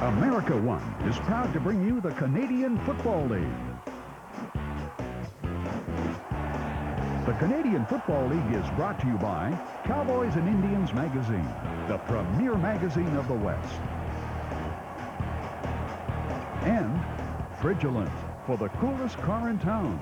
America One is proud to bring you the Canadian Football League. The Canadian Football League is brought to you by Cowboys and Indians magazine, the premier magazine of the West. And Frigilant, for the coolest car in town.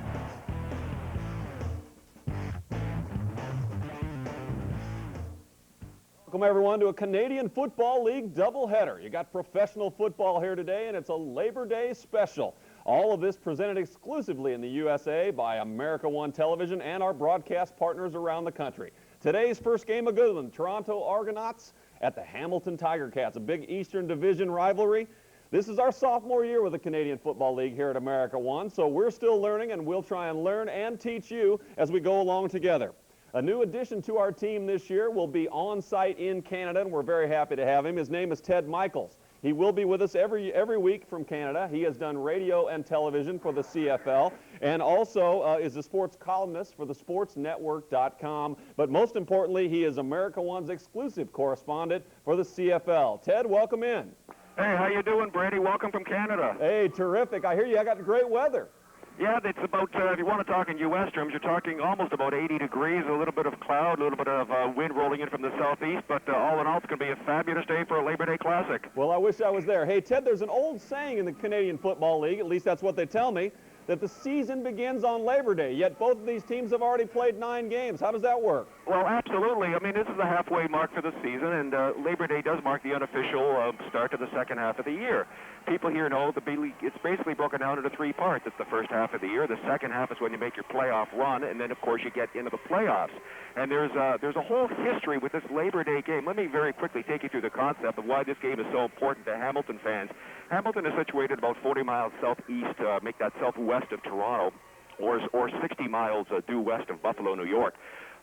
Welcome, everyone, to a Canadian Football League doubleheader. You got professional football here today, and it's a Labor Day special. All of this presented exclusively in the USA by America One Television and our broadcast partners around the country. Today's first game, a good one, Toronto Argonauts at the Hamilton Tiger Cats, a big Eastern Division rivalry. This is our sophomore year with the Canadian Football League here at America One, so we're still learning, and we'll try and learn and teach you as we go along together. A new addition to our team this year will be on site in Canada, and we're very happy to have him. His name is Ted Michaels. He will be with us every week from Canada. He has done radio and television for the CFL, and also is a sports columnist for the sportsnetwork.com. But most importantly, he is America One's exclusive correspondent for the CFL. Ted, welcome in. Hey, how you doing, Brady? Welcome from Canada. Hey, terrific. I hear you got great weather. Yeah, it's about, if you want to talk in U.S. terms, you're talking almost about 80 degrees, a little bit of cloud, a little bit of wind rolling in from the southeast, but all in all, it's going to be a fabulous day for a Labor Day Classic. Well, I wish I was there. Hey, Ted, there's an old saying in the Canadian Football League, at least that's what they tell me, that the season begins on Labor Day, yet both of these teams have already played 9 games. How does that work? Well, absolutely. I mean, this is the halfway mark for the season, and Labor Day does mark the unofficial start to the second half of the year. People here know it's basically broken down into 3 parts. It's the first half of the year. The second half is when you make your playoff run, and then, of course, you get into the playoffs. And there's a whole history with this Labor Day game. Let me very quickly take you through the concept of why this game is so important to Hamilton fans. Hamilton is situated about 40 miles southeast, make that southwest of Toronto, or 60 miles due west of Buffalo, New York.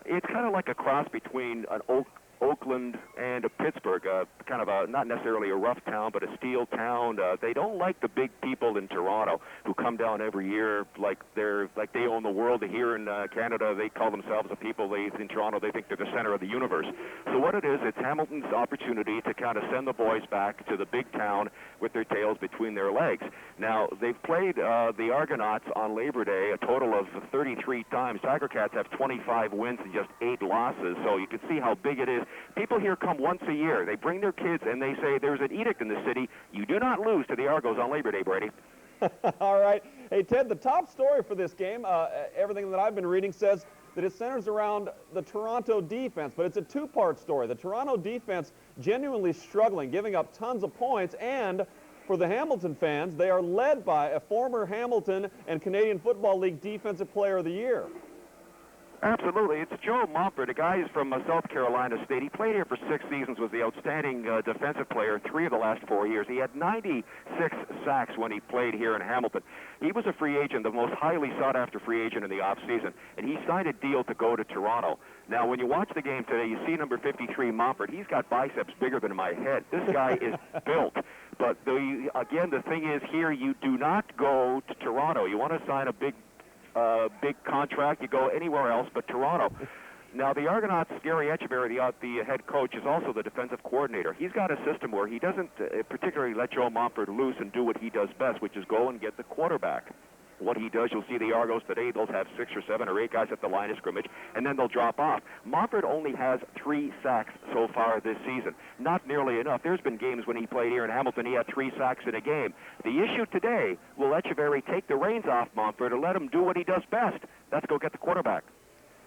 It's kind of like a cross between an Oakland and a Pittsburgh, kind of not necessarily a rough town, but a steel town. They don't like the big people in Toronto who come down every year like they own the world. Here in Canada, they call themselves the people. In Toronto, they think they're the center of the universe. So what it is, it's Hamilton's opportunity to kind of send the boys back to the big town with their tails between their legs. Now, they've played the Argonauts on Labor Day a total of 33 times. Tiger Cats have 25 wins and just 8 losses, so you can see how big it is. People here come once a year. They bring their kids, and they say there's an edict in the city. You do not lose to the Argos on Labor Day, Brady. All right. Hey, Ted, the top story for this game, everything that I've been reading says that it centers around the Toronto defense, but it's a 2-part story. The Toronto defense genuinely struggling, giving up tons of points, and for the Hamilton fans, they are led by a former Hamilton and Canadian Football League Defensive Player of the Year. Absolutely. It's Joe Montford, a guy who's from South Carolina State. He played here for 6 seasons, was the outstanding defensive player 3 of the last 4 years. He had 96 sacks when he played here in Hamilton. He was a free agent, the most highly sought-after free agent in the offseason, and he signed a deal to go to Toronto. Now, when you watch the game today, you see number 53, Montford. He's got biceps bigger than my head. This guy is built. But, again, the thing is here, you do not go to Toronto. You want to sign a big contract, you go anywhere else but Toronto. Now, the Argonauts, Gary Etcheverry, the head coach, is also the defensive coordinator. He's got a system where he doesn't particularly let Joe Montford loose and do what he does best, which is go and get the quarterback. What he does, you'll see the Argos today, they'll have 6 or 7 or 8 guys at the line of scrimmage, and then they'll drop off. Montford only has 3 sacks so far this season. Not nearly enough. There's been games when he played here in Hamilton, he had 3 sacks in a game. The issue today, will Etcheverry take the reins off Montford and let him do what he does best? That's go get the quarterback.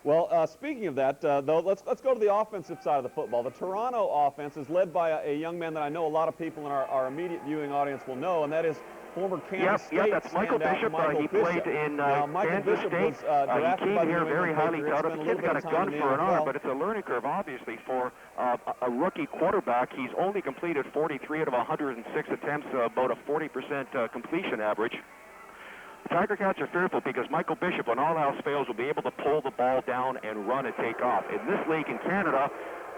Well, speaking of that, though, let's go to the offensive side of the football. The Toronto offense is led by a young man that I know a lot of people in our immediate viewing audience will know, and that is former Kansas State. Yep, that's Michael Bishop. He played in Kansas State. He came here very highly touted. The kid's got a gun for an arm, but it's a learning curve, obviously, for a rookie quarterback. He's only completed 43 out of 106 attempts, about a 40% completion average. Tiger Cats are fearful because Michael Bishop, when all else fails, will be able to pull the ball down and run and take off. In this league in Canada,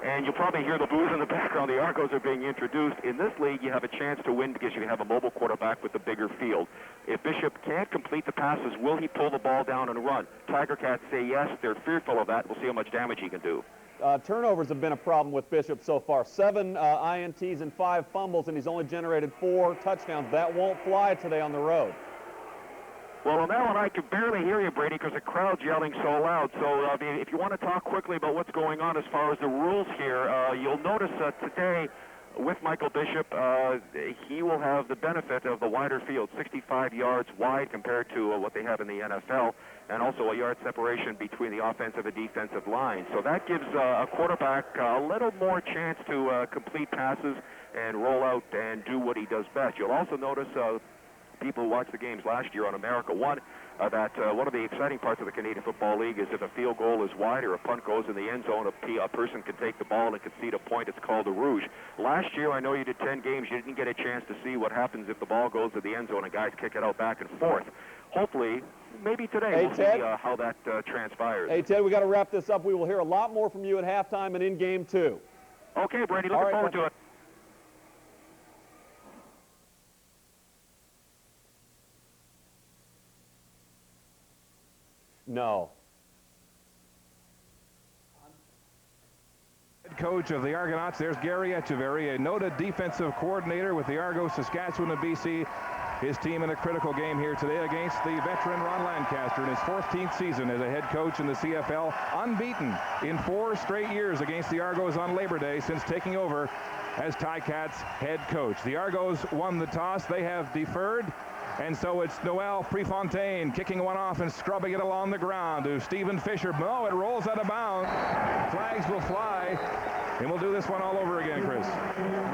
and you'll probably hear the boos in the background, the Argos are being introduced. In this league, you have a chance to win because you have a mobile quarterback with a bigger field. If Bishop can't complete the passes, will he pull the ball down and run? Tiger Cats say yes. They're fearful of that. We'll see how much damage he can do. Turnovers have been a problem with Bishop so far. 7 INTs and 5 fumbles, and he's only generated 4 touchdowns. That won't fly today on the road. Well, on that one, I could barely hear you, Brady, because the crowd's yelling so loud. So if you want to talk quickly about what's going on as far as the rules here, you'll notice today with Michael Bishop, he will have the benefit of the wider field, 65 yards wide compared to what they have in the NFL, and also a yard separation between the offensive and defensive line. So that gives a quarterback a little more chance to complete passes and roll out and do what he does best. You'll also notice people who watched the games last year on America One, that one of the exciting parts of the Canadian Football League is if a field goal is wide or a punt goes in the end zone, a person can take the ball and concede a point. It's called a rouge. Last year, I know you did 10 games. You didn't get a chance to see what happens if the ball goes to the end zone and guys kick it out back and forth. Hopefully, maybe today we'll see how that transpires. Hey, Ted, we got to wrap this up. We will hear a lot more from you at halftime and in game 2. Okay, Brady, looking forward to it. No. Head coach of the Argonauts, there's Gary Echeverry, a noted defensive coordinator with the Argos, Saskatchewan, and BC. His team in a critical game here today against the veteran Ron Lancaster in his 14th season as a head coach in the CFL, unbeaten in 4 straight years against the Argos on Labor Day since taking over as Ticats head coach. The Argos won the toss. They have deferred. And so it's Noel Prefontaine kicking one off and scrubbing it along the ground to Stephen Fisher. No, it rolls out of bounds. Flags will fly. And we'll do this one all over again, Chris.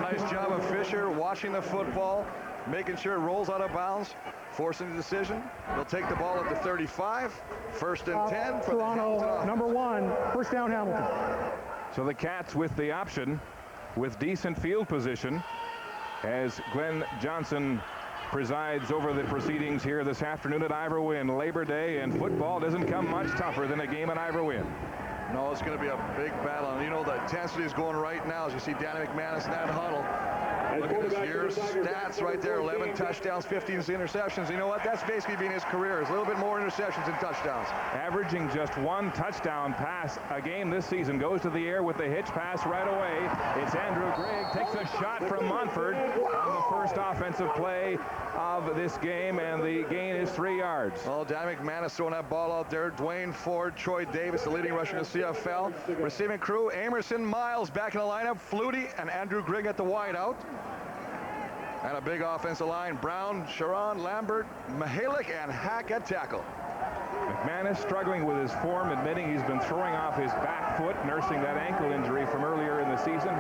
Nice job of Fisher watching the football, making sure it rolls out of bounds, forcing the decision. They'll take the ball at the 35. 1st and 10. For Toronto, number 1, first down Hamilton. So the Cats with the option, with decent field position, as Glenn Johnson presides over the proceedings here this afternoon at Ivor Wynne. Labor Day, and football doesn't come much tougher than a game at Ivor Wynne. No, it's going to be a big battle. And you know the intensity is going right now as you see Danny McManus in that huddle. Look at this year's stats right there, 11 touchdowns, 15 interceptions. You know what? That's basically been his career. It's a little bit more interceptions than touchdowns. Averaging just 1 touchdown pass a game this season. Goes to the air with the hitch pass right away. It's Andrew Grigg. Takes a shot from Montford on the first offensive play of this game, and the gain is 3 yards. Oh, Danny McManus throwing that ball out there. Dwayne Ford, Troy Davis, the leading rusher in the CFL. Receiving crew, Amerson, Miles back in the lineup. Flutie and Andrew Grigg at the wideout. And a big offensive line. Brown, Sharon, Lambert, Mihalik, and Hack at tackle. McManus struggling with his form, admitting he's been throwing off his back foot, nursing that ankle injury from earlier in the season.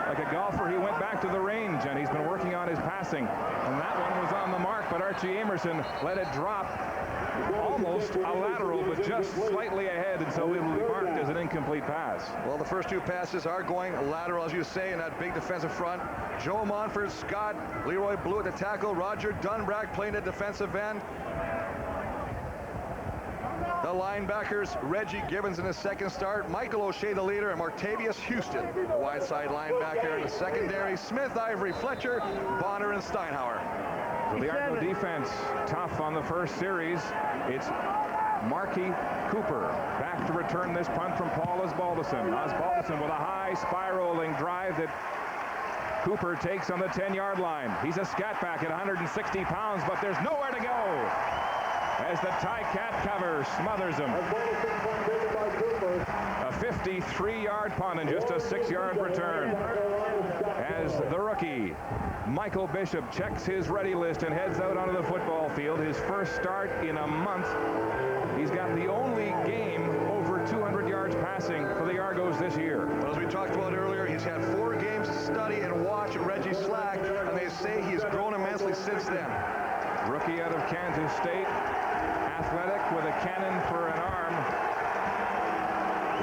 Like a golfer, he went back to the range, and he's been working on his passing. And that one was on the mark, but Archie Amerson let it drop. Almost a lateral, but just slightly ahead, and so it will be marked as an incomplete pass. Well, the first 2 passes are going lateral, as you say, in that big defensive front. Joe Montford, Scott, Leroy Blue at the tackle, Roger Dunbrack playing at defensive end. The linebackers, Reggie Gibbons in his second start, Michael O'Shea the leader, and Martavius Houston, the wide side linebacker. In the secondary, Smith, Ivory, Fletcher, Bonner, and Steinhauer. So the Argo defense tough on the first series. It's Marky Cooper back to return this punt from Paul Osbaldiston. Osbaldiston with a high spiraling drive that Cooper takes on the 10-yard line. He's a scat back at 160 pounds, but there's nowhere to go as the Ticat cover smothers him. A 53-yard punt and just a 6-yard return. As the rookie, Michael Bishop, checks his ready list and heads out onto the football field. His first start in a month. He's got the only game over 200 yards passing for the Argos this year. But as we talked about earlier, he's had 4 games to study and watch Reggie Slack, and they say he's grown immensely since then. Rookie out of Kansas State, athletic with a cannon for an arm.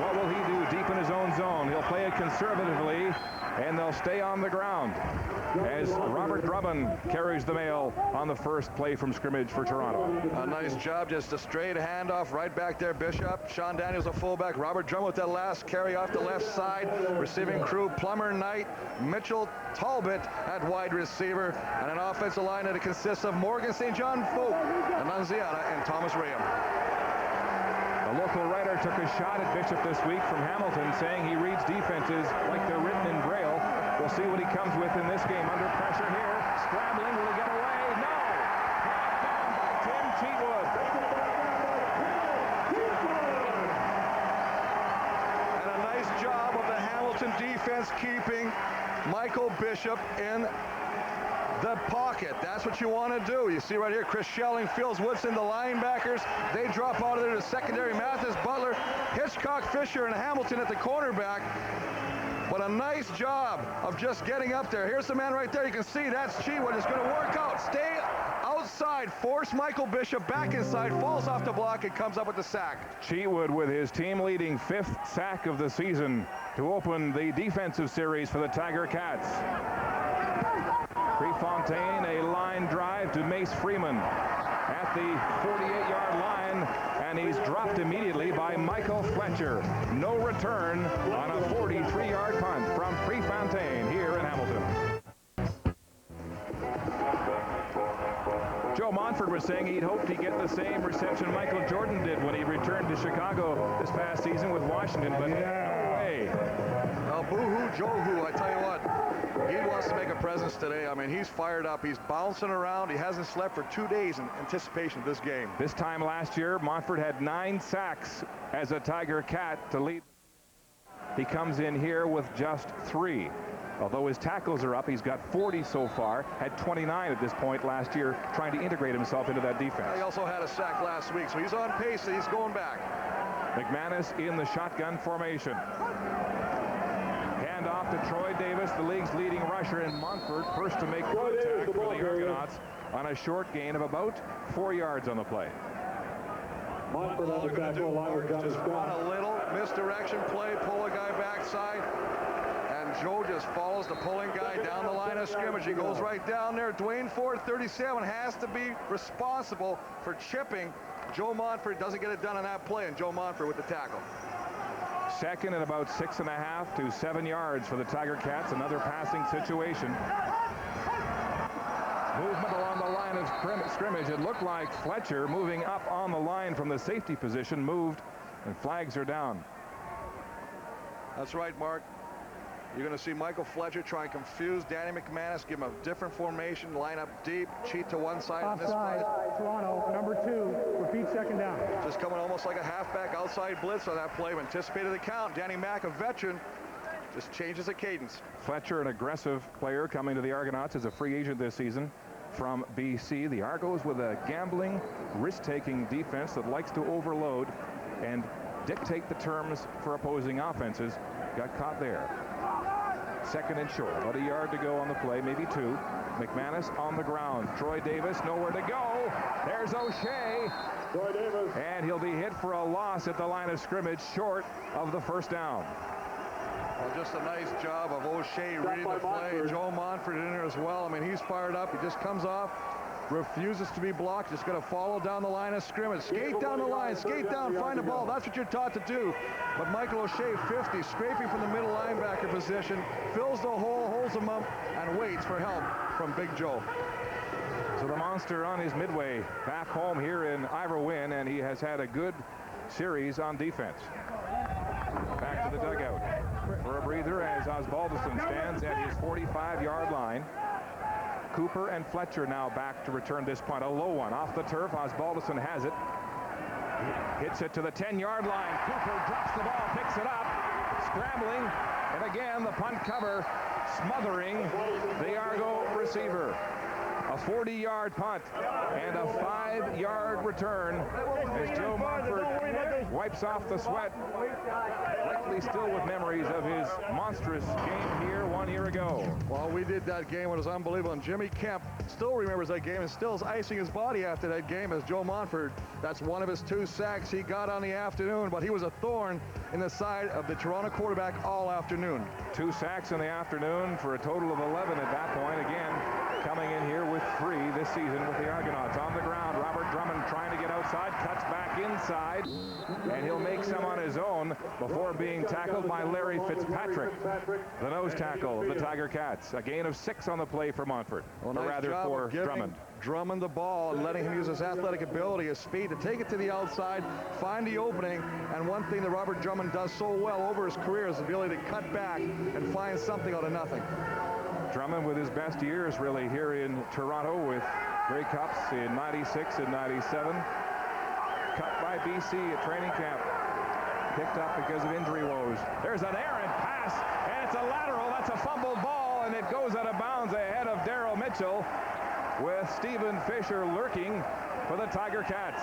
What will he do deep in his own zone? He'll play it conservatively, and they'll stay on the ground as Robert Drummond carries the mail on the first play from scrimmage for Toronto. A nice job, just a straight handoff right back there, Bishop. Sean Daniels, a fullback. Robert Drummond with that last carry off the left side. Receiving crew, Plummer Knight, Mitchell Talbot at wide receiver, and an offensive line that consists of Morgan St. John Folk, Annunziata, and Thomas Rayam. A A local writer took a shot at Bishop this week from Hamilton, saying he reads defenses like they're written in Braille. We'll see what he comes with in this game. Under pressure here. Scrambling. Will he get away? No! Knocked down by Tim Cheatwood. And a nice job of the Hamilton defense keeping Michael Bishop in the pocket. That's what you want to do. You see right here, Chris Schelling, Phils Woodson, the linebackers. They drop out of there to secondary. Mathis, Butler, Hitchcock, Fisher, and Hamilton at the cornerback. But a nice job of just getting up there. Here's the man right there. You can see that's Cheatwood. It's going to work out. Stay outside. Force Michael Bishop back inside. Falls off the block and comes up with the sack. Cheatwood with his team-leading 5th sack of the season to open the defensive series for the Tiger Cats. Prefontaine, a line drive to Mace Freeman at the 48-yard line, and he's dropped immediately by Michael Fletcher. No return on a 43-yard punt from Prefontaine here in Hamilton. Joe Montford was saying he'd hoped he'd get the same reception Michael Jordan did when he returned to Chicago this past season with Washington, but no way. Well, boo-hoo, Joe-hoo, I tell you what. He wants to make a presence today. I mean, he's fired up. He's bouncing around. He hasn't slept for 2 days in anticipation of this game. This time last year, Montford had 9 sacks as a Tiger Cat to lead. He comes in here with just 3. Although his tackles are up, he's got 40 so far, had 29 at this point last year, trying to integrate himself into that defense. He also had a sack last week, so he's on pace. He's going back. McManus in the shotgun formation. Hand off to Troy Davis, the league's leading rusher, and Montford first to make contact for the Argonauts on a short gain of about 4 yards on the play. Montford all they're going to do is just run a little misdirection play, pull a guy backside, and Joe just follows the pulling guy down the line of scrimmage. He goes right down there. Dwayne Ford, 37, has to be responsible for chipping. Joe Montford doesn't get it done on that play, and Joe Montford with the tackle. Second and about 6.5 to 7 yards for the Tiger Cats. Another passing situation. Movement along the line of scrimmage. It looked like Fletcher moving up on the line from the safety position moved, and flags are down. That's right, Mark. You're going to see Michael Fletcher try and confuse Danny McManus, give him a different formation, line up deep, cheat to one side. Offside, Toronto, number 2, repeat second down. Just coming almost like a halfback outside blitz on that play. Anticipated the count. Danny Mack, a veteran, just changes the cadence. Fletcher, an aggressive player coming to the Argonauts as a free agent this season from BC. The Argos with a gambling, risk-taking defense that likes to overload and dictate the terms for opposing offenses. Got caught there. Second and short, about a yard to go on the play, maybe 2. McManus on the ground. Troy Davis nowhere to go. There's O'Shea. Troy Davis. And he'll be hit for a loss at the line of scrimmage, short of the first down. Well, just a nice job of O'Shea reading the play. Joe Montford in there as well. I mean, he's fired up. He just comes off, refuses to be blocked, just going to follow down the line of scrimmage. Skate down the line, skate down, find the ball. That's what you're taught to do. But Michael O'Shea, 50, scraping from the middle linebacker position, fills the hole, holds him up, and waits for help from Big Joe. So the monster on his midway back home here in Ivor Wynne, and he has had a good series on defense. Back to the dugout for a breather as Osbaldiston stands at his 45-yard line. Cooper and Fletcher now back to return this punt. A low one off the turf. Osbaldiston has it. Hits it to the 10-yard line. Cooper drops the ball, picks it up, scrambling, and again the punt cover smothering the Argo receiver. A 40-yard punt and a 5-yard return as Joe Montford wipes off the sweat, likely still with memories of his monstrous game here 1 year ago. Well, we did that game. It was unbelievable. And Jimmy Kemp still remembers that game and still is icing his body after that game as Joe Montford. That's one of his 2 sacks he got on the afternoon, but he was a thorn in the side of the Toronto quarterback all afternoon. 2 sacks in the afternoon for a total of 11 at that point. Again, coming in here with 3 this season with the Argonauts. On the ground, Robert Drummond trying to get outside, cuts back inside, and he'll make some on his own before being tackled by Larry Fitzpatrick, the nose tackle of the Tiger Cats. A gain of 6 on the play for Montford, well, or rather for Drummond. Drummond the ball and letting him use his athletic ability, his speed to take it to the outside, find the opening. And one thing that Robert Drummond does so well over his career is the ability to cut back and find something out of nothing. Drummond with his best years really here in Toronto with Grey Cups in 96 and 97. Cut by BC at training camp. Picked up because of injury woes. There's an errant pass, and it's a lateral. That's a fumbled ball, and it goes out of bounds ahead of Daryl Mitchell, with Stephen Fisher lurking for the Tiger Cats.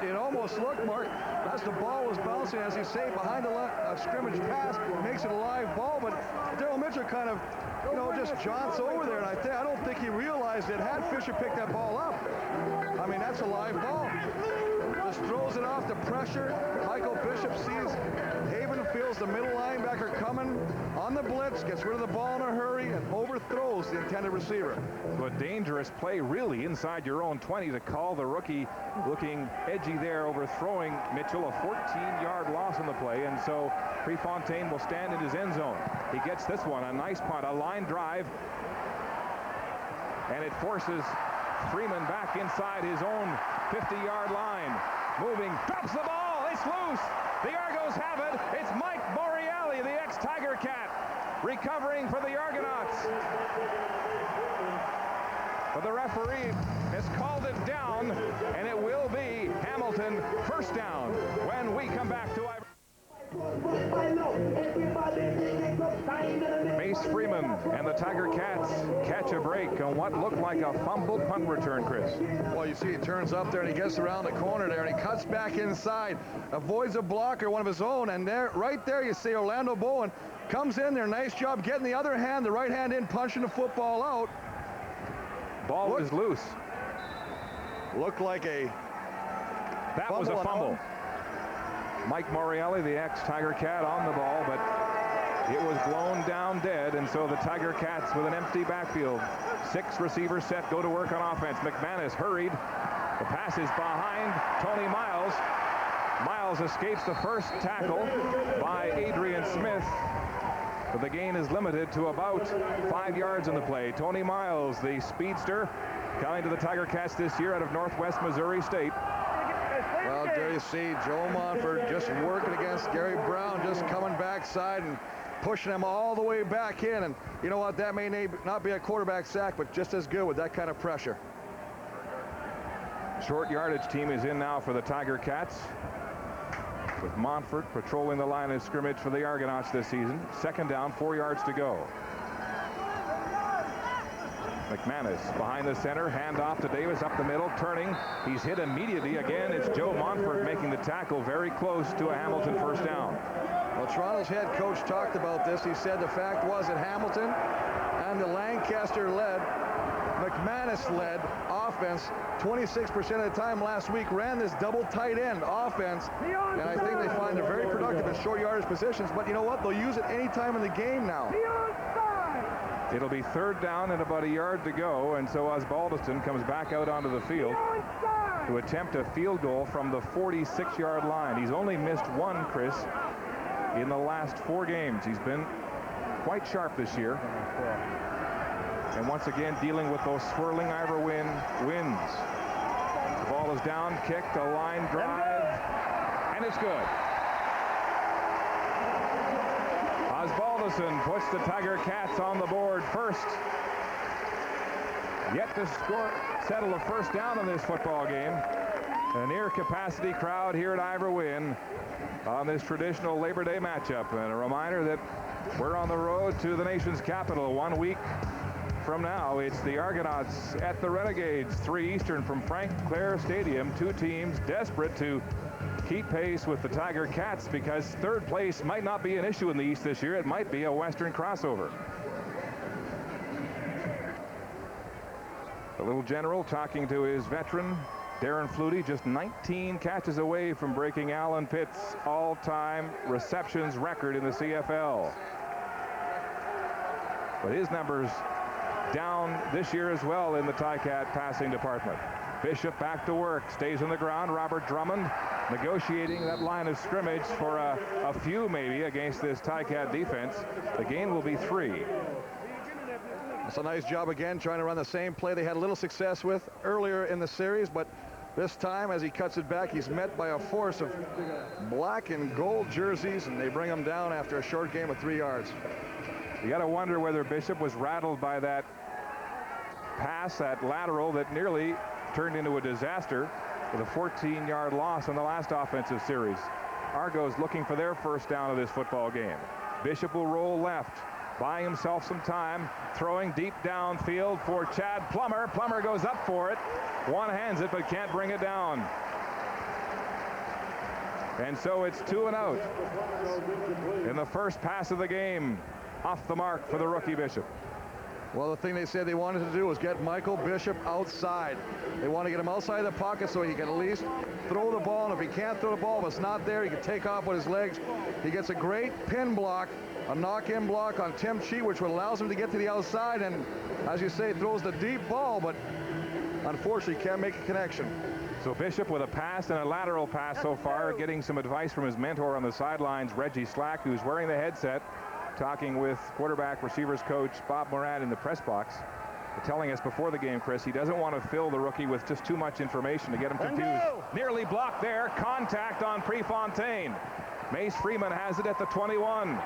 It almost looked, Mark, as the ball was bouncing, as you say, behind a scrimmage pass, makes it a live ball, but Daryl Mitchell kind of, just jaunts over there, and I don't think he realized that had Fisher picked that ball up, I mean, that's a live ball. Just throws it off the pressure. Michael Bishop sees Haven, feels the middle linebacker coming on the blitz, gets rid of the ball in a hurry, and overthrows the intended receiver. So a dangerous play, really, inside your own 20 to call the rookie looking edgy there, overthrowing Mitchell. A 14-yard loss on the play, and so Prefontaine will stand in his end zone. He gets this one, a nice punt, a line drive, and it forces Freeman back inside his own 50-yard line. Moving, drops the ball, it's loose. The Argos have it. It's Mike Morreale, the ex-Tiger Cat, recovering for the Argonauts. But the referee has called it down, and it will be Hamilton first down when we come back to Mace Freeman and the Tiger Cats catch a break on what looked like a fumbled punt return, Chris. Well, you see he turns up there and he gets around the corner there and he cuts back inside, avoids a blocker, one of his own, and there, right there you see Orlando Bowen comes in there. Nice job getting the other hand, the right hand in, punching the football out. Ball is loose. Looked like that was a fumble. Mike Morreale, the ex-Tiger Cat, on the ball, but it was blown down dead, and so the Tiger Cats with an empty backfield. 6 receivers set, go to work on offense. McManus hurried. The pass is behind Tony Miles. Miles escapes the first tackle by Adrian Smith, but the gain is limited to about 5 yards in the play. Tony Miles, the speedster, coming to the Tiger Cats this year out of Northwest Missouri State. Well, there you see Joe Montfort just working against Gary Brown, just coming backside and pushing him all the way back in. And you know what? That may not be a quarterback sack, but just as good with that kind of pressure. Short yardage team is in now for the Tiger Cats, with Montfort patrolling the line of scrimmage for the Argonauts this season. Second down, 4 yards to go. McManus behind the center, hand off to Davis up the middle, turning. He's hit immediately. Again, it's Joe Montfort making the tackle, very close to a Hamilton first down. Well, Toronto's head coach talked about this. He said the fact was that Hamilton and the Lancaster-led, McManus-led offense 26% of the time last week ran this double tight end offense, and I think they find it very productive in short yardage positions. But you know what? They'll use it any time in the game now. It'll be third down and about a yard to go, and so Osbaldiston comes back out onto the field to attempt a field goal from the 46-yard line. He's only missed one, Chris, in the last 4 games. He's been quite sharp this year. And once again, dealing with those swirling Ivor winds. The ball is down, kicked, a line drive, and it's good. Osbaldiston puts the Tiger Cats on the board first. Yet to settle a first down in this football game. A near-capacity crowd here at Ivor Wynne on this traditional Labor Day matchup. And a reminder that we're on the road to the nation's capital 1 week from now. It's the Argonauts at the Renegades, 3 Eastern from Frank Clair Stadium. 2 teams desperate to keep pace with the Tiger Cats because third place might not be an issue in the East this year. It might be a Western crossover. The little general talking to his veteran, Darren Flutie, just 19 catches away from breaking Alan Pitt's all-time receptions record in the CFL. But his numbers down this year as well in the Ticat passing department. Bishop back to work, stays on the ground. Robert Drummond negotiating that line of scrimmage for a few maybe against this Ticat defense. The gain will be 3. It's a nice job again trying to run the same play they had a little success with earlier in the series, but this time as he cuts it back, he's met by a force of black and gold jerseys, and they bring him down after a short game of 3 yards. You got to wonder whether Bishop was rattled by that pass, that lateral that nearly turned into a disaster with a 14-yard loss in the last offensive series. Argos looking for their first down of this football game. Bishop will roll left, buying himself some time, throwing deep downfield for Chad Plummer. Plummer goes up for it, one-hands it, but can't bring it down. And so it's 2 and out in the first pass of the game. Off the mark for the rookie Bishop. Well, the thing they said they wanted to do was get Michael Bishop outside. They want to get him outside the pocket so he can at least throw the ball. And if he can't throw the ball, if it's not there, he can take off with his legs. He gets a great pin block, a knock-in block on Tim Cheat, which allows him to get to the outside. And as you say, throws the deep ball, but unfortunately can't make a connection. So Bishop with a pass and a lateral pass so far, getting some advice from his mentor on the sidelines, Reggie Slack, who's wearing the headset, talking with quarterback receivers coach Bob Moran in the press box, telling us before the game, Chris, he doesn't want to fill the rookie with just too much information to get him confused. Nearly blocked there. Contact on Prefontaine. Mace Freeman has it at the 21.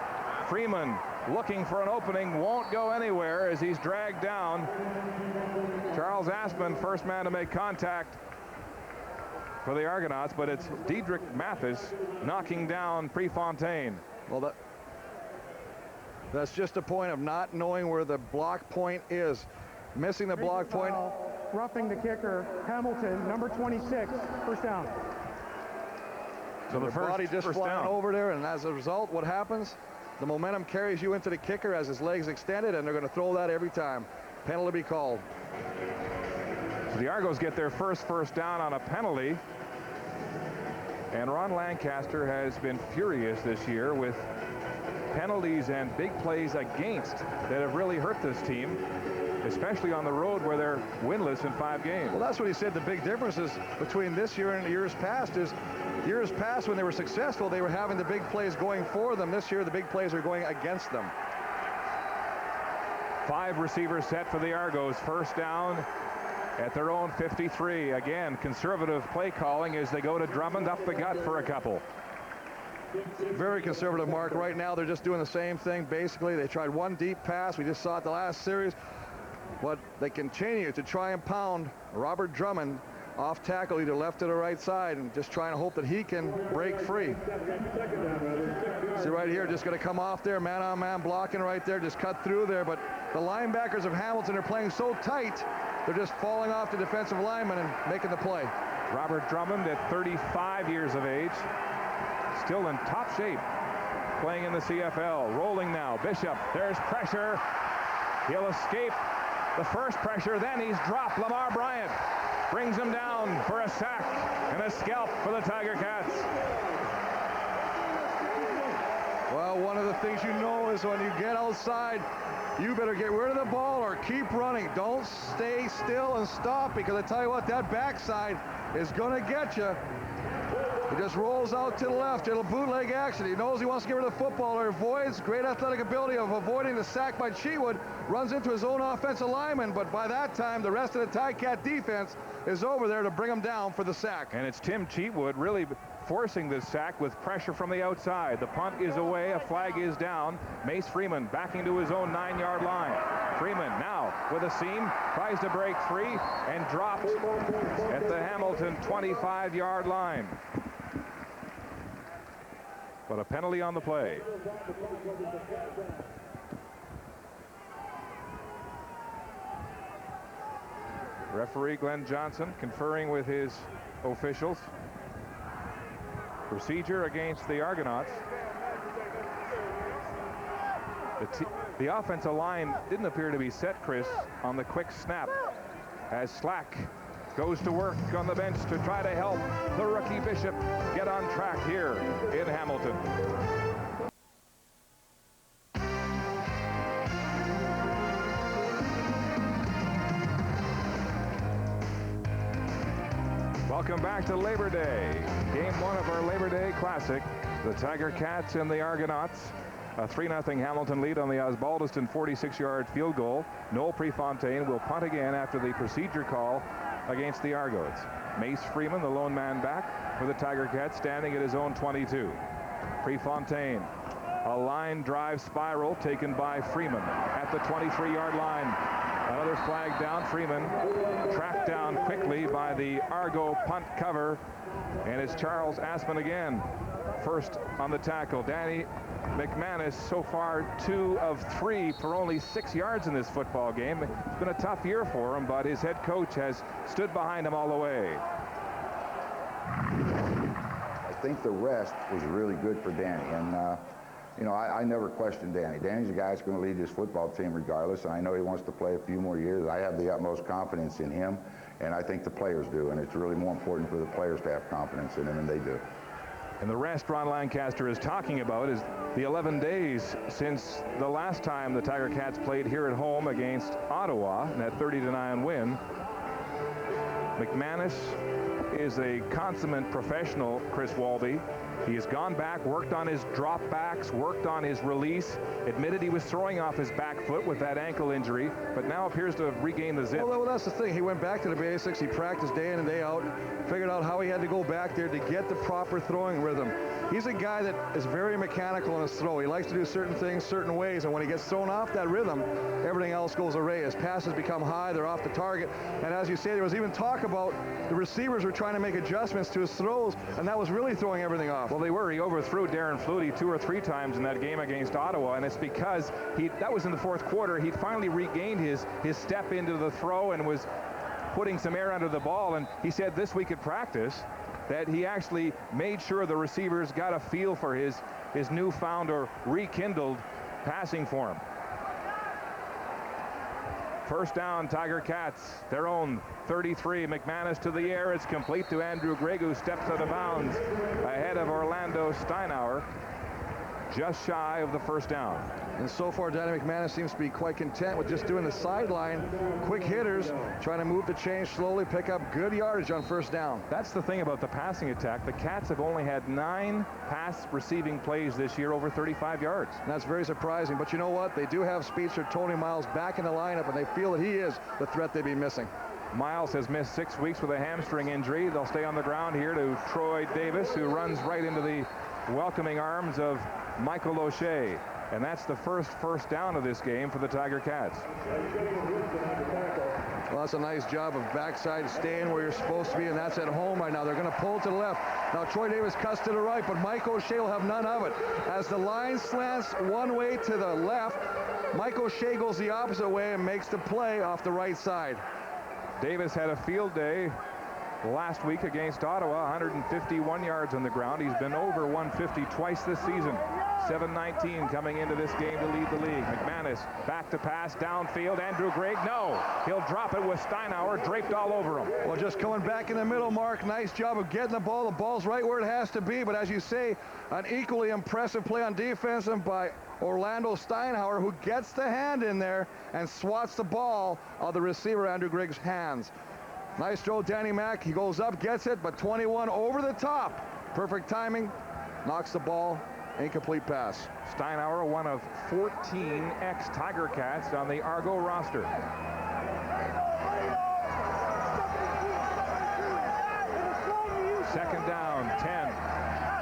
Freeman looking for an opening, won't go anywhere as he's dragged down. Charles Aspin, first man to make contact for the Argonauts, but it's Diedrich Mathis knocking down Prefontaine. Well, that's just a point of not knowing where the block point is. Missing the block point. Roughing the kicker, Hamilton, number 26, first down. So the body just flying over there, and as a result, what happens? The momentum carries you into the kicker as his legs extended, and they're going to throw that every time. Penalty be called. So the Argos get their first down on a penalty. And Ron Lancaster has been furious this year with penalties and big plays against that have really hurt this team, especially on the road where they're winless in 5 games. Well, that's what he said. The big difference is between this year and years past is years past when they were successful, they were having the big plays going for them. This year, the big plays are going against them. 5 receivers set for the Argos. First down at their own 53. Again, conservative play calling as they go to Drummond up the gut for a couple. Very conservative, Mark. Right now, they're just doing the same thing. Basically, they tried one deep pass. We just saw it the last series. But they continue to try and pound Robert Drummond off tackle, either left or the right side, and just trying to hope that he can break free. See right here, just going to come off there, man-on-man blocking right there, just cut through there. But the linebackers of Hamilton are playing so tight, they're just falling off the defensive lineman and making the play. Robert Drummond at 35 years of age, still in top shape, playing in the CFL. Rolling now, Bishop, there's pressure. He'll escape the first pressure, then he's dropped. Lamar Bryant brings him down for a sack and a scalp for the Tiger Cats. Well, one of the things you know is when you get outside, you better get rid of the ball or keep running. Don't stay still and stop, because I tell you what, that backside is going to get you. He just rolls out to the left, little bootleg action. He knows he wants to get rid of the football, or avoids. Great athletic ability of avoiding the sack by Cheatwood. Runs into his own offensive lineman, but by that time, the rest of the Ticat defense is over there to bring him down for the sack. And it's Tim Cheatwood really forcing this sack with pressure from the outside. The punt is away, a flag is down. Mace Freeman backing to his own 9-yard line. Freeman now with a seam, tries to break free and dropped at the Hamilton 25-yard line. But a penalty on the play. Referee Glenn Johnson conferring with his officials. Procedure against the Argonauts. The offensive line didn't appear to be set, Chris, on the quick snap as Slack goes to work on the bench to try to help the rookie Bishop get on track here in Hamilton. Welcome back to Labor Day. Game 1 of our Labor Day Classic. The Tiger Cats and the Argonauts A 3-0 Hamilton lead on the Osbaldiston 46-yard field goal. Noel Prefontaine will punt again after the procedure call against the Argonauts. Mace Freeman, the lone man back for the Tiger Cats, standing at his own 22. Prefontaine, a line drive spiral taken by Freeman at the 23-yard line. Another flag down. Freeman tracked down quickly by the Argo punt cover, and it's Charles Asman again, first on the tackle. Danny McManus so far 2 of 3 for only 6 yards in this football game. It's been a tough year for him, but his head coach has stood behind him all the way. I think the rest was really good for Danny, and you know, I never questioned Danny. Danny's a guy that's going to lead this football team regardless, and I know he wants to play a few more years. I have the utmost confidence in him, and I think the players do, and it's really more important for the players to have confidence in him, and they do. And the rest Ron Lancaster is talking about is the 11 days since the last time the Tiger Cats played here at home against Ottawa in that 30-9 win. McManus is a consummate professional, Chris Walby. He has gone back, worked on his dropbacks, worked on his release, admitted he was throwing off his back foot with that ankle injury, but now appears to have regained the zip. Well, that's the thing. He went back to the basics. He practiced day in and day out, figured out how he had to go back there to get the proper throwing rhythm. He's a guy that is very mechanical in his throw. He likes to do certain things certain ways, and when he gets thrown off that rhythm, everything else goes awry. His passes become high, they're off the target, and as you say, there was even talk about the receivers were trying to make adjustments to his throws, and that was really throwing everything off. Well, they were. He overthrew Darren Flutie 2 or 3 times in that game against Ottawa, and it's because that was in the fourth quarter. He'd finally regained his step into the throw and was putting some air under the ball, and he said this week at practice that he actually made sure the receivers got a feel for his newfound or rekindled passing form. First down, Tiger Cats, their own 33. McManus to the air. It's complete to Andrew Gregg, who steps out of bounds ahead of Orlando Steinauer, just shy of the first down. And so far, Danny McManus seems to be quite content with just doing the sideline, quick hitters, trying to move the chain slowly, pick up good yardage on first down. That's the thing about the passing attack. The Cats have only had 9 pass receiving plays this year over 35 yards. And that's very surprising, but you know what? They do have speedster Tony Miles back in the lineup, and they feel that he is the threat they'd be missing. Miles has missed 6 weeks with a hamstring injury. They'll stay on the ground here to Troy Davis, who runs right into the welcoming arms of Michael O'Shea. And that's the first down of this game for the Tiger Cats. Well, that's a nice job of backside staying where you're supposed to be, and that's at home right now. They're going to pull to the left. Now Troy Davis cuts to the right, but Mike O'Shea will have none of it. As the line slants one way to the left, Mike O'Shea goes the opposite way and makes the play off the right side. Davis had a field day last week against Ottawa, 151 yards on the ground. He's been over 150 twice this season. 7:19 coming into this game to lead the league. McManus back to pass downfield. Andrew Gregg, no. He'll drop it with Steinauer draped all over him. Well, just coming back in the middle, Mark. Nice job of getting the ball. The ball's right where it has to be. But as you say, an equally impressive play on defense and by Orlando Steinauer, who gets the hand in there and swats the ball out of the receiver Andrew Gregg's hands. Nice throw, Danny Mack. He goes up, gets it, but 21 over the top. Perfect timing. Knocks the ball. Incomplete pass. Steinauer, one of 14 ex-Tiger Cats on the Argo roster. Second down, 10.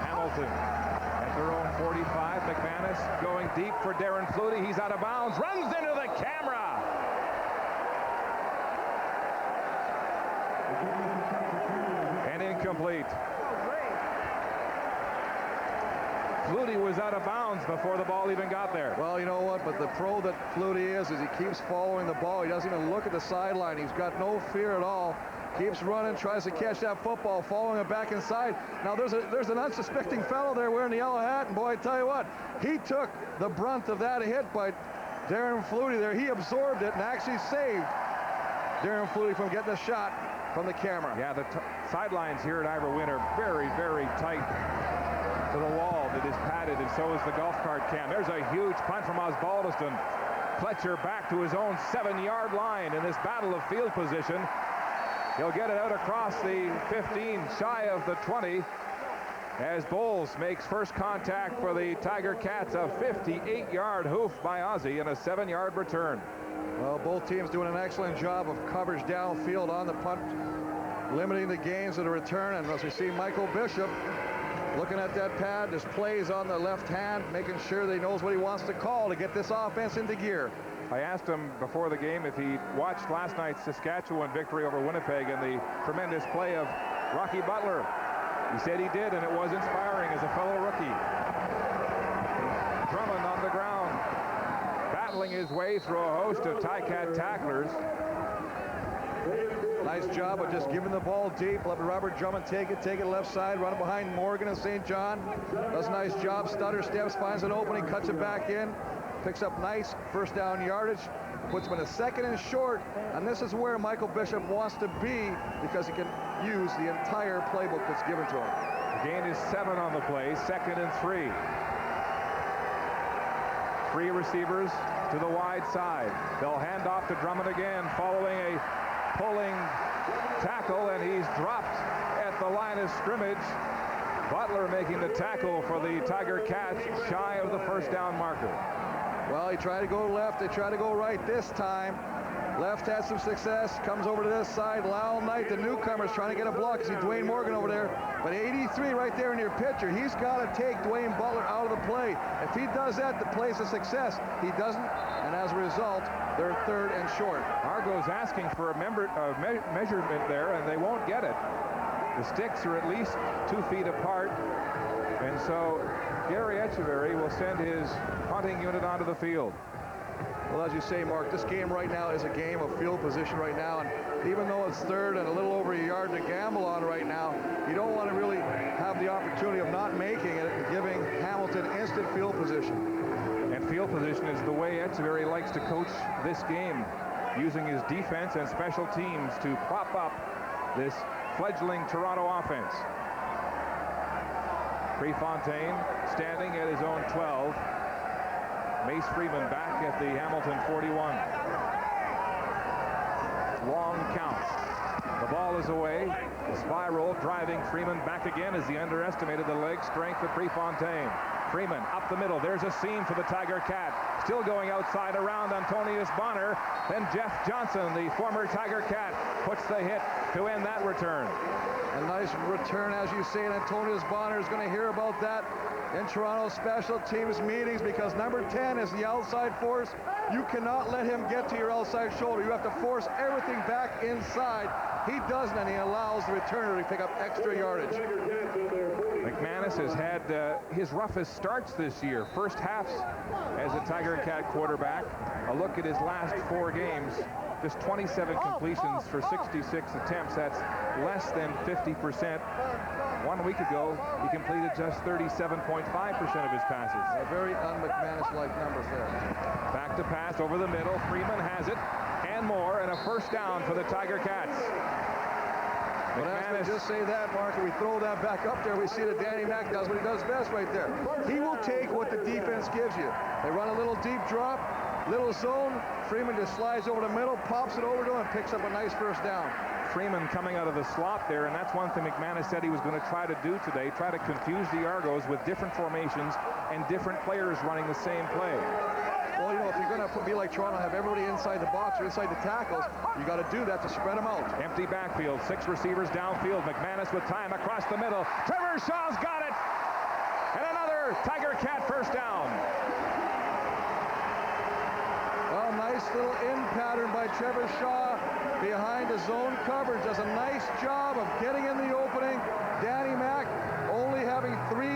Hamilton at their own 45. McManus going deep for Darren Flutie. He's out of bounds, runs into the camera. And incomplete. Flutie was out of bounds before the ball even got there. Well, you know what? But the pro that Flutie is he keeps following the ball. He doesn't even look at the sideline. He's got no fear at all. Keeps running, tries to catch that football, following it back inside. Now there's an unsuspecting fellow there wearing the yellow hat, and boy, I tell you what, he took the brunt of that hit by Darren Flutie there. He absorbed it and actually saved Darren Flutie from getting a shot from the camera. Yeah, the sidelines here at Ivor Wynn are very, very tight to the wall that is padded, and so is the golf cart cam. There's a huge punt from Osbaldiston. Fletcher back to his own 7-yard line in this battle of field position. He'll get it out across the 15, shy of the 20. as Bowles makes first contact for the Tiger Cats. A 58-yard hoof by Ozzie and a 7-yard return. Well, both teams doing an excellent job of coverage downfield on the punt, limiting the gains of the return. And as we see Michael Bishop looking at that pad, there's plays on the left hand, making sure that he knows what he wants to call to get this offense into gear. I asked him before the game if he watched last night's Saskatchewan victory over Winnipeg and the tremendous play of Rocky Butler. He said he did, and it was inspiring as a fellow rookie. Drummond on the ground, battling his way through a host of Ticat tacklers. Nice job of just giving the ball deep. Let Robert Drummond take it left side, run it behind Morgan and St. John. Does a nice job. Stutter steps, finds an opening, cuts it back in. Picks up nice first down yardage, puts him in a 2nd and short, and this is where Michael Bishop wants to be because he can use the entire playbook that's given to him. The gain is 7 on the play, 2nd and 3. 3 receivers to the wide side. They'll hand off to Drummond again, following a pulling tackle, and he's dropped at the line of scrimmage. Butler making the tackle for the Tiger Cats, shy of the first down marker. Well, he tried to go left, they tried to go right this time. Left had some success, comes over to this side. Lyle Knight, the newcomer, is trying to get a block. You see Dwayne Morgan over there. But 83 right there in your picture. He's got to take Dwayne Butler out of the play. If he does that, the play's a success. He doesn't, and as a result, they're 3rd and short. Argo's asking for a measurement there, and they won't get it. The sticks are at least 2 feet apart, and so Gary Echeverry will send his punting unit onto the field. Well, as you say, Mark, this game right now is a game of field position right now, and even though it's 3rd and a little over a yard to gamble on right now, you don't want to really have the opportunity of not making it and giving Hamilton instant field position. And field position is the way Echeverry likes to coach this game, using his defense and special teams to prop up this fledgling Toronto offense. Prefontaine standing at his own 12. Mace Freeman back at the Hamilton 41. Long count. The ball is away. The spiral driving Freeman back again as he underestimated the leg strength of Prefontaine. Freeman up the middle. There's a seam for the Tiger Cat. Still going outside around Antonius Bonner. Then Jeff Johnson, the former Tiger Cat, puts the hit to end that return. A nice return, as you say, and Antonius Bonner is going to hear about that in Toronto special teams meetings, because number 10 is the outside force. You cannot let him get to your outside shoulder. You have to force everything back inside. He doesn't, and he allows the returner to pick up extra yardage. McManus has had his roughest starts this year. First halves as a Tiger Cat quarterback. A look at his last 4 games. Just 27 completions for 66 attempts. That's less than 50%. 1 week ago, he completed just 37.5% of his passes. A very un-McManus-like numbers there. Back to pass over the middle. Freeman has it, and more, and a first down for the Tiger Cats. But as we just say that, Mark, and we throw that back up there, we see that Danny Mac does what he does best right there. He will take what the defense gives you. They run a little deep drop, little zone. Freeman just slides over the middle, pops it over to him, and picks up a nice first down. Freeman coming out of the slot there, and that's one thing McManus said he was going to try to do today, try to confuse the Argos with different formations and different players running the same play. Well, you know, if you're going to be like Toronto, have everybody inside the box or inside the tackles, you got to do that to spread them out. Empty backfield, 6 receivers downfield. McManus with time across the middle. Trevor Shaw's got it, and another Tiger Cat first down. Well, nice little in pattern by Trevor Shaw behind the zone coverage. Does a nice job of getting in the opening. Danny Mac only having 3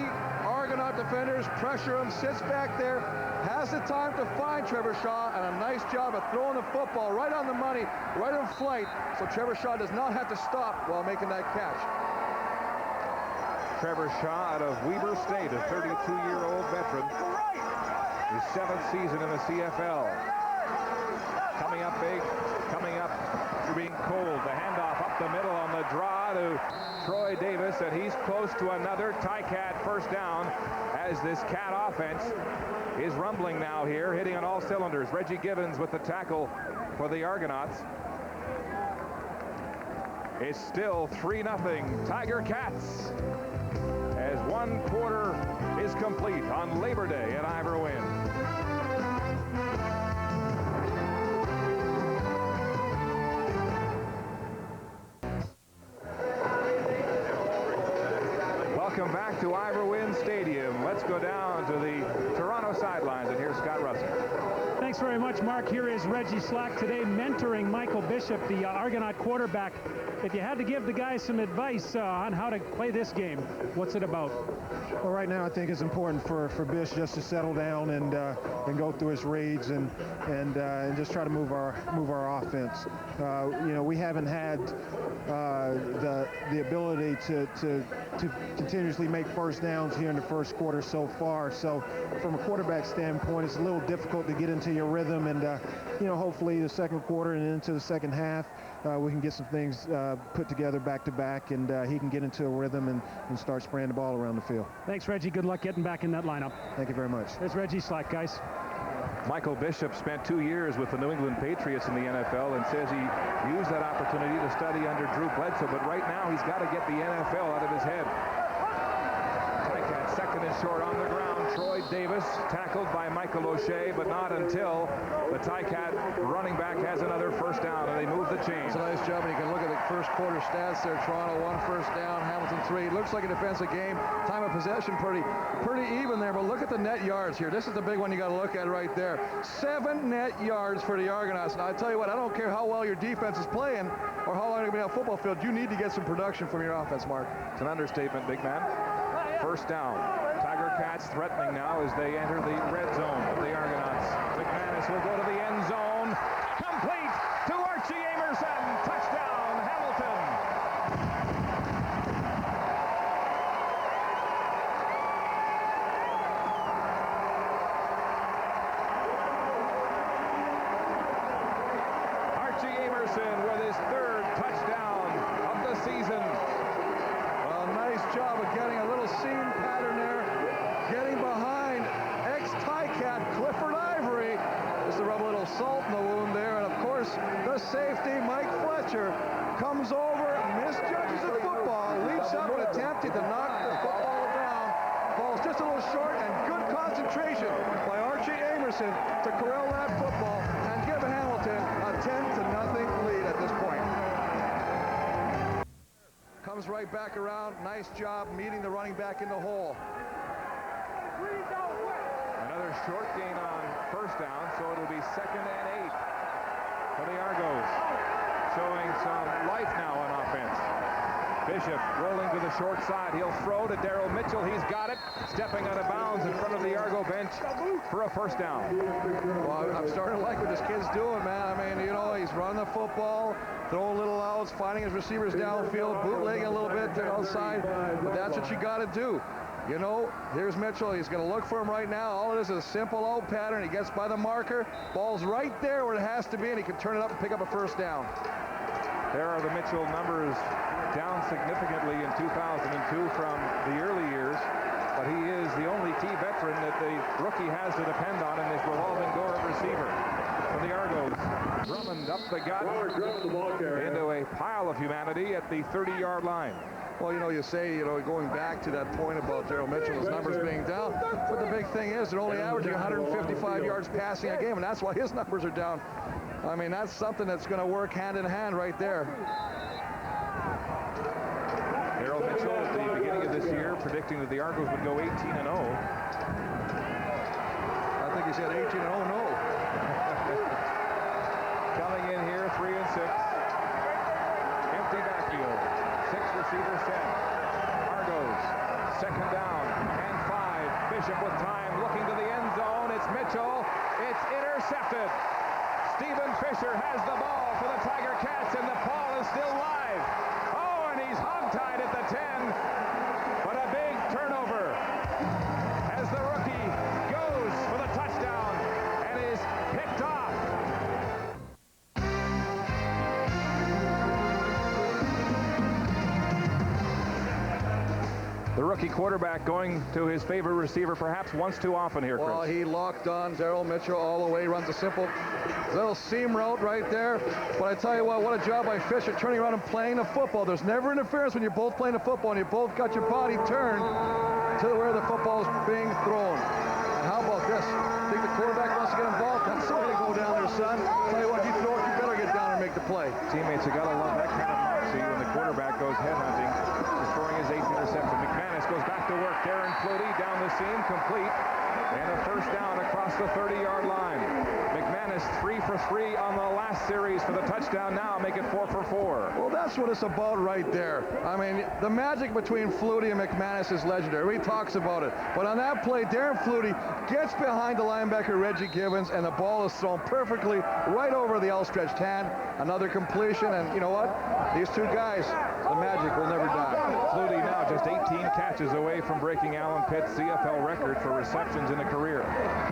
Argonaut defenders pressure him, sits back there, has the time to find Trevor Shaw, and a nice job of throwing the football right on the money, right in flight, so Trevor Shaw does not have to stop while making that catch. Trevor Shaw out of Weber State, a 32-year-old veteran. His 7th season in the CFL. Coming up big, coming up through being cold. The handoff up the middle on the draw to Troy Davis, and he's close to another Ticat first down as this Cat offense is rumbling now here, hitting on all cylinders. Reggie Gibbons with the tackle for the Argonauts. It's still 3-0 Tiger Cats as one quarter is complete on Labor Day at Ivor Wynne. Welcome back to Ivor Wynne Stadium. Let's go down to the Toronto sidelines, and here's Scott Russell. Thanks very much, Mark. Here is Reggie Slack today mentoring Michael Bishop, the Argonaut quarterback. If you had to give the guys some advice on how to play this game, what's it about? Well, right now I think it's important for Bish just to settle down and go through his reads and just try to move our offense. You know, we haven't had the ability to continuously make first downs here in the first quarter so far. So from a quarterback standpoint, it's a little difficult to get into your rhythm, and you know, hopefully the second quarter and into the second half we can get some things put together back to back, and he can get into a rhythm and start spraying the ball around the field. Thanks, Reggie. Good luck getting back in that lineup. Thank you very much. There's Reggie Slack, guys. Michael Bishop spent 2 years with the New England Patriots in the NFL and says he used that opportunity to study under Drew Bledsoe, but right now he's got to get the NFL out of his head. Ticat second and short on the ground. Troy Davis tackled by Michael O'Shea, but not until the Ticat running back has another first down, and they move the chains. It's a nice job, and you can look at the first quarter stats there. Toronto 1 first down, Hamilton 3. It looks like a defensive game. Time of possession pretty even there, but look at the net yards here. This is the big one you got to look at right there. 7 net yards for the Argonauts. And I tell you what, I don't care how well your defense is playing or how long you're going to be on the football field. You need to get some production from your offense, Mark. It's an understatement, big man. First down. Tiger Cats threatening now as they enter the red zone of the Argonauts. McManus will go to the end zone. Complete to Archie Amerson. Touchdown, Hamilton. Archie Amerson with his 3rd touchdown of the season. Well, nice job of getting a little seam pattern there. Getting behind ex-Ticat Clifford Ivory. Just to rub a little salt in the wound there. And of course, the safety, Mike Fletcher, comes over, misjudges the football, leaps up and attempted to knock the football down. Falls just a little short, and good concentration by Archie Amerson to corral that football and give Hamilton a 10-0 lead at this point. Comes right back around. Nice job meeting the running back in the hole. Another short gain on first down, so it'll be 2nd and 8 for the Argos. Showing some life now on offense. Bishop rolling to the short side. He'll throw to Daryl Mitchell. He's got it. Stepping out of bounds in front of the Argo bench for a first down. Well, I'm starting to like what this kid's doing, man. I mean, you know, he's running the football, throwing little outs, finding his receivers downfield, bootlegging a little bit to the outside. But that's what you got to do. You know, here's Mitchell. He's going to look for him right now. All it is a simple out pattern. He gets by the marker. Ball's right there where it has to be, and he can turn it up and pick up a first down. There are the Mitchell numbers, down significantly in 2002 from the early years, but he is the only key veteran that the rookie has to depend on in this revolving door of receiver. For the Argos, Drummond up the gut into a pile of humanity at the 30-yard line. Well, you know, you say, you know, going back to that point about Daryl Mitchell's numbers being down, but the big thing is they're only averaging 155 yards passing a game, and that's why his numbers are down. I mean, that's something that's going to work hand in hand right there. Daryl Mitchell at the beginning of this year predicting that the Argos would go 18-0. I think he said 18-0, no. Coming in here, 3 and 6. Empty backfield. 6 receivers set. Argos, 2nd down and 5. Bishop with time, looking to the end zone. It's Mitchell. It's intercepted. Stephen Fisher has the ball for the Tiger Cats, and the ball is still live. Oh, and he's hogtied at the 10. But a big turnover as the rookie goes for the touchdown and is picked off. The rookie quarterback going to his favorite receiver perhaps once too often here, Chris. Well, he locked on Daryl Mitchell all the way, runs a simple little seam route right there. But I tell you what a job by Fisher turning around and playing the football. There's never interference when you're both playing the football and you both got your body turned to where the football is being thrown. And how about this? Think the quarterback wants to get involved? That's the way to go down there, son. Tell you what, you throw it, you better get down and make the play. Teammates have got to love that kind of moxie when the quarterback goes headhunting, throwing his 8th interception. McManus goes back to work. Darren Flutie down the seam, complete. And a first down across the 30-yard line. McManus 3 for 3 on the last series for the touchdown. Now make it 4 for 4. Well, that's what it's about right there. I mean, the magic between Flutie and McManus is legendary. Everybody talks about it. But on that play, Darren Flutie gets behind the linebacker, Reggie Gibbons, and the ball is thrown perfectly right over the outstretched hand. Another completion, and you know what? These two guys, the magic will never die. Flutie now just 18 catches away from breaking Alan Pitt's CFL record for receptions in a career.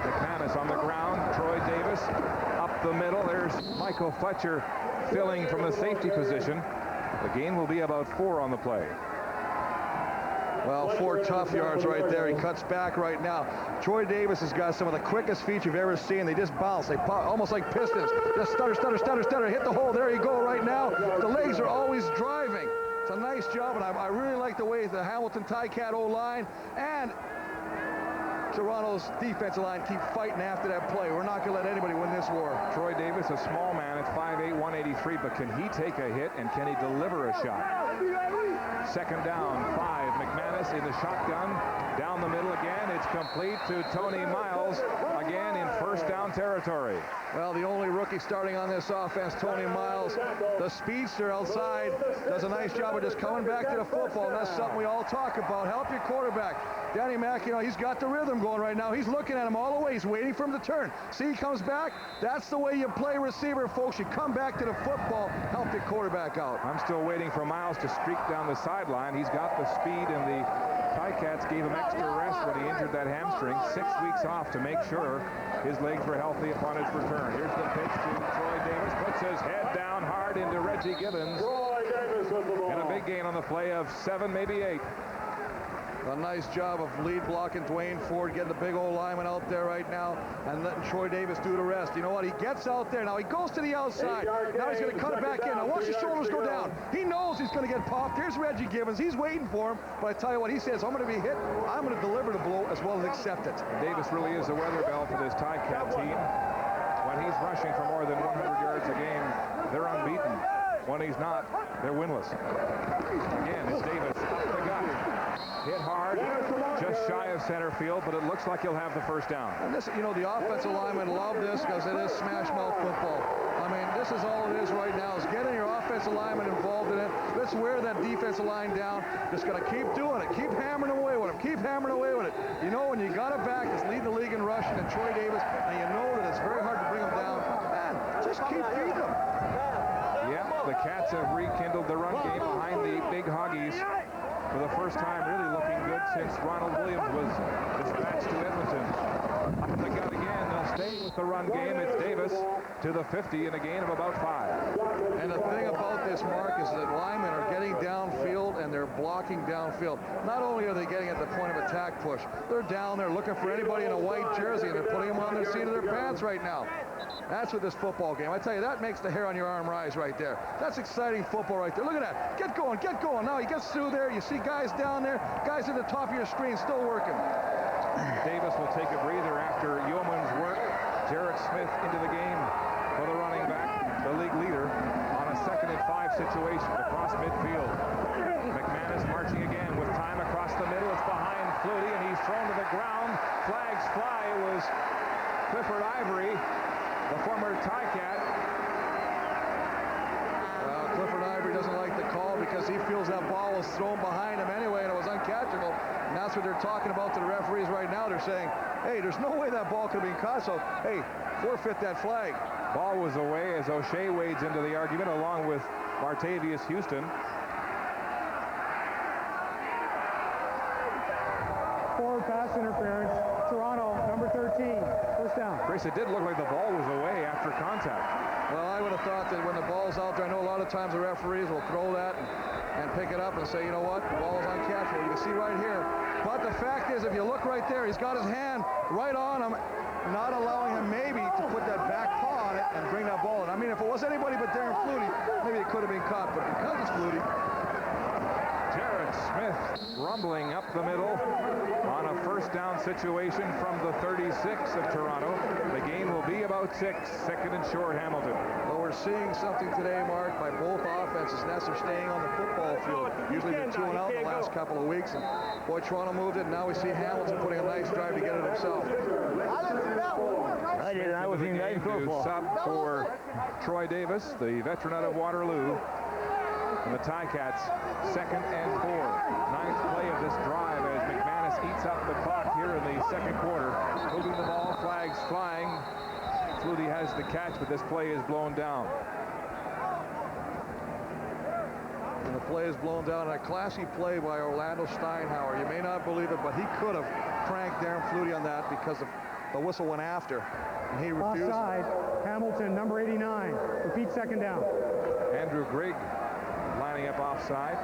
McManus on the ground. Troy Davis up the middle. There's Michael Fletcher filling from the safety position. The gain will be about 4 on the play. Well, 4 tough yards right there. He cuts back right now. Troy Davis has got some of the quickest feet you've ever seen. They just bounce. They pop almost like pistons. Just stutter, stutter, stutter, stutter. Hit the hole. There you go right now. The legs are always driving. It's a nice job, and I really like the way the Hamilton Ticat O-line and Toronto's defensive line keep fighting after that play. We're not going to let anybody win this war. Troy Davis, a small man at 5'8", 183, but can he take a hit and can he deliver a shot? Second down, 5. McManus in the shotgun. Down the middle again. It's complete to Tony Miles, again in first down territory. Well, the only rookie starting on this offense, Tony Miles, the speedster outside, does a nice job of just coming back to the football, and that's something we all talk about. Help your quarterback. Danny Mack, you know, he's got the rhythm going right now. He's looking at him all the way. He's waiting for him to turn. See, he comes back. That's the way you play receiver, folks. You come back to the football, help your quarterback out. I'm still waiting for Miles to streak down the sideline. He's got the speed, and the Ticats gave him extra rest when he injured that hamstring. 6 weeks off to make sure his legs were healthy upon his return. Here's the pitch to Troy Davis. Puts his head down hard into Reggie Gibbons. And a big gain on the play of 7, maybe 8. A nice job of lead blocking Dwayne Ford, getting the big old lineman out there right now and letting Troy Davis do the rest. You know what? He gets out there. Now he goes to the outside. Now he's going to cut it back in. Now watch the shoulders go down. He knows he's going to get popped. Here's Reggie Gibbons. He's waiting for him. But I tell you what, he says, I'm going to be hit. I'm going to deliver the blow as well as accept it. Davis really is a weather bell for this Ticat team. When he's rushing for more than 100 yards a game, they're unbeaten. When he's not, they're winless. Again, it's Davis up the gut. Hit hard, just shy of center field, but it looks like he'll have the first down. And this, you know, the offensive linemen love this because it is smash mouth football. I mean, this is all it is right now, is getting your offensive lineman involved in it. Let's wear that defensive line down. Just got to keep doing it. Keep hammering away with him. Keep hammering away with it. You know, when you got a back that's leading the league in rushing and Troy Davis, and you know that it's very hard to bring him down, man, just keep feeding him. Yeah, the Cats have rekindled the run game behind the big Hoggies for the first time, really looking good since Ronald Williams was dispatched to Edmonton. Up in the gut again, they'll stay with the run game. It's Davis to the 50 in a gain of about 5. And the thing about this, Mark, is that linemen are getting downfield and they're blocking downfield. Not only are they getting at the point of attack push, they're down there looking for anybody in a white jersey and they're putting them on their seat of their pants right now. That's what this football game, I tell you, that makes the hair on your arm rise right there. That's exciting football right there. Look at that. Get going, get going. Now he gets through there. You see guys down there, guys at the top of your screen still working. Davis will take a breather after Yeoman's work. Jarrett Smith into the game for the running back, the league leader, on a 2nd and 5 situation across midfield. McManus marching again with time across the middle. It's behind Flutie, and he's thrown to the ground. Flags fly. It was Clifford Ivory, the former Ticat. Clifford Ivory doesn't like the call because he feels that ball was thrown behind him anyway and it was uncatchable. And that's what they're talking about to the referees right now. They're saying, hey, there's no way that ball could have been caught, so, hey, forfeit that flag. Ball was away as O'Shea wades into the argument along with Martavius Houston. Forward pass interference. Toronto, number 13. First down. Chris, it did look like the ball was away after contact. Well, I would have thought that when the ball's out there, I know a lot of times the referees will throw that. And and pick it up and say, you know what, the ball is uncatchable. You can see right here. But the fact is, if you look right there, he's got his hand right on him, not allowing him maybe to put that back paw on it and bring that ball in. I mean, if it was anybody but Darren Flutie, maybe it could have been caught. But because it's Flutie, Jared Smith rumbling up the middle on a first down situation from the 36 of Toronto. The game will be about 6, second and short, Hamilton. well, we're seeing something today, Mark, by both offenses. Nets are staying on the football field. Usually they're 2-0 in the last couple of weeks. And boy, Toronto moved it. And now we see Hamilton putting a nice drive to get it himself. I was in nice football. Sub for Troy Davis, the veteran out of Waterloo. And the Ticats, 2nd and 4. 9th play of this drive as McManus eats up the clock here in the second quarter. Moving the ball, flags flying. Flutie has the catch, but this play is blown down. And the play is blown down. A classy play by Orlando Steinhauer. You may not believe it, but he could have cranked Darren Flutie on that because the whistle went after. And he refused. Offside, Hamilton, number 89. Repeat second down. Andrew Grigg lining up offside.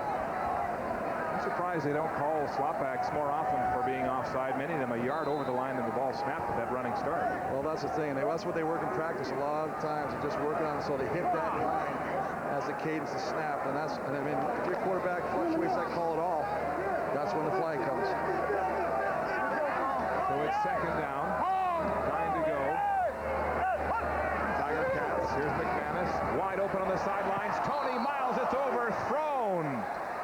I'm surprised they don't call slopbacks more often for being offside. Many of them a yard over the line and the ball snapped at that running start. Well, that's the thing. That's what they work in practice a lot of times. They're just working on it so they hit that line as the cadence is snapped. And I mean, if your quarterback fluctuates that call at all, that's when the flag comes. So it's second down. 9 to go. Tiger Cats. Here's McManus. Wide open on the sidelines. Tony Miles, it's overthrown.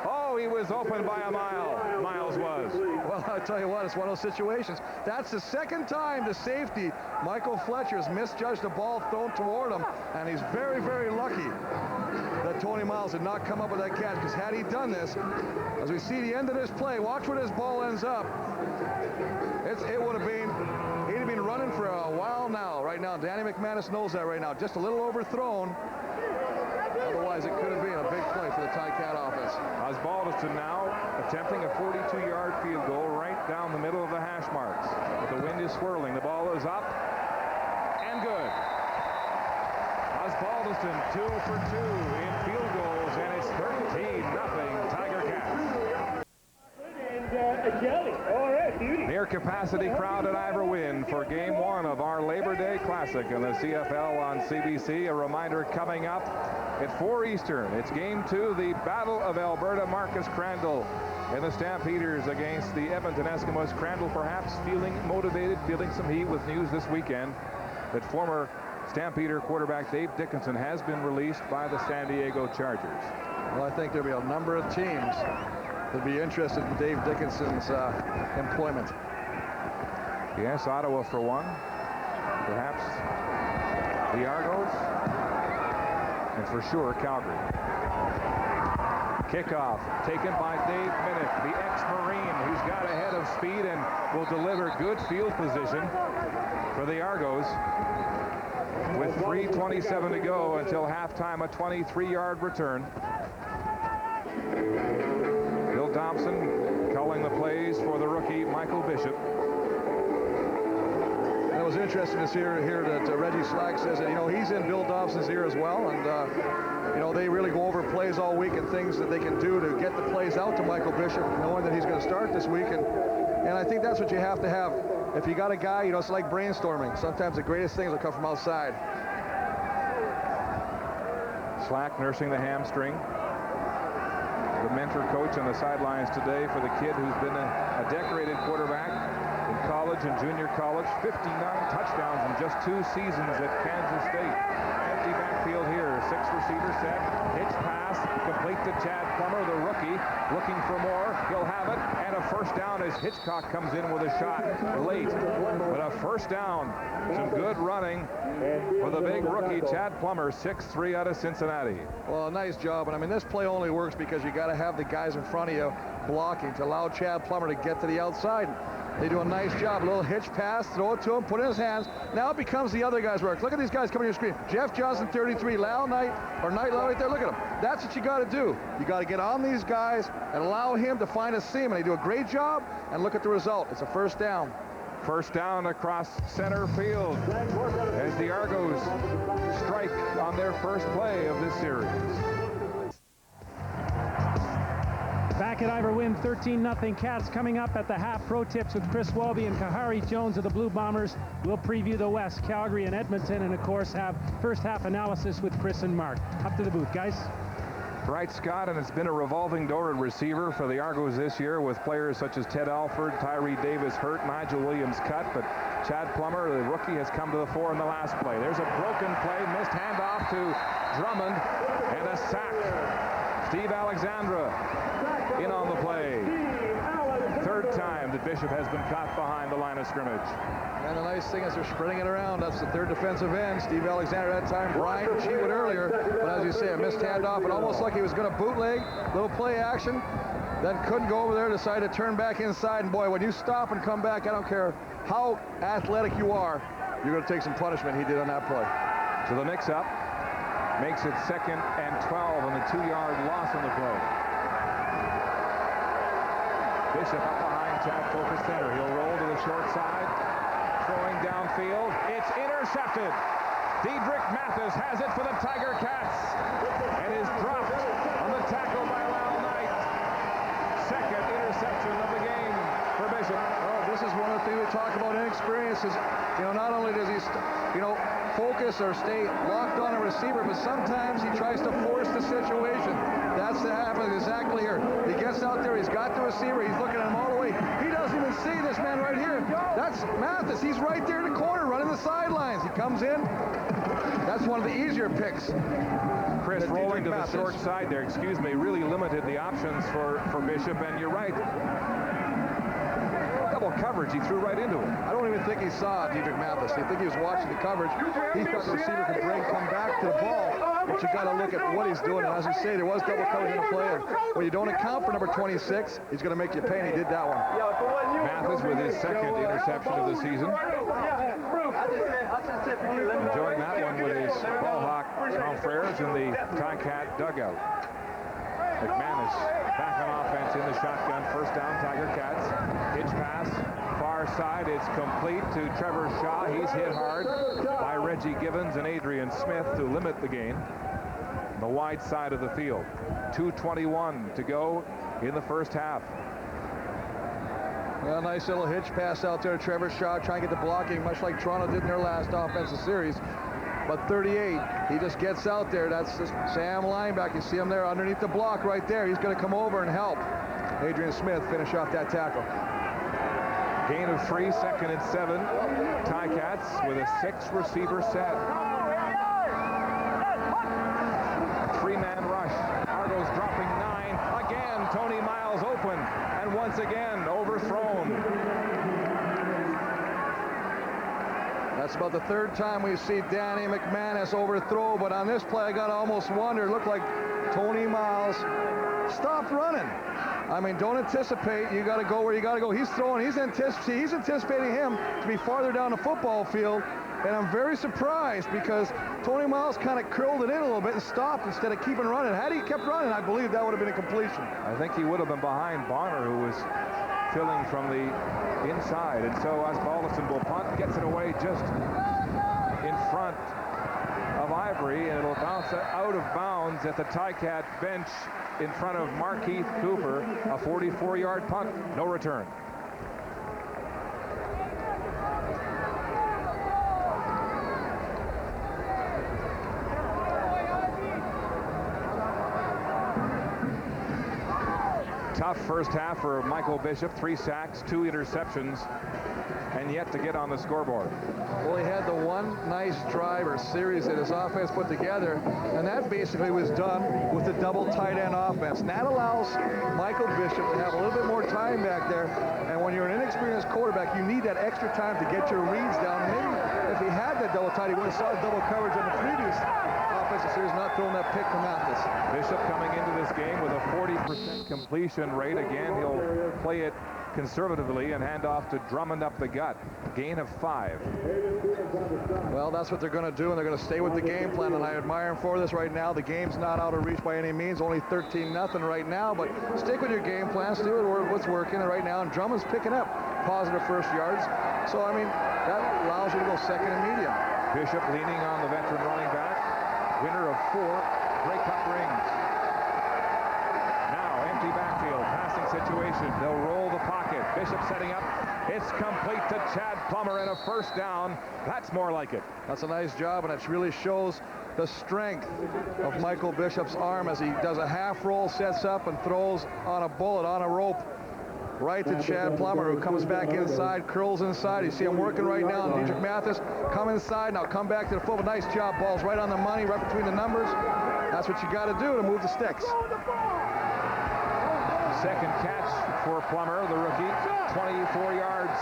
Oh, he was open by a mile. Miles was. Well, I tell you what, it's one of those situations. That's the second time the safety, Michael Fletcher, has misjudged the ball thrown toward him, and he's very, very lucky that Tony Miles did not come up with that catch, because had he done this, as we see the end of this play, watch where this ball ends up. It would have been, he'd have been running for a while now, right now. Danny McManus knows that right now. Just a little overthrown. Otherwise, it could have been a big play for the Ticat offense. Osbaldiston now attempting a 42-yard field goal right down the middle of the hash marks. But the wind is swirling. The ball is up and good. Osbaldiston 2 for 2 in field goals, and it's 13-0 Tiger Cats. Near capacity crowd at Ivor Wynn for Game 1 of our Labor Day Classic in the CFL on CBC. A reminder coming up at 4 Eastern. It's Game 2, the Battle of Alberta. Marcus Crandall and the Stampeders against the Edmonton Eskimos. Crandall perhaps feeling motivated, feeling some heat with news this weekend that former Stampeder quarterback Dave Dickinson has been released by the San Diego Chargers. Well, I think there'll be a number of teams that'll be interested in Dave Dickinson's employment. Yes, Ottawa for one. Perhaps the Argonauts. And for sure, Calgary. Kickoff taken by Dave Minnick, the ex-Marine, who's got a head of speed and will deliver good field position for the Argos. With 3:27 to go until halftime, a 23-yard return. Bill Thompson calling the plays for the rookie Michael Bishop. And it was interesting to hear that Reggie Slack says that, you know, he's in Bill Dobson's ear as well, and you know, they really go over plays all week and things that they can do to get the plays out to Michael Bishop, knowing that he's going to start this week, and I think that's what you have to have. If you got a guy, you know, it's like brainstorming. Sometimes the greatest things will come from outside. Slack nursing the hamstring. The mentor coach on the sidelines today for the kid who's been a decorated quarterback in college and junior college. 59 touchdowns in just 2 seasons at Kansas State. Empty backfield here. 6 receiver set. Hitch pass. Complete to Chad Plummer, the rookie. Looking for more. He'll have it. And a first down as Hitchcock comes in with a shot late. But a first down. Some good running for the big rookie, Chad Plummer, 6'3" out of Cincinnati. Well, nice job. And I mean, this play only works because you got to have the guys in front of you blocking to allow Chad Plummer to get to the outside. They do a nice job. A little hitch pass, throw it to him, put it in his hands. Now it becomes the other guy's work. Look at these guys coming to your screen. Jeff Johnson, 33, Lyle Knight, or Knight right there. Look at him. That's what you got to do. You got to get on these guys and allow him to find a seam. And they do a great job. And look at the result. It's a first down. First down across center field as the Argos strike on their first play of this series. Hackett Ivor win 13-0 Cats. Coming up at the half, pro tips with Chris Walby and Kahari Jones of the Blue Bombers. We'll preview the West, Calgary and Edmonton, and of course have first half analysis with Chris and Mark. Up to the booth, guys. Right, Scott, and it's been a revolving door at receiver for the Argos this year with players such as Ted Alford, Tyree Davis hurt, Nigel Williams cut, but Chad Plummer, the rookie, has come to the fore in the last play. There's a broken play, missed handoff to Drummond, and a sack. Steve Alexandra in on the play. Third time that Bishop has been caught behind the line of scrimmage. And the nice thing is they're spreading it around. That's the third defensive end. Steve Alexander that time. Brian Cheatwood earlier. But as you say, a missed handoff and almost like he was going to bootleg. Little play action. Then couldn't go over there. Decided to turn back inside. And boy, when you stop and come back, I don't care how athletic you are, you're going to take some punishment. He did on that play. So the mix-up makes it 2nd and 12 on the 2-yard loss on the play. Bishop up behind Chad Focus center. He'll roll to the short side. Throwing downfield. It's intercepted. Diedrich Mathis has it for the Tiger Cats. And is dropped on the tackle by Lyle Knight. Second interception of the game for Bishop. Well, this is one of the things we talk about inexperience is, not only does he, focus or stay locked on a receiver, but sometimes he tries to force the situation. That's what happens exactly here. He gets out there, he's got the receiver, he's looking at him all the way. He doesn't even see this man right here. That's Mathis. He's right there in the corner, running the sidelines. He comes in. That's one of the easier picks. Chris rolling to the short side there, really limited the options for Bishop, and you're right. Double coverage, he threw right into it. I don't even think he saw Diedrich Mathis. I think he was watching the coverage. He thought the receiver could come back to the ball, but you got to look at what he's doing. And as you say, there was double coverage in the play. And when you don't account for number 26, he's going to make you pay, and he did that one. Mathis with his second interception of the season. Enjoying that one with his ball hawk confreres in the Ticat dugout. McManus back on offense in the shotgun. First down, Tiger Cats. Hitch pass, far side. It's complete to Trevor Shaw. He's hit hard by Reggie Gibbons and Adrian Smith to limit the gain. The wide side of the field. 2:21 to go in the first half. Well, nice little hitch pass out there to Trevor Shaw, trying to get the blocking, much like Toronto did in their last offensive series. But 38, he just gets out there. That's just Sam linebacker. You see him there underneath the block right there. He's going to come over and help Adrian Smith finish off that tackle. Gain of 3, 2nd and 7. Ticats with a 6-receiver set. A 3-man rush. Argos dropping 9. Again, Tony Miles open. And once again, overthrown. That's about the third time we see Danny McManus overthrow, but on this play I got to almost wonder. It looked like Tony Miles stopped running. I mean, don't anticipate. You got to go where you got to go. He's throwing. He's anticipating him to be farther down the football field, and I'm very surprised because Tony Miles kind of curled it in a little bit and stopped instead of keeping running. Had he kept running, I believe that would have been a completion. I think he would have been behind Bonner, who was filling from the inside, and so Osbaldiston will punt, gets it away just in front of Ivory, and it'll bounce out of bounds at the Ticat bench in front of Markeith Cooper. A 44-yard punt, no return. Tough first half for Michael Bishop. 3 sacks, 2 interceptions, and yet to get on the scoreboard. Well, he had the one nice drive or series that his offense put together, and that basically was done with the double tight end offense. And that allows Michael Bishop to have a little bit more time back there, and when you're an inexperienced quarterback, you need that extra time to get your reads down. Maybe if he had that double tight, he would have saw double coverage on the previous offensive series, not throwing that pick to Mathis. Bishop coming into this game with a 40% completion rate. Again, he'll play it conservatively and hand off to Drummond up the gut. Gain of 5. Well, that's what they're going to do, and they're going to stay with the game plan, and I admire him for this right now. The game's not out of reach by any means, only 13-0 right now, but stick with your game plan, stick with what's working right now, and Drummond's picking up positive first yards. So, I mean, that allows you to go second and medium. Bishop leaning on the veteran running back. Winner of 4 Grey Cup rings. Now, empty backfield. Pass formation. They'll roll the pocket. Bishop setting up. It's complete to Chad Plummer and a first down. That's more like it. That's a nice job, and it really shows the strength of Michael Bishop's arm as he does a half roll, sets up, and throws on a bullet, on a rope, right to Chad Plummer, who comes back inside, curls inside. You see him working right now. Diedrich Mathis, come inside, now come back to the football. Nice job. Ball's right on the money, right between the numbers. That's what you got to do to move the sticks. Second catch for Plummer, the rookie. 24 yards.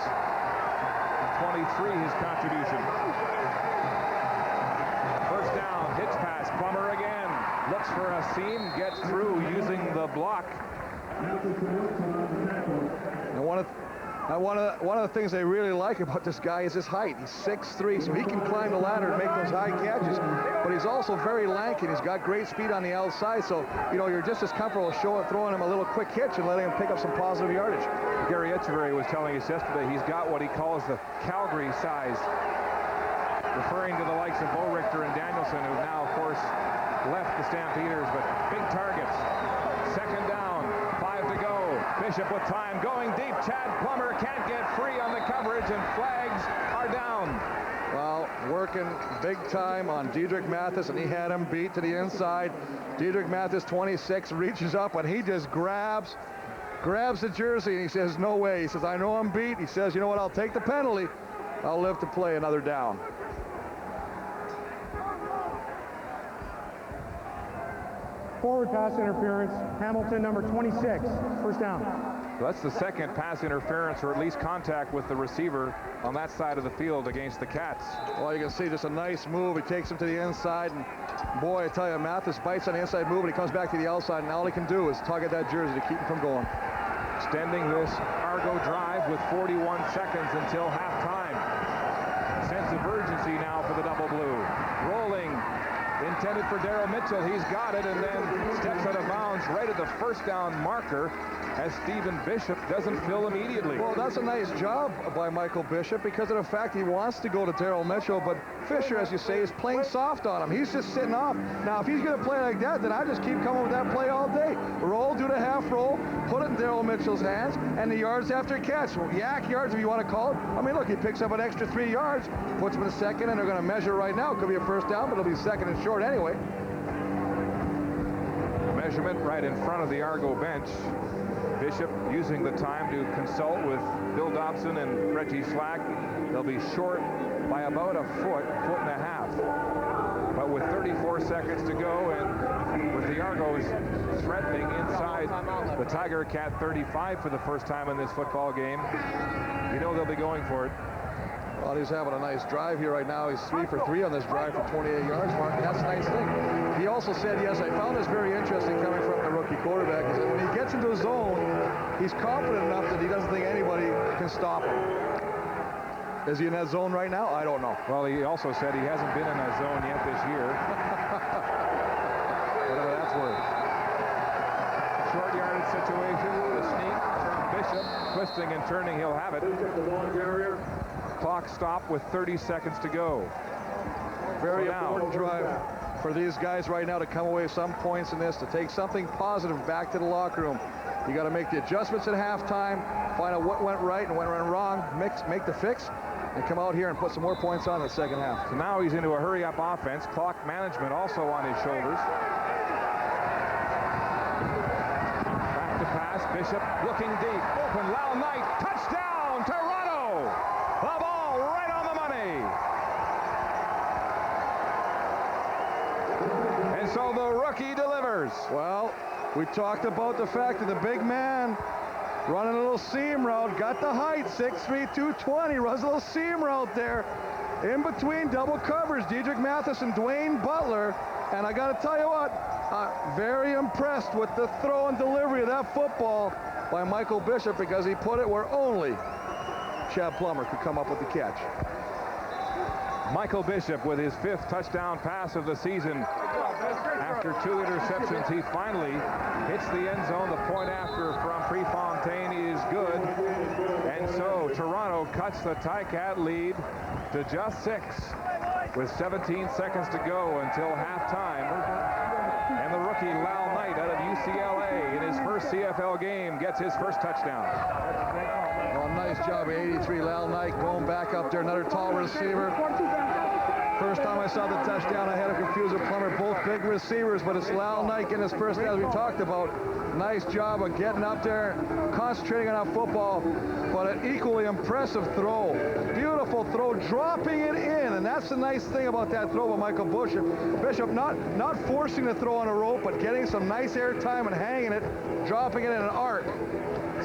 23 his contribution. First down, hitch pass. Plummer again. Looks for a seam, gets through using the block. And one of the things I really like about this guy is his height. He's 6'3", so he can climb the ladder and make those high catches. But he's also very lanky, and he's got great speed on the outside. So, you know, you're just as comfortable throwing him a little quick hitch and letting him pick up some positive yardage. Gary Etcheverry was telling us yesterday he's got what he calls the Calgary size, referring to the likes of Bo Richter and Danielson, who now, of course, left the Stampeders, but big targets. Second down, 5 to go. Bishop with time, going deep. Chad Plummer can't get free on the coverage, and flags are down. Well, working big time on Diedrich Mathis, and he had him beat to the inside. Diedrich Mathis, 26, reaches up, and he just grabs the jersey, and he says, no way. He says, I know I'm beat. He says, you know what, I'll take the penalty. I'll live to play another down. Forward pass interference, Hamilton, number 26, first down. So that's the second pass interference, or at least contact with the receiver on that side of the field against the Cats. Well, you can see just a nice move. He takes him to the inside, and boy, I tell you, Mathis bites on the inside move, and he comes back to the outside, and all he can do is tug at that jersey to keep him from going. Extending this Argo drive with 41 seconds until halftime. Sense of urgency now for the double blue. Rolling. Intended for Darryl Mitchell. He's got it, and then steps out of bounds right at the first down marker as Stephen Bishop doesn't fill immediately. Well, that's a nice job by Michael Bishop because of the fact he wants to go to Darryl Mitchell, but Fisher, as you say, is playing soft on him. He's just sitting off. Now, if he's going to play like that, then I just keep coming with that play all day. Roll, do the half roll, put it in Darryl Mitchell's hands, and the yards after catch. Well, yak yards, if you want to call it. I mean, look, he picks up an extra 3 yards, puts him in second, and they're going to measure right now. It could be a first down, but it'll be second and short anyway. Measurement right in front of the Argo bench. Bishop using the time to consult with Bill Dobson and Reggie Slack. They'll be short by about a foot and a half. But with 34 seconds to go, and with the Argos threatening inside the Tiger Cat 35 for the first time in this football game, you know they'll be going for it. Well, he's having a nice drive here right now. He's 3 for 3 on this drive for 28 yards, Mark. That's a nice thing. He also said, yes, I found this very interesting coming from the rookie quarterback. He said when he gets into a zone, he's confident enough that he doesn't think anybody can stop him. Is he in that zone right now? I don't know. Well, he also said he hasn't been in that zone yet this year. Whatever that's worth. Short yardage situation. The sneak from Bishop. Twisting and turning, he'll have it. Clock stopped with 30 seconds to go. Very important drive for these guys right now to come away with some points in this, to take something positive back to the locker room. You got to make the adjustments at halftime, find out what went right and what went wrong, make the fix, and come out here and put some more points on in the second half. So now he's into a hurry-up offense. Clock management also on his shoulders. Back to pass. Bishop looking deep. Open. Lyle Knight. Touchdown, Toronto! The ball right on the money. And so the rookie delivers. Well, we talked about the fact that the big man running a little seam route, got the height, 6'3", 220, runs a little seam route there in between double covers, Diedrich Mathis and Dwayne Butler. And I got to tell you what, very impressed with the throw and delivery of that football by Michael Bishop, because he put it where only Chad Plummer could come up with the catch. Michael Bishop with his 5th touchdown pass of the season. After 2 interceptions, he finally hits the end zone. The point after from Prefontaine is good. And so Toronto cuts the Ticat lead to just 6 with 17 seconds to go until halftime. And the rookie Lal Knight out of UCLA in his first CFL game gets his first touchdown. Well, nice job, 83 Lal Knight going back up there, another tall receiver. First time I saw the touchdown, I had a confuser plumber, both big receivers, but it's Lal Knight getting his first, as we talked about. Nice job of getting up there, concentrating on that football, but an equally impressive throw. Beautiful throw, dropping it in, and that's the nice thing about that throw by Michael Bishop, not forcing the throw on a rope, but getting some nice air time and hanging it, dropping it in an arc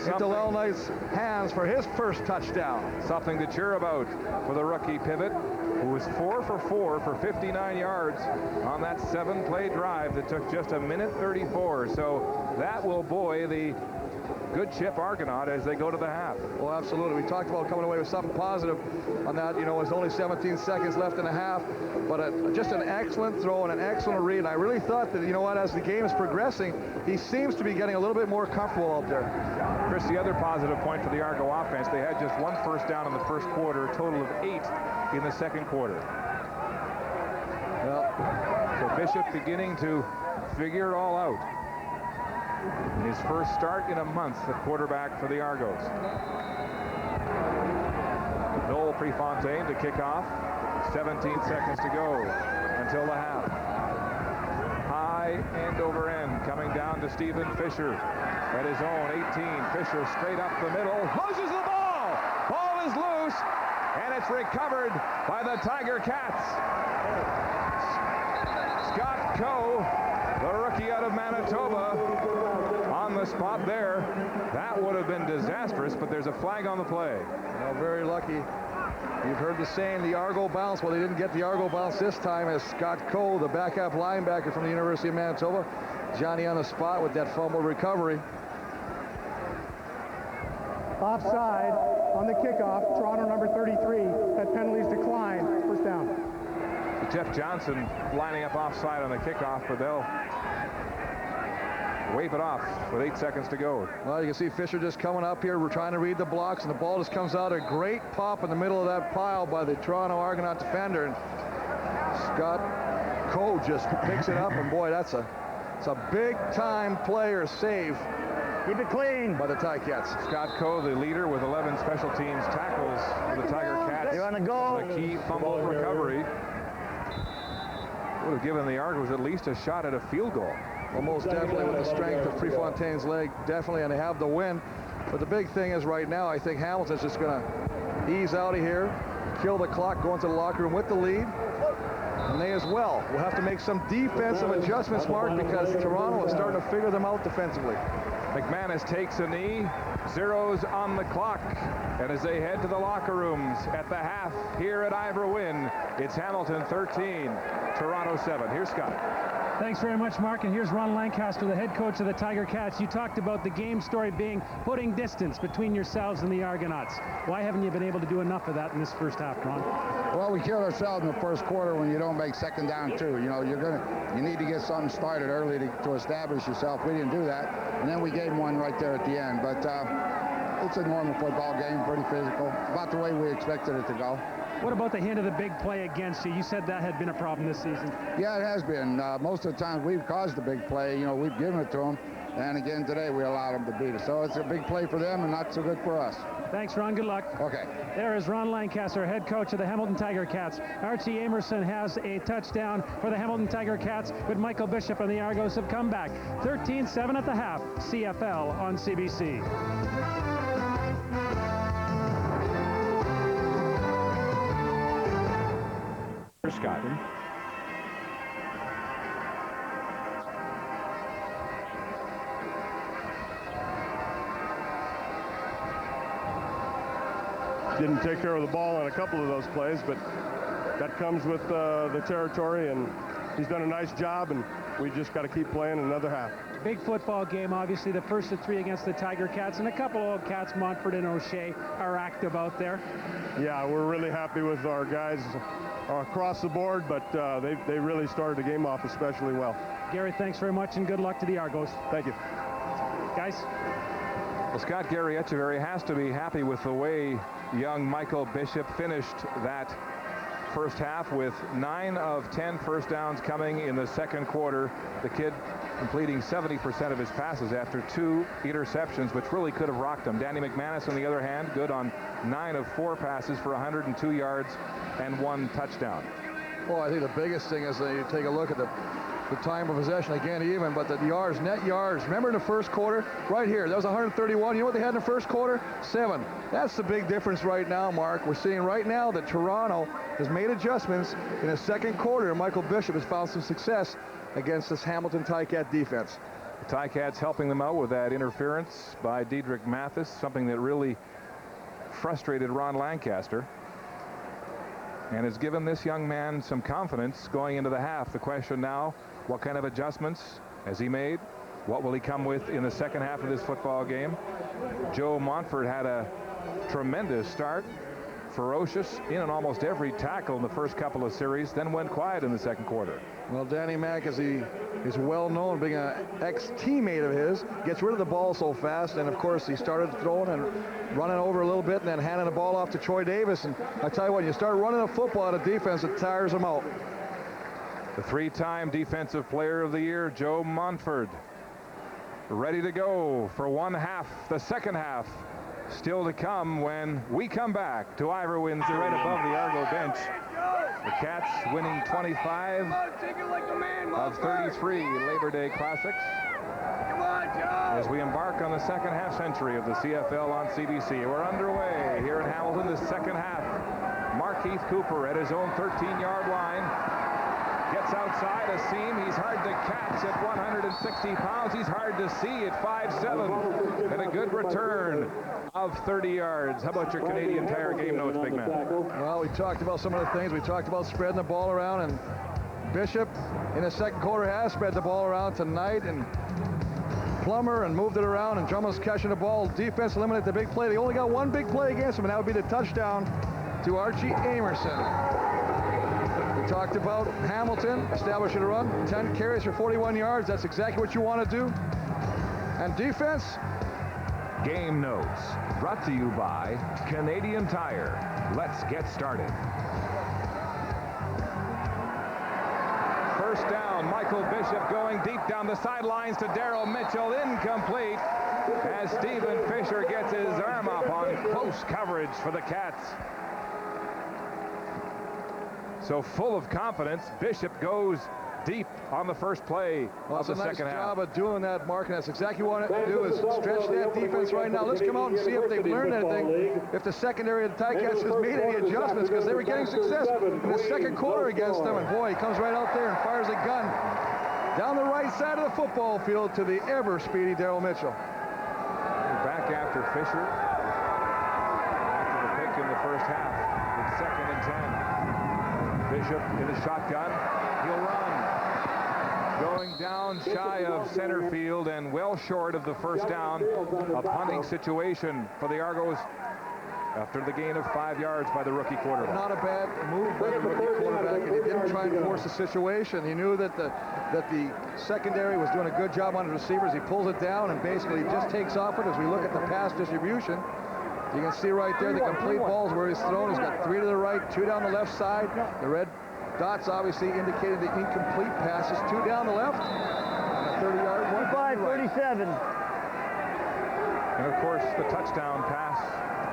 into Lal Knight's hands for his first touchdown. Something to cheer about for the rookie pivot, who was 4 for 4 for 59 yards on that 7-play drive that took just a minute 34. So that will buoy the good Chip Argonaut as they go to the half. Well, absolutely. We talked about coming away with something positive on that. You know, there's only 17 seconds left in the half, but just an excellent throw and an excellent read. And I really thought that, you know what, as the game is progressing, he seems to be getting a little bit more comfortable out there. Chris, the other positive point for the Argo offense, they had just 1 first down in the first quarter, a total of 8 in the second quarter. Well, so Bishop beginning to figure it all out. In his first start in a month, the quarterback for the Argos. Noel Prefontaine to kick off. 17 seconds to go until the half. High end over end, coming down to Stephen Fisher at his own 18. Fisher straight up the middle, loses the ball. Ball is loose, and it's recovered by the Tiger Cats. Scott Coe, the rookie out of Manitoba, on the spot there. That would have been disastrous, but there's a flag on the play. Well, very lucky. You've heard the saying, the Argo bounce. Well, they didn't get the Argo bounce this time, as Scott Coe, the backup linebacker from the University of Manitoba, Johnny on the spot with that fumble recovery. Offside on the kickoff. Toronto number 33. That penalties decline. First down. Jeff Johnson lining up offside on the kickoff, but they'll wave it off with 8 seconds to go. Well, you can see Fisher just coming up here. We're trying to read the blocks, and the ball just comes out. A great pop in the middle of that pile by the Toronto Argonaut defender, and Scott Coe just picks it up, and boy, it's a big-time player save. Keep it clean By the Ticats. Scott Coe, the leader, with 11 special teams tackles for the Tiger Cats. You're on the goal. The key fumble recovery would have given the Argos at least a shot at a field goal. Well, most definitely with the strength of Prefontaine's leg, definitely, and they have the win. But the big thing is right now, I think Hamilton's just going to ease out of here, kill the clock, go into the locker room with the lead. And they as well will have to make some defensive adjustments, Mark, because Toronto is starting to figure them out defensively. McManus takes a knee, zeros on the clock, and as they head to the locker rooms at the half here at Ivor Wynne, it's Hamilton 13, Toronto 7. Here's Scott. Thanks very much, Mark. And here's Ron Lancaster, the head coach of the Tiger Cats. You talked about the game story being putting distance between yourselves and the Argonauts. Why haven't you been able to do enough of that in this first half, Ron? Well, we killed ourselves in the first quarter when you don't make second down two. You know, you need to get something started early to establish yourself. We didn't do that, and then we gave one right there at the end. But it's a normal football game, pretty physical, about the way we expected it to go. What about the hint of the big play against you? You said that had been a problem this season. Yeah, it has been. Most of the times we've caused the big play. You know, we've given it to them, and again today we allowed them to beat us. So it's a big play for them and not so good for us. Thanks, Ron. Good luck. Okay. There is Ron Lancaster, head coach of the Hamilton Tiger Cats. Archie Amerson has a touchdown for the Hamilton Tiger Cats, but Michael Bishop and the Argos have come back. 13-7 at the half. CFL on CBC. Scott. Didn't take care of the ball on a couple of those plays, but that comes with the territory, and he's done a nice job, and we just got to keep playing another half. Big football game, obviously, the first of 3 against the Tiger Cats, and a couple of old Cats, Montford and O'Shea, are active out there. Yeah, we're really happy with our guys across the board, but they really started the game off especially well. Gary, thanks very much, and good luck to the Argos. Thank you. Guys? Well, Scott Gary Echeverry has to be happy with the way young Michael Bishop finished that first half with 9 of 10 first downs coming in the second quarter. The kid completing 70% of his passes after 2 interceptions, which really could have rocked him. Danny McManus, on the other hand, good on 9 of 4 passes for 102 yards and 1 touchdown. Well, I think the biggest thing is that you take a look at the time of possession, again even, but the yards, net yards. Remember in the first quarter, right here, that was 131. You know what they had in the first quarter? 7. That's the big difference right now, Mark. We're seeing right now that Toronto has made adjustments in the second quarter, and Michael Bishop has found some success against this Hamilton Ticat defense. The Ticats helping them out with that interference by Diedrich Mathis, something that really frustrated Ron Lancaster and has given this young man some confidence going into the half. The question now, what kind of adjustments has he made? What will he come with in the second half of this football game? Joe Montfort had a tremendous start, ferocious in on almost every tackle in the first couple of series, then went quiet in the second quarter. Well, Danny Mack, as he is well known, being an ex-teammate of his, gets rid of the ball so fast, and of course he started throwing and running over a little bit and then handing the ball off to Troy Davis. And I tell you what, you start running a football at a defense, it tires them out. The 3-time Defensive Player of the Year, Joe Montfort, ready to go for one half. The second half still to come when we come back to Ivor Winds right above the Argo bench. The Cats winning 25 of 33 Labor Day Classics as we embark on the second half century of the CFL on CBC. We're underway here in Hamilton, the second half. Mark Heath Cooper at his own 13-yard line. Gets outside a seam. He's hard to catch at 160 pounds. He's hard to see at 5'7". And a good return of 30 yards. How about your Canadian Tire game notes, big man? Well, we talked about some of the things. We talked about spreading the ball around, and Bishop in the second quarter has spread the ball around tonight, and Plummer and moved it around, and Drummond's catching the ball. Defense eliminated the big play. They only got one big play against him, and that would be the touchdown to Archie Amerson. We talked about Hamilton establishing a run, 10 carries for 41 yards. That's exactly what you want to do. And defense. Game notes brought to you by Canadian Tire. Let's get started. First down, Michael Bishop going deep down the sidelines to Darryl Mitchell. Incomplete as Stephen Fisher gets his arm up on close coverage for the Cats. So full of confidence, Bishop goes deep on the first play of the second half. Nice job of doing that, Mark, and that's exactly what I want to do, is stretch that defense right now. Let's come out and see if they've learned anything, if the secondary of the Ticats has made any adjustments, because they were getting success in the second quarter against them. And boy, he comes right out there and fires a gun down the right side of the football field to the ever-speedy Darryl Mitchell. Back after Fisher, after the pick in the first half, it's 2nd and 10. Bishop in the shotgun. He'll run. Going down shy of center field and well short of the first down. A punting situation for the Argos after the gain of 5 yards by the rookie quarterback. Not a bad move by the rookie quarterback, and he didn't try and force the situation. He knew that the secondary was doing a good job on the receivers. He pulls it down and basically just takes off it. As we look at the pass distribution, you can see right there the complete balls where he's thrown. He's got 3 to the right, 2 down the left side. The red dots obviously indicated the incomplete passes. 2 down the left, and a 30-yard one. 5:37. And of course, the touchdown pass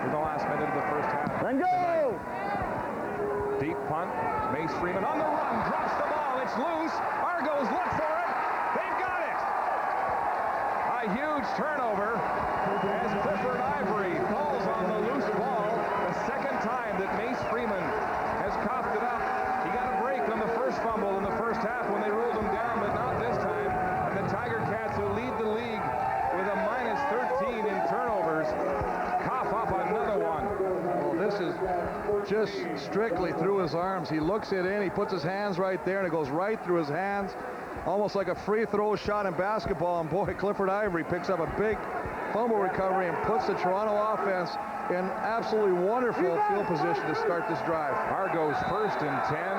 in the last minute of the first half. Then go! Deep punt. Mace Freeman on the run, drops the ball. It's loose. Argos look for it. They've got it. A huge turnover as Clifford Ivory falls on the loose ball. The second time that Mace Freeman has coughed it up. He got a break on the first fumble in the first half when they rolled him down, but not this time. And the Tiger Cats, who lead the league with a -13 in turnovers, cough up another one. Well, this is just strictly through his arms. He looks it in, he puts his hands right there, and it goes right through his hands, almost like a free throw shot in basketball. And boy, Clifford Ivory picks up a big fumble recovery and puts the Toronto offense in absolutely wonderful field position to start this drive. Argos 1st and 10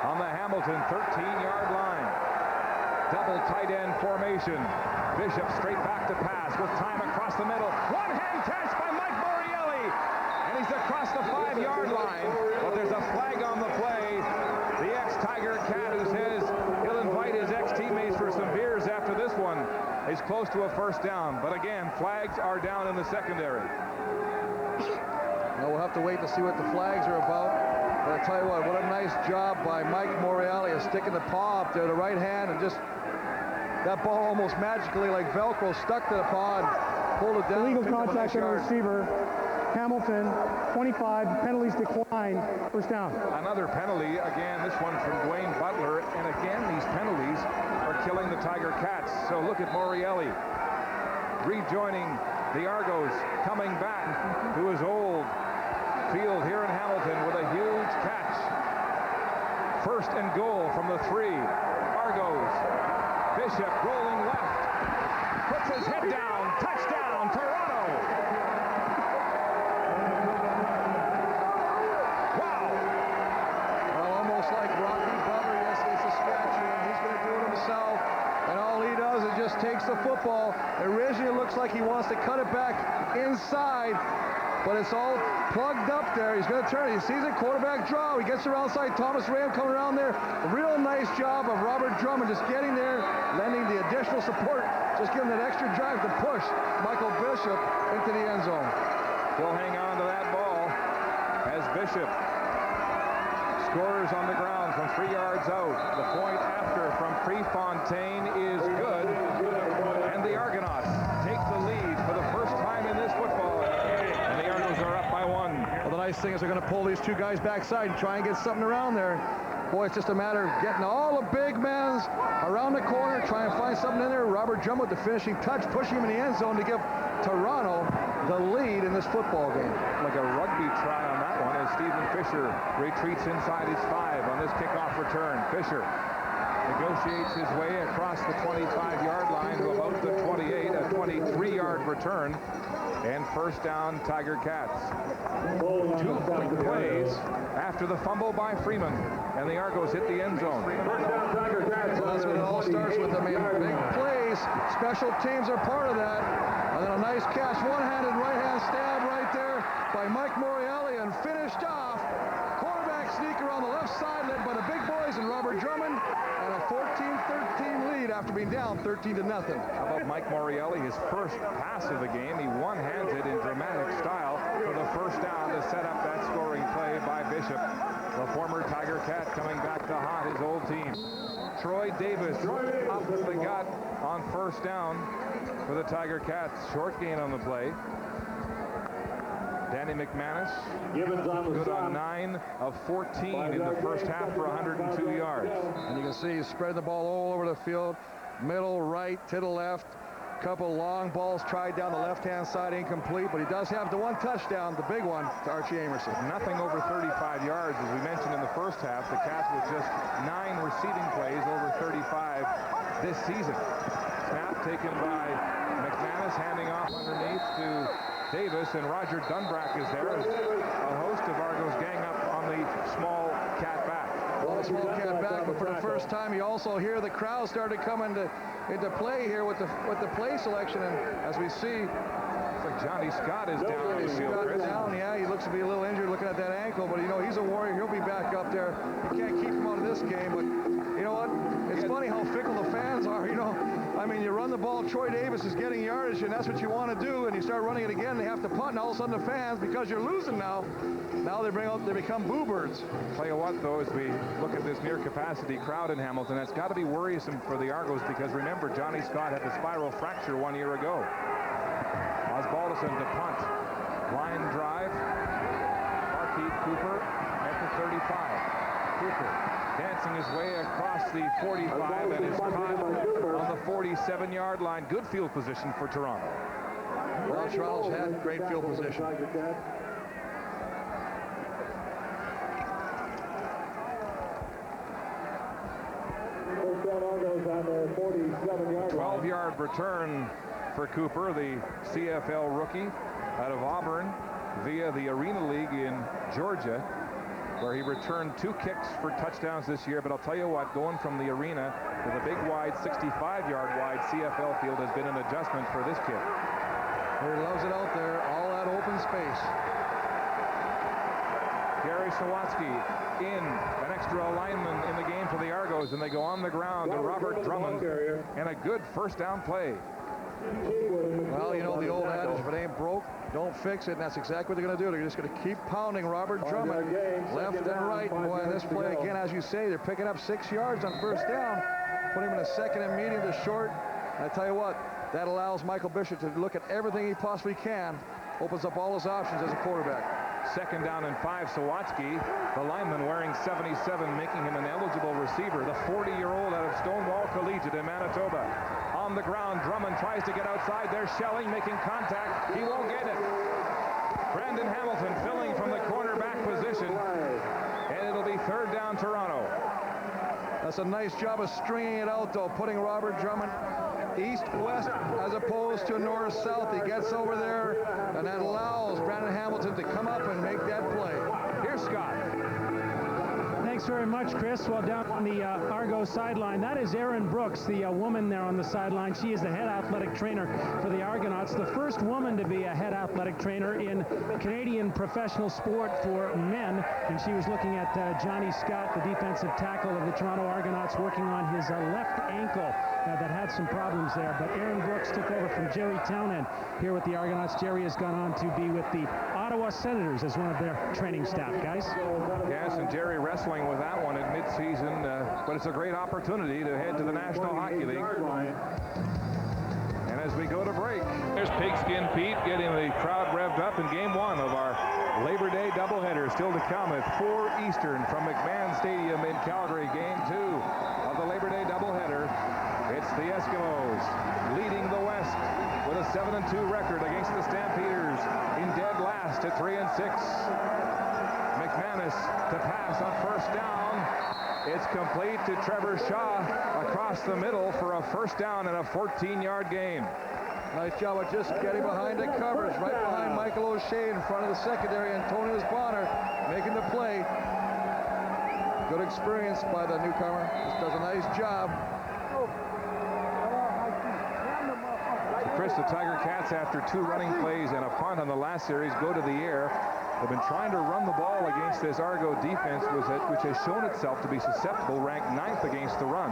on the Hamilton 13-yard line. Double tight end formation. Bishop straight back to pass with time across the middle. One-hand catch by Mike Morielli. And he's He's across the 5-yard line, but there's a flag on the play. The ex-Tiger Cat, who says he'll invite his ex-teammates for some beers after this one, is close to a first down. But again, flags are down in the secondary. Now we'll have to wait to see what the flags are about. But I tell you what a nice job by Mike Morreale of sticking the paw up there, the right hand, and just that ball almost magically, like Velcro, stuck to the paw and pulled it down. Illegal contact on the receiver. Hamilton, 25, penalties decline, first down. Another penalty, again, this one from Dwayne Butler, and again, these penalties are killing the Tiger Cats. So look at Morreale rejoining the Argos, coming back to his old field here in Hamilton with a huge catch. First and goal from the 3. Argos. Bishop rolling left, puts his head down, touchdown, Toronto. Wow. Well, almost like Rocky Butler yesterday, Saskatchewan. He's going to do it himself, and all he does is just takes the football. Originally, it looks like he wants to cut it back inside, but it's all plugged up there. He's going to turn it. He sees it, quarterback draw. He gets around side. Thomas Ram coming around there. A real nice job of Robert Drummond just getting there, lending the additional support, just giving that extra drive to push Michael Bishop into the end zone. He'll hang on to that ball as Bishop scores on the ground from 3 yards out. The point after from Prefontaine is good, and the Argonauts take the lead for the first time in this football game, and the Argos are up by 1. Well, the nice thing is they're going to pull these 2 guys backside and try and get something around there. Boy, it's just a matter of getting all the big men around the corner, try and find something in there. Robert Drummond with the finishing touch, pushing him in the end zone to give Toronto the lead in this football game. Like a rugby try on that one as Stephen Fisher retreats inside his 5 on this kickoff return. Fisher negotiates his way across the 25-yard line to about the 28, a 23-yard return, and first down, Tiger Cats. 2 quick plays after the fumble by Freeman, and the Argos hit the end zone. Well, that's what it all starts with. I mean, big plays, special teams are part of that, and then a nice catch, one-handed right-hand stab right there by Mike Morreale, and finished off. Quarterback sneaker on the left side, led by the big boys and Robert Drummond, and a 14-13 lead after being down 13-0. How about Mike Morreale, his first pass of the game? He one-hands it in dramatic style for the first down to set up that scoring play by Bishop, the former Tiger Cat, coming back to haunt his old team. Troy Davis up the gut on first down for the Tiger Cats. Short gain on the play. Danny McManus good on 9 of 14 in the first half for 102 yards. And you can see he's spread the ball all over the field, middle, right, to the left. Couple long balls tried down the left-hand side, incomplete, but he does have the 1 touchdown, the big one, to Archie Amerson. Nothing over 35 yards, as we mentioned in the first half. The Cats with just 9 receiving plays over 35 this season. Snap taken by McManus, handing off underneath to Davis, and Roger Dunbrack is there as a host of Argos gang up on the small cat back. Well, small cat back, but for the first time, you also hear the crowd started coming into play here with the play selection, and as we see, it's like Johnny Scott is down in the field. Down, yeah, he looks to be a little injured looking at that ankle, but you know, he's a warrior. He'll be back up there. You can't keep him out of this game, but you know what? It's funny how fickle the fans are, you know. I mean, you run the ball, Troy Davis is getting yardage, and that's what you want to do, and you start running it again, they have to punt, and all of a sudden the fans, because you're losing now they become boo birds. Tell you what, though, as we look at this near-capacity crowd in Hamilton, that's got to be worrisome for the Argos, because remember, Johnny Scott had the spiral fracture 1 year ago. Osbaldiston to punt. Line drive. Markeith Cooper at the 35. Cooper dancing his way across the 45 and is caught on the 47-yard line. Good field position for Toronto. Well, Toronto's had great field position. 12-yard return for Cooper, the CFL rookie out of Auburn via the Arena League in Georgia, where he returned 2 kicks for touchdowns this year. But I'll tell you what, going from the arena to the big wide 65-yard wide CFL field has been an adjustment for this kid. He loves it out there, all that open space. Jerry Sawatsky in, an extra lineman in the game for the Argos, and they go on the ground to Robert Drummond, and a good first down play. Well, you know the old adage, if it ain't broke, don't fix it, and that's exactly what they're going to do. They're just going to keep pounding Robert Drummond left and right. Boy, in this play, again, as you say, they're picking up 6 yards on first down, putting him in a second and medium to short. And I tell you what, that allows Michael Bishop to look at everything he possibly can, opens up all his options as a quarterback. Second down and 5, Sawatsky, the lineman wearing 77, making him an eligible receiver, the 40-year-old out of Stonewall Collegiate in Manitoba. On the ground, Drummond tries to get outside. They're shelling, making contact. He won't get it. Brandon Hamilton filling from the cornerback position, and it'll be third down, Toronto. That's a nice job of stringing it out, though, putting Robert Drummond east-west as opposed to north-south. He gets over there, and that allows Brandon Hamilton to come up and make that play. Here's Scott. Thanks very much, Chris. Well, down on the Argo sideline, that is Erin Brooks, the woman there on the sideline. She is the head athletic trainer for the Argonauts, the first woman to be a head athletic trainer in Canadian professional sport for men. And she was looking at Johnny Scott, the defensive tackle of the Toronto Argonauts, working on his left ankle that had some problems there. But Erin Brooks took over from Jerry Townend here with the Argonauts. Jerry has gone on to be with the Ottawa Senators as one of their training staff, guys. Yes, and Jerry wrestling with that one at midseason, but it's a great opportunity to head to the National Hockey League. And as we go to break, there's Pigskin Pete getting the crowd revved up in game one of our Labor Day doubleheader. Still to come at 4 Eastern from McMahon Stadium in Calgary. Game 2 of the Labor Day doubleheader. It's the Eskimos leading the West with a 7-2 record against the Stampeders in dead last at 3-6. McManus to pass on first down. It's complete to Trevor Shaw across the middle for a first down and a 14-yard gain. Nice job of just getting behind the coverage, right behind Michael O'Shea in front of the secondary. Antonius Bonner making the play. Good experience by the newcomer. Just does a nice job. So Chris, the Tiger Cats, after 2 running plays and a punt on the last series, go to the air. They've been trying to run the ball against this Argo defense, which has shown itself to be susceptible, ranked 9th against the run.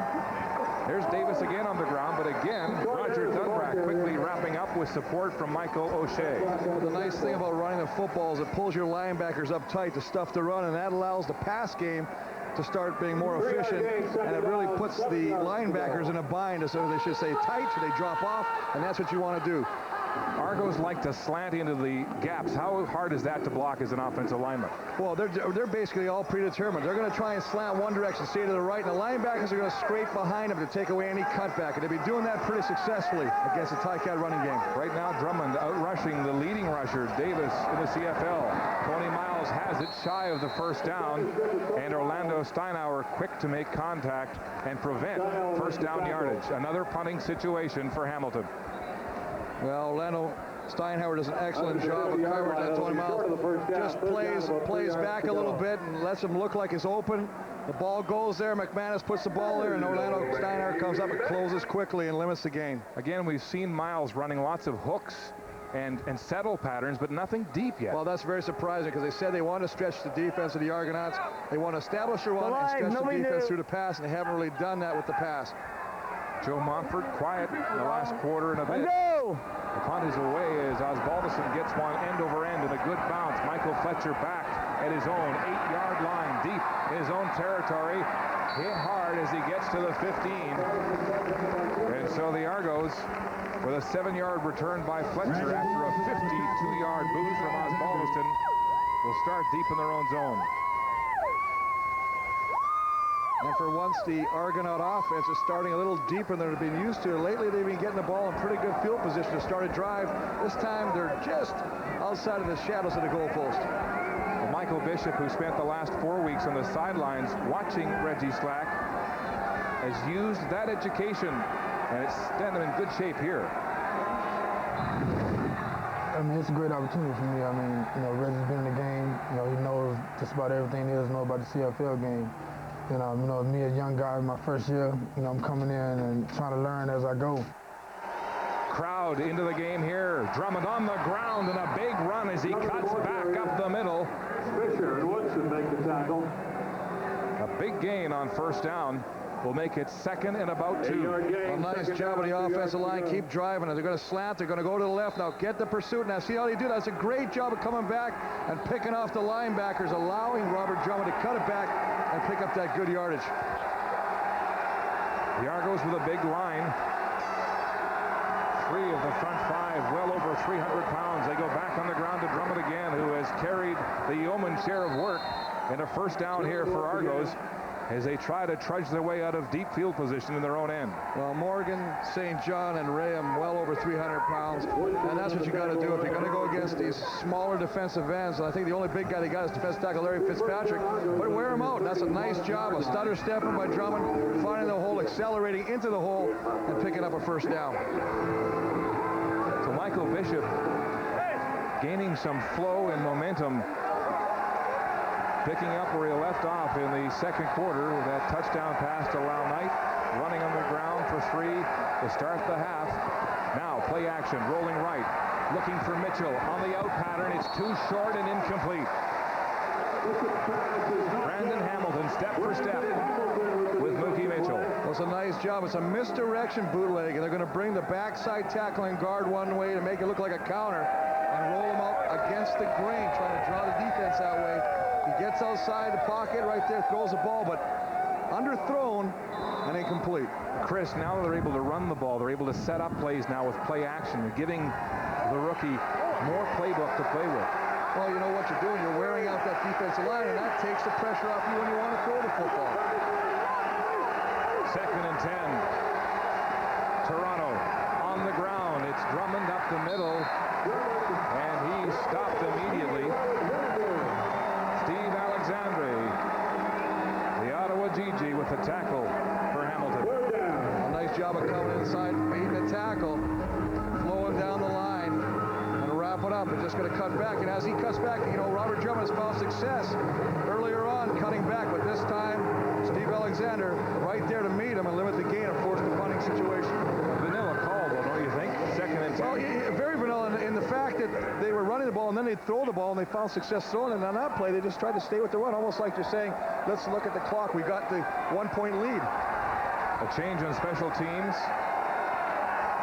There's Davis again on the ground, but again, Roger Dunbrack quickly wrapping up with support from Michael O'Shea. The nice thing about running the football is it pulls your linebackers up tight to stuff the run, and that allows the pass game to start being more efficient, and it really puts the linebackers in a bind, so they should say tight, so they drop off, and that's what you want to do. Argos like to slant into the gaps. How hard is that to block as an offensive lineman? Well, they're basically all predetermined. They're going to try and slant one direction, stay to the right, and the linebackers are going to scrape behind them to take away any cutback, and they've been doing that pretty successfully against the Ticat running game. Right now, Drummond out-rushing the leading rusher, Davis, in the CFL. Tony Miles has it shy of the first down, and Orlando Steinauer quick to make contact and prevent first down yardage. Another punting situation for Hamilton. Well, Orlando Steinauer does an excellent job of coverage. That Tony Miles just plays back a little bit and lets him look like it's open. The ball goes there. McManus puts the ball there, and Orlando Steinauer comes up and closes quickly and limits the gain. Again, we've seen Miles running lots of hooks and settle patterns, but nothing deep yet. Well, that's very surprising because they said they want to stretch the defense of the Argonauts. They want to establish their run and stretch the defense through the pass, and they haven't really done that with the pass. Joe Montfort quiet in the last quarter and a bit. The punt is away as Osbaldiston gets one end over end and a good bounce. Michael Fletcher back at his own 8-yard line, deep in his own territory. Hit hard as he gets to the 15. And so the Argos, with a 7-yard return by Fletcher after a 52-yard boost from Osbaldiston, will start deep in their own zone. And for once, the Argonaut offense is starting a little deeper than they've been used to. Lately, they've been getting the ball in pretty good field position to start a drive. This time, they're just outside of the shadows of the goalpost. Well, Michael Bishop, who spent the last 4 weeks on the sidelines watching Reggie Slack, has used that education, and it's standing in good shape here. I mean, it's a great opportunity for me. I mean, Reggie's been in the game. He knows just about everything there is to know about the CFL game. Me, a young guy, my first year, I'm coming in and trying to learn as I go. crowd into the game here. Drummond on the ground and a big run as he cuts back up the middle. Fisher and Woodson make the tackle. A big gain on first down will make it second and about 2. A nice job of the offensive line. Keep driving it. They're going to slant. They're going to go to the left. Now get the pursuit. Now see how they do that. That's a great job of coming back and picking off the linebackers, allowing Robert Drummond to cut it back and pick up that good yardage. The Argos with a big line. 3 of the front 5, well over 300 pounds. They go back on the ground to Drummond again, who has carried the yeoman's share of work. And a first down here for Argos as they try to trudge their way out of deep field position in their own end. Well, Morgan, St. John, and Rayham well over 300 pounds, and that's what you got to do if you're going to go against these smaller defensive ends. And I think the only big guy they got is defensive tackle Larry Fitzpatrick, but wear him out. That's a nice job, a stutter stepping by Drummond, finding the hole, accelerating into the hole, and picking up a first down. So Michael Bishop gaining some flow and momentum, picking up where he left off in the second quarter with that touchdown pass to Lau Knight, running on the ground for 3 to start the half. Now play action, rolling right, looking for Mitchell on the out pattern. It's too short and incomplete. Brandon Hamilton step for step with Mookie Mitchell. That's a nice job. It's a misdirection bootleg, and they're going to bring the backside tackling guard one way to make it look like a counter and roll him out against the grain, trying to draw the defense that way. He gets outside the pocket right there, throws the ball, but underthrown and incomplete. Chris, now they're able to run the ball. They're able to set up plays now with play action, giving the rookie more playbook to play with. Well, you know what you're doing. You're wearing out that defensive line, and that takes the pressure off you when you want to throw the football. Second and 10. Toronto on the ground. It's Drummond up the middle, and he stopped immediately. Steve Alexandre, the Ottawa GG with the tackle for Hamilton. A nice job of coming inside, beating the tackle, flowing down the line, and wrap it up. And just going to cut back. And as he cuts back, you know, Robert Drummond has found success earlier on cutting back, but this time Steve Alexander right there to meet him and limit the gain and force the punting situation. Vanilla call, though, don't you think? Second and 10. Well, very vanilla in the fact that they were running the ball and then they'd throw the ball and they found success throwing it. And on that play, they just tried to stay with the run, almost like you're saying, let's look at the clock. We got the 1-point lead. A change on special teams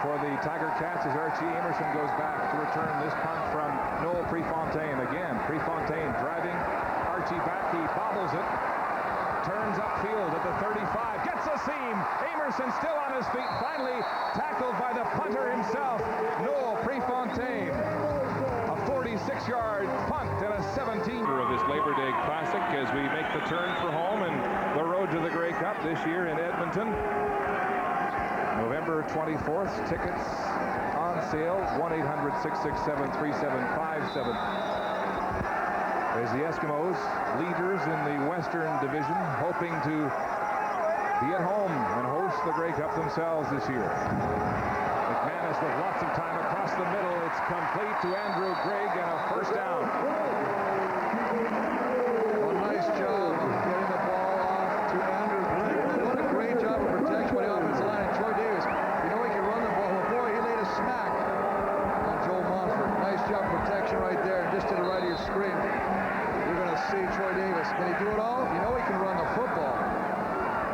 for the Tiger Cats as Archie Amerson goes back to return this punt from Noel Prefontaine. Again, Prefontaine driving Archie back. He bobbles it. Turns upfield at the 35, gets a seam. Amerson still on his feet, finally tackled by the punter himself, Noel Prefontaine. A 46-yard punt and a 17 of this Labor Day Classic as we make the turn for home and the road to the Grey Cup this year in Edmonton. November 24th, tickets on sale, 1-800-667-3757. As the Eskimos, leaders in the Western Division, hoping to be at home and host the Grey Cup themselves this year. McManus with lots of time across the middle. It's complete to Andrew Grigg and a first down. Well, nice job of getting the ball off to Andrew Grigg. What a great job of protection by the offensive line. And Troy Davis, you know he can run the ball. Well, boy, he laid a smack on Joe Montfort. Nice job of protection right there, just to the right of your screen. See Troy Davis. Can he do it all? You know he can run the football.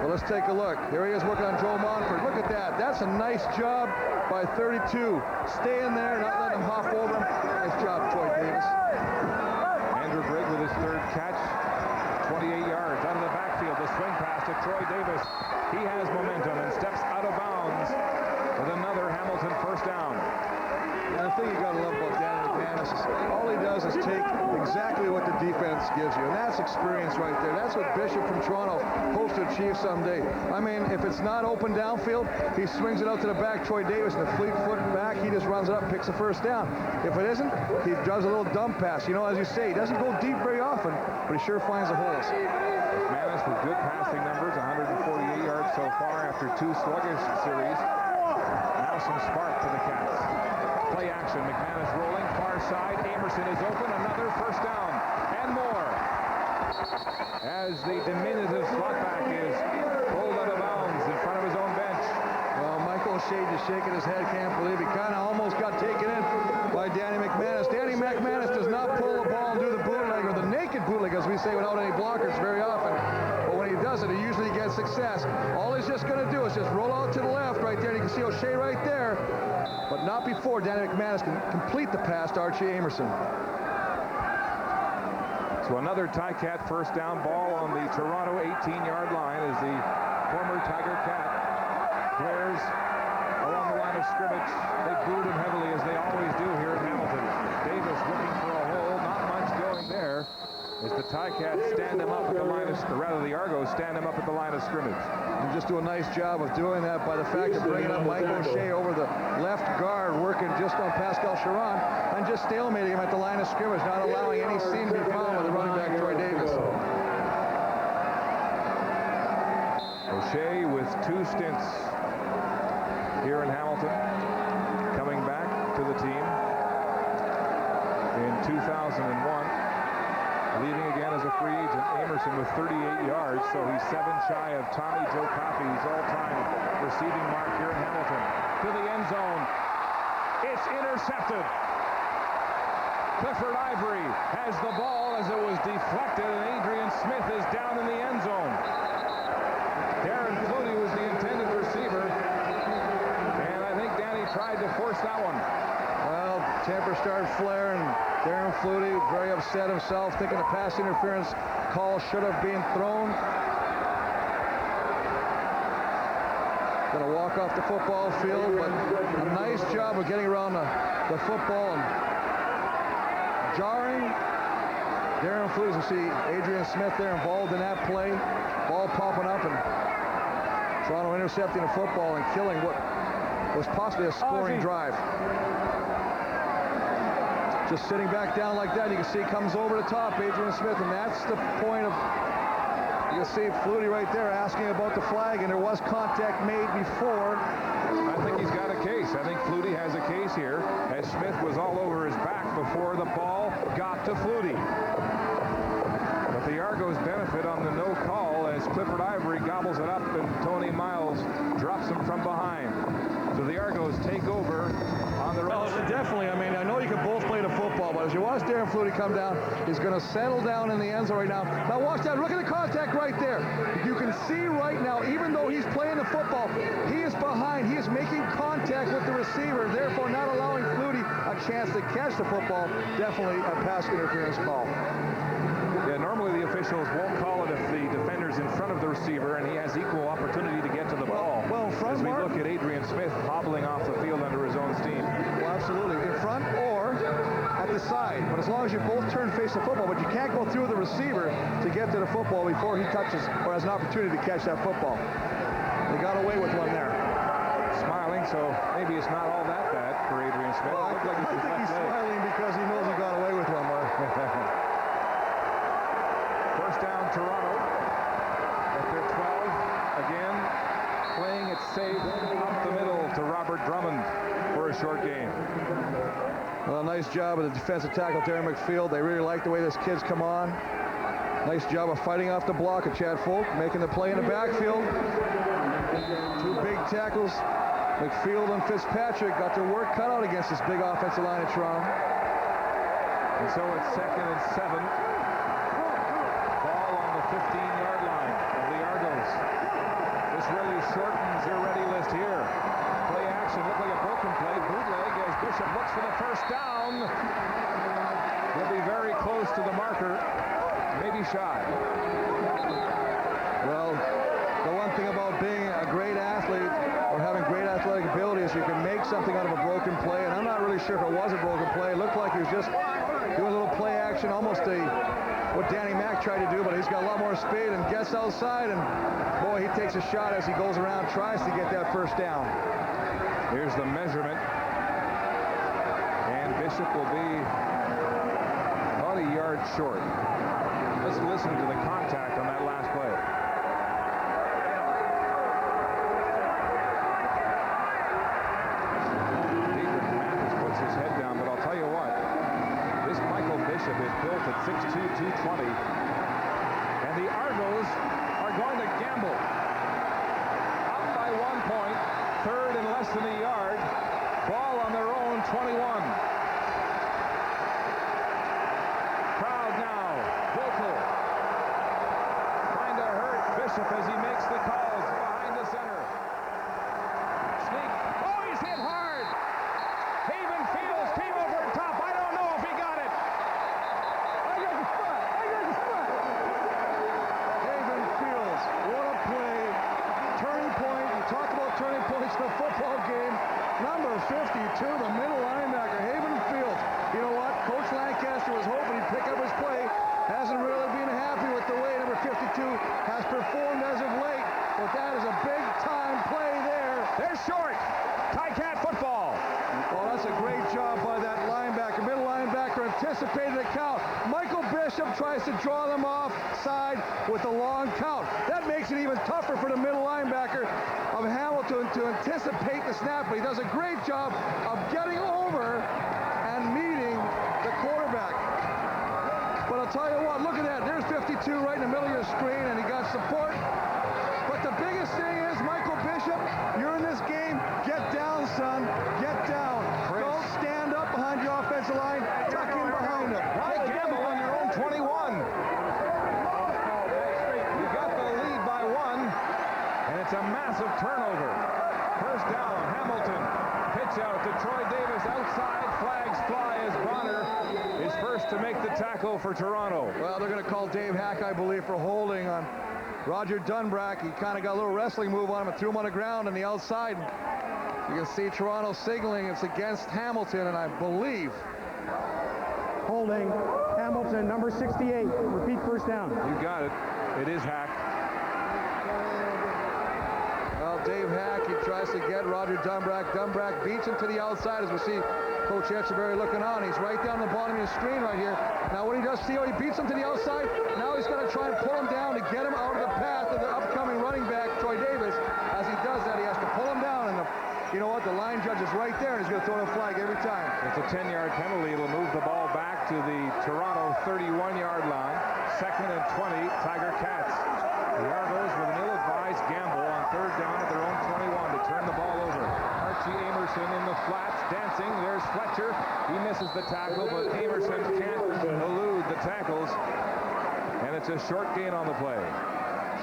Well, let's take a look. Here he is working on Joe Montfort. Look at that. That's a nice job by 32. Staying there, not letting him hop over him. Nice job, Troy Davis. Andrew Grigg with his third catch. 28 yards out of the backfield. The swing pass to Troy Davis. He has momentum and steps out of bounds with another Hamilton first down. And the thing you got to love about Danny McManus is all he does is take exactly what the defense gives you, and that's experience right there. That's what Bishop from Toronto hopes to achieve someday. I mean, if it's not open downfield, he swings it out to the back. Troy Davis, the fleet foot back, he just runs it up, picks the first down. If it isn't, he does a little dump pass. You know, as you say, he doesn't go deep very often, but he sure finds the holes. McManus with good passing numbers, 148 yards so far after 2 sluggish series. Now some spark to the Cats. Play action, McManus rolling, far side, Amerson is open, another first down, and more. As the diminutive slot back is pulled out of bounds in front of his own bench. Well, Michael O'Shea just shaking his head, can't believe he kind of almost got taken in by Danny McManus. Danny McManus does not pull the ball and do the bootleg, or the naked bootleg, as we say, without any blockers very often. But when he does it, he usually gets success. All he's just going to do is just roll out to the left right there. And you can see O'Shea right there, but not before Danny McManus can complete the pass to Archie Amerson. So another Ticat first down, ball on the Toronto 18-yard line as the former Tiger Cat flares along the line of scrimmage. They booed him heavily, as they always do here in Hamilton. Davis looking for a hole, not much going there, as the Ticats stand him up at the line of, or rather the Argos stand him up at the line of scrimmage. And just do a nice job of doing that by the fact of bringing up Mike O'Shea over the left guard, working just on Pascal Charron, and just stalemating him at the line of scrimmage, not allowing any seam to be found with the running back Troy Davis. O'Shea with 2 stints here in Hamilton, coming back to the team in 2001, leaving again as a free agent. Amerson with 38 yards, so he's 7 shy of Tommy Joe Coffey's all-time receiving mark here in Hamilton. To the end zone. It's intercepted. Clifford Ivory has the ball as it was deflected, and Adrian Smith is down in the end zone. Darren Flutie was the intended receiver, and I think Danny tried to force that one. Well, temper started flaring. Darren Flutie very upset himself, thinking the pass interference call should have been thrown. Going to walk off the football field, but a nice job of getting around the football and jarring. Darren Flutie, you see Adrian Smith there involved in that play. Ball popping up and Toronto intercepting the football and killing what was possibly a scoring drive. Just sitting back down like that, you can see comes over the top, Adrian Smith, and that's the point of, you can see Flutie right there asking about the flag, and there was contact made before. I think he's got a case. I think Flutie has a case here, as Smith was all over his back before the ball got to Flutie. But the Argos benefit on the no call as Clifford Ivory gobbles it up and Tony Miles drops him from behind. So the Argos take over on the Well, definitely. I mean, I know you can both play the football, but as you watch Darren Flutie come down, he's going to settle down in the end zone right now. Now watch that. Look at the contact right there. You can see right now, even though he's playing the football, he is behind. He is making contact with the receiver, therefore not allowing Flutie a chance to catch the football. Definitely a pass interference call. Yeah, normally the officials won't call it if the defender's in front of the receiver and he has equal opportunity to get to the ball. Well, in front, as we look at Adrian Smith hobbling off the field under his own steam. Well, absolutely. In front or at the side. But as long as you both turn face the football, but you can't go through the receiver to get to the football before he touches or has an opportunity to catch that football. They got away with one there. Smiling, so maybe it's not all that bad for Adrian Smith. Well, I think he's smiling because he knows he got away with one, Mark. First down, Toronto at their 12. Again, playing it safe up the middle to Robert Drummond for a short game. Well, nice job of the defensive tackle, Terry McField. They really like the way this kid's come on. Nice job of fighting off the block of Chad Folk, making the play in the backfield. 2 big tackles. McField and Fitzpatrick got their work cut out against this big offensive line of Toronto. And so it's 2nd and 7. 15-yard line of the Argos. This really shortens your ready list here. Play action, looked like a broken play. Bootleg as Bishop looks for the first down. He'll be very close to the marker, maybe shy. Well, the one thing about being a great athlete or having great athletic ability is you can make something out of a broken play, and I'm not really sure if it was a broken play. It looked like he was just doing a little play action, almost what Danny Mac tried to do, but he's got a lot more speed and gets outside, and boy, he takes a shot as he goes around, tries to get that first down. Here's the measurement, and Bishop will be about a yard short. Let's listen to the contact on that last play. David Mathis puts his head down, but I'll tell you what, this Michael Bishop is built at 6'2", 220, and the Argos are going to gamble. Up by 1 point, third and less than a yard. Ball on their own 21. Crowd now vocal, trying to hurt Bishop as he makes the calls behind the center. Sneak. Oh, he's hit hard. Haven Fields came over the top. I don't know if he got it. I got the spot. Haven Fields, what a play. Turning point. You talk about turning points in a football game. Number 52, the middle linebacker, Haven Fields. You know what? Coach Lancaster was hoping he'd pick up his play. Hasn't really been happy with the way number 52 has performed as of late. But that is a big-time play there. They're short. Ticat football. Oh, that's a great job by that linebacker. Middle linebacker anticipated the count. Michael Bishop tries to draw them offside with a long count. That makes it even tougher for the middle linebacker of Hamilton to anticipate the snap, but he does a great job of getting over and meeting the quarterback. But I'll tell you what, look at that. There's 52 right in the middle of your screen, and he got support. But the biggest thing is, Michael Bishop, you're in this game. Get down, son. Get down. Chris. Don't stand up behind your offensive line. Tuck in behind them. Why gamble on your own 21? You got the lead by 1, and it's a massive turnover. First down, Hamilton. Pitch out to Troy Davis outside. Flags fly as Bonner is first to make the tackle for Toronto. Well, they're going to call Dave Hack, I believe, for holding on Roger Dunbrack. He kind of got a little wrestling move on him and threw him on the ground on the outside. You can see Toronto signaling it's against Hamilton, and I believe Holding Hamilton, number 68. Repeat first down. You got it. It is Hack. Well, Dave Hack, he tries to get Roger Dunbrack. Dunbrack beats him to the outside, as we see Coach Etcheverry looking on. He's right down the bottom of your screen right here. Now, what he does, see how he beats him to the outside? Now he's going to try and pull him down to get him out of the path of the upcoming running back, Troy Davis. As he does that, he has to pull him down, and you know what? The line judge is right there, and he's going to throw a flag every time. It's a 10-yard penalty. It'll move the ball back to the Toronto 31-yard line. 2nd and 20, Tiger Cats. The Argos with an ill-advised gamble on 3rd down at their own 21 to turn the ball over. Archie Amerson in the flats, dancing. There's Fletcher. He misses the tackle, but Amerson can't elude the tackles. And it's a short gain on the play.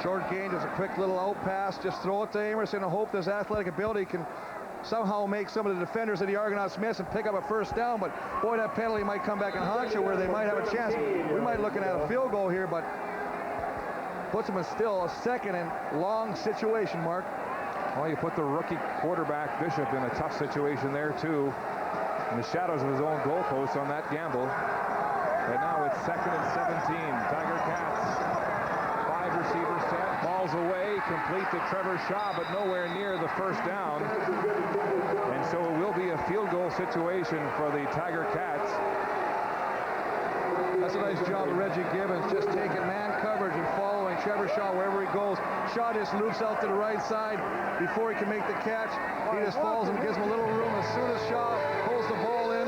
Short gain, just a quick little out pass. Just throw it to Amerson and hope his athletic ability can somehow make some of the defenders of the Argonauts miss and pick up a first down. But boy, that penalty might come back and haunt you, where they might have a chance. We might be looking at a field goal here, but puts them in still a 2nd and long situation, Mark. Well, you put the rookie quarterback Bishop in a tough situation there too, in the shadows of his own goalpost on that gamble. And now it's 2nd and 17. Tiger Cats. 5 receivers set, balls away, complete to Trevor Shaw, but nowhere near the first down. And so it will be a field goal situation for the Tiger Cats. That's a nice job of Reggie Gibbons, just taking man coverage and following Trevor Shaw wherever he goes. Shaw just loops out to the right side before he can make the catch. He just follows him, gives him a little room. As soon as Shaw pulls the ball in,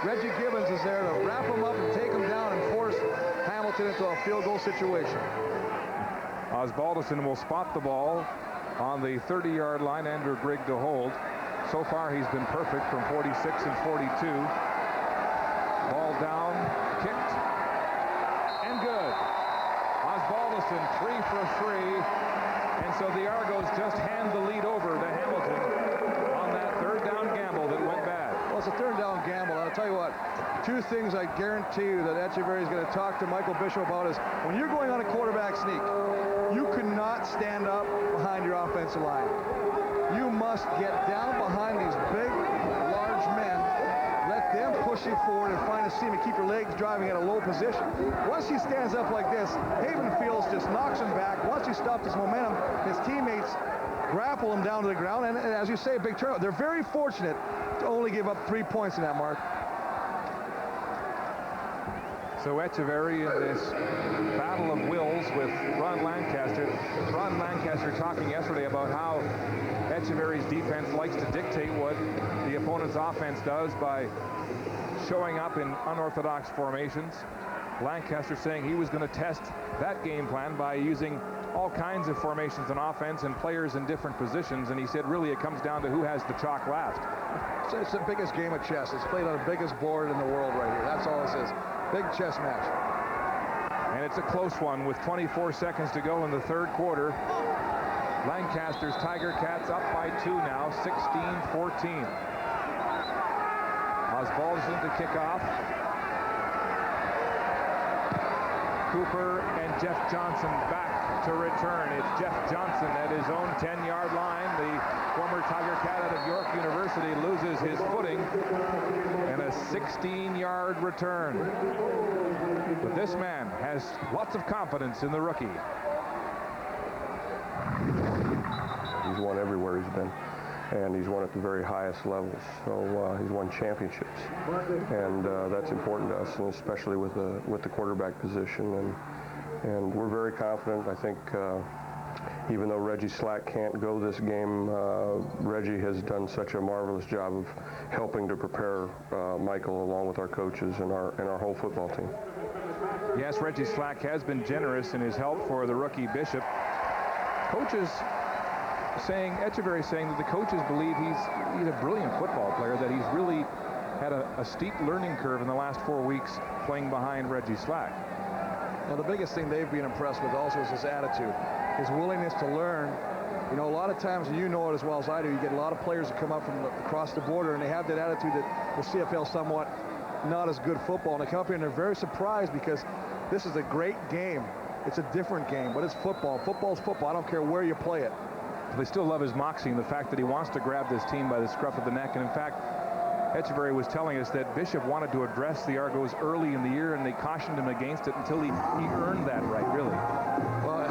Reggie Gibbons is there to wrap him up and take him down and force Hamilton into a field goal situation. Osbaldiston will spot the ball on the 30-yard line. Andrew Grigg to hold. So far, he's been perfect from 46 and 42. Ball down, kicked, and good. Osbaldiston 3 for 3. And so the Argos just hand the lead over to Hamilton on that 3rd down gamble that went bad. Well, it's a 3rd down gamble. I'll tell you what, 2 things I guarantee you that Etcheverry is going to talk to Michael Bishop about is when you're going on a quarterback sneak, you cannot stand up behind your offensive line. You must get down behind these big, large men, let them push you forward and find a seam and keep your legs driving at a low position. Once he stands up like this, Haven Fields just knocks him back. Once he stops his momentum, his teammates grapple him down to the ground, and as you say, a big turnover. They're very fortunate to only give up 3 points in that, Mark. So Etcheverry in this battle of wills with Ron Lancaster. Ron Lancaster talking yesterday about how Etcheverry's defense likes to dictate what the opponent's offense does by showing up in unorthodox formations. Lancaster saying he was going to test that game plan by using all kinds of formations on offense and players in different positions, and he said really it comes down to who has the chalk last. It's the biggest game of chess. It's played on the biggest board in the world right here. That's all this is. Big chess match. And it's a close one with 24 seconds to go in the third quarter. Lancaster's Tiger Cats up by 2 now, 16-14. Osbaldson to kick off. Cooper and Jeff Johnson back to return. It's Jeff Johnson at his own 10-yard line. The former Tiger Cat out of York University loses his footing, and a 16-yard return. But this man has lots of confidence in the rookie. He's won everywhere he's been, and he's won at the very highest levels. So he's won championships, and that's important to us, and especially with the quarterback position. And we're very confident. I think even though Reggie Slack can't go this game, Reggie has done such a marvelous job of helping to prepare Michael along with our coaches and our whole football team. Yes, Reggie Slack has been generous in his help for the rookie Bishop. Coaches saying, Echeverry saying that the coaches believe he's a brilliant football player, that he's really had a steep learning curve in the last 4 weeks playing behind Reggie Slack. Now, the biggest thing they've been impressed with also is his attitude, his willingness to learn. You know, a lot of times, and you know it as well as I do, you get a lot of players that come up from across the border, and they have that attitude that the CFL somewhat not as good football, and they come up here and they're very surprised because this is a great game. It's a different game, but it's football. Football's football. I don't care where you play it. They still love his moxie and the fact that he wants to grab this team by the scruff of the neck. And in fact, Echeverry was telling us that Bishop wanted to address the Argos early in the year, and they cautioned him against it until he earned that right, really. Well,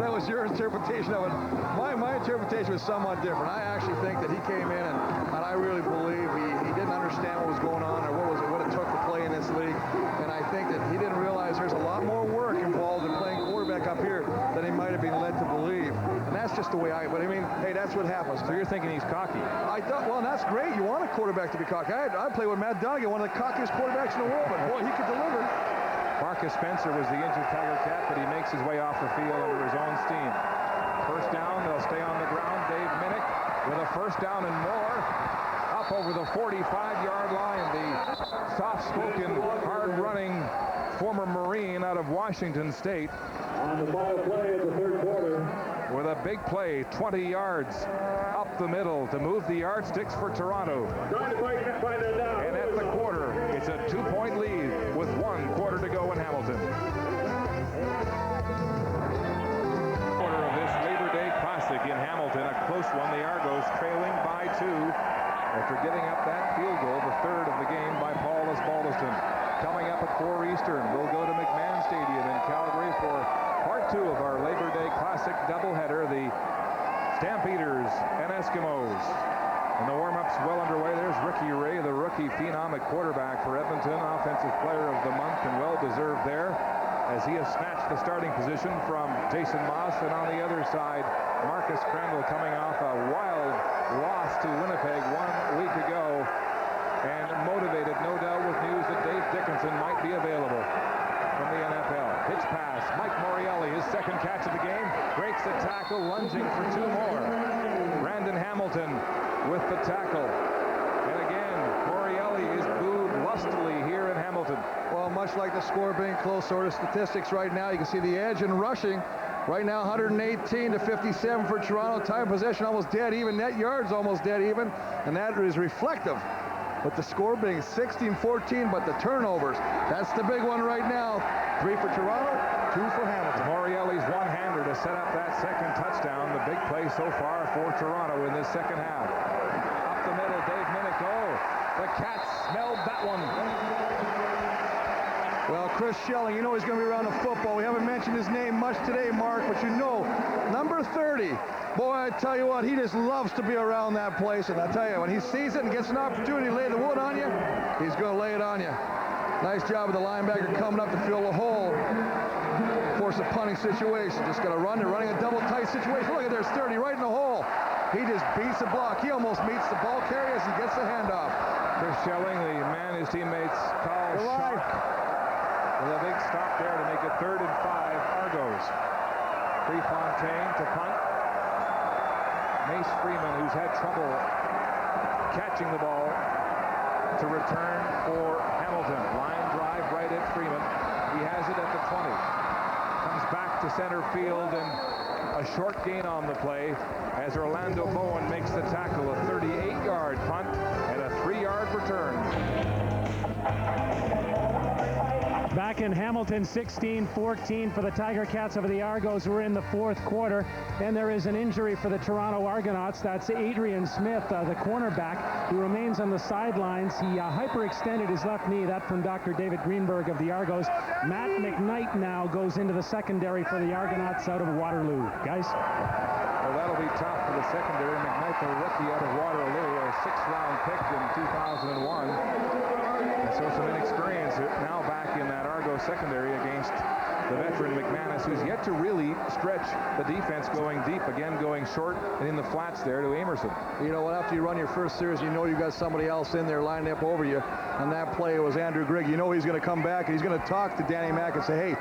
that was your interpretation of it. My interpretation was somewhat different. I actually think that he came in, and I really believe he didn't understand what was going on or what it took to play in this league. And I think that he didn't realize there's a lot more work involved in playing quarterback up here than he might have been led to believe. And that's just the way but I mean, hey, that's what happens. So you're thinking he's cocky? I thought, well, that's great. You want a quarterback to be cocky. I played with Matt Donegan, one of the cockiest quarterbacks in the world, but boy, he could deliver. Marcus Spencer was the injured Tiger Cat, but he makes his way off the field under his own steam. First down, they'll stay on the ground. Dave Minnick with a first down and more. Up over the 45-yard line, the soft-spoken, hard-running former Marine out of Washington State. On the ball play of the third quarter. With a big play, 20 yards up the middle to move the yardsticks for Toronto. And at the quarter, it's a 2-point lead with 1 quarter to go in Hamilton. Quarter of this Labor Day Classic in Hamilton, a close one. The Argos trailing by 2 after giving up that field goal, the third of the game by Paul Osbaldiston. Coming up at 4 Eastern, we'll go to McMahon Stadium in Calgary for part 2 of our Labor Day Classic doubleheader, the Stampeders and Eskimos. And the warm-up's well underway. There's Ricky Ray, the rookie phenom at quarterback for Edmonton, Offensive Player of the Month, and well-deserved there, as he has snatched the starting position from Jason Moss. And on the other side, Marcus Crandall coming off a wild loss to Winnipeg 1 week ago, and motivated, no doubt, with news that Dave Dickinson might be available from the NFL. Pitch pass, Mike Morielli, his second catch of the game, breaks the tackle, lunging for 2 more. Brandon Hamilton with the tackle. And again, Morielli is booed lustily here in Hamilton. Well, much like the score being close, sort of statistics right now, you can see the edge in rushing. Right now, 118 to 57 for Toronto. Time of possession almost dead even. Net yards almost dead even. And that is reflective. But the score being 16-14, but the turnovers, that's the big one right now. 3 for Toronto, 2 for Hamilton. Morielli's one-hander to set up that second touchdown. The big play so far for Toronto in this second half. Up the middle, Dave Minnick. Oh, the Cats smelled that one. Well, Chris Schelling, you know he's going to be around the football. We haven't mentioned his name much today, Mark, but you know, number 30. Boy, I tell you what, he just loves to be around that place. And I tell you, when he sees it and gets an opportunity to lay the wood on you, he's going to lay it on you. Nice job of the linebacker coming up to fill the hole. Force a punting situation. Just going to run. They're running a double tight situation. Look at there's 30 right in the hole. He just beats the block. He almost meets the ball carrier as he gets the handoff. Chris Schelling, the man his teammates call Shark. With a big stop there to make it 3rd and 5, Argos. Prefontaine to punt. Mace Freeman, who's had trouble catching the ball, to return for Hamilton. Line drive right at Freeman. He has it at the 20. Comes back to center field, and a short gain on the play as Orlando Bowen makes the tackle. A 38-yard punt and a 3-yard return. Back in Hamilton, 16-14 for the Tiger Cats over the Argos. We're in the fourth quarter, and there is an injury for the Toronto Argonauts. That's Adrian Smith, the cornerback, who remains on the sidelines. He hyperextended his left knee. That from Dr. David Greenberg of the Argos. Matt McKnight now goes into the secondary for the Argonauts out of Waterloo. Guys? Well, that'll be tough for the secondary. McKnight, the rookie out of Waterloo, a 6th-round pick in 2001. And so some inexperience now back in that Argos secondary against the veteran McManus, who's yet to really stretch the defense, going deep, again going short and in the flats there to Amerson. You know what, after you run your first series, you know you got somebody else in there lined up over you. On that play, it was Andrew Grigg. You know he's going to come back and he's going to talk to Danny Mack and say, hey,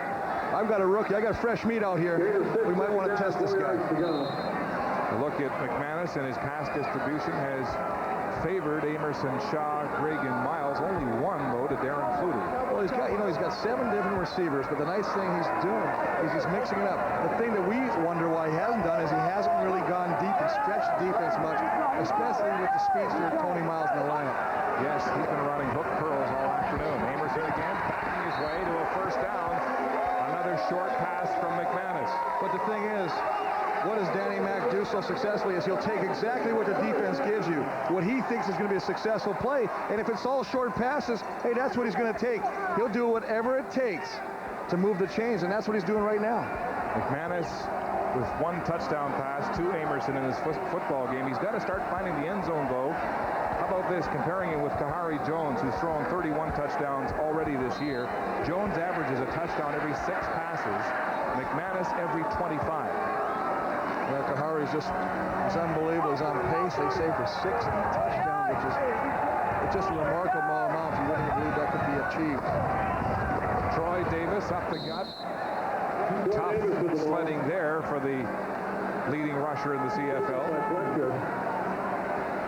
I've got a rookie. I got fresh meat out here. We might want to test this guy. A look at McManus, and his pass distribution has favored Amerson, Shaw, Grigg, and Miles. Only one, though, to Darren Flutie. Well, he's got 7 different receivers, but the nice thing he's doing is he's mixing it up. The thing that we wonder why he hasn't done is he hasn't really gone deep and stretched the defense much, especially with the speedster Tony Miles in the lineup. Yes, he's been running hook curls all afternoon. Amerson again backing his way to a first down. Another short pass from McManus. But the thing is, what does Danny Mack do so successfully is he'll take exactly what the defense gives you, what he thinks is going to be a successful play, and if it's all short passes, hey, that's what he's going to take. He'll do whatever it takes to move the chains, and that's what he's doing right now. McManus with 1 touchdown pass to Amerson in his football game. He's got to start finding the end zone, though. How about this, comparing him with Kahari Jones, who's thrown 31 touchdowns already this year. Jones averages a touchdown every 6 passes. McManus every 25. Yeah, Kahari's he's unbelievable. He's on pace, they say, for 60 touchdowns, which is just a remarkable amount. You wouldn't believe that could be achieved. Troy Davis up the gut. Tough sledding there for the leading rusher in the CFL.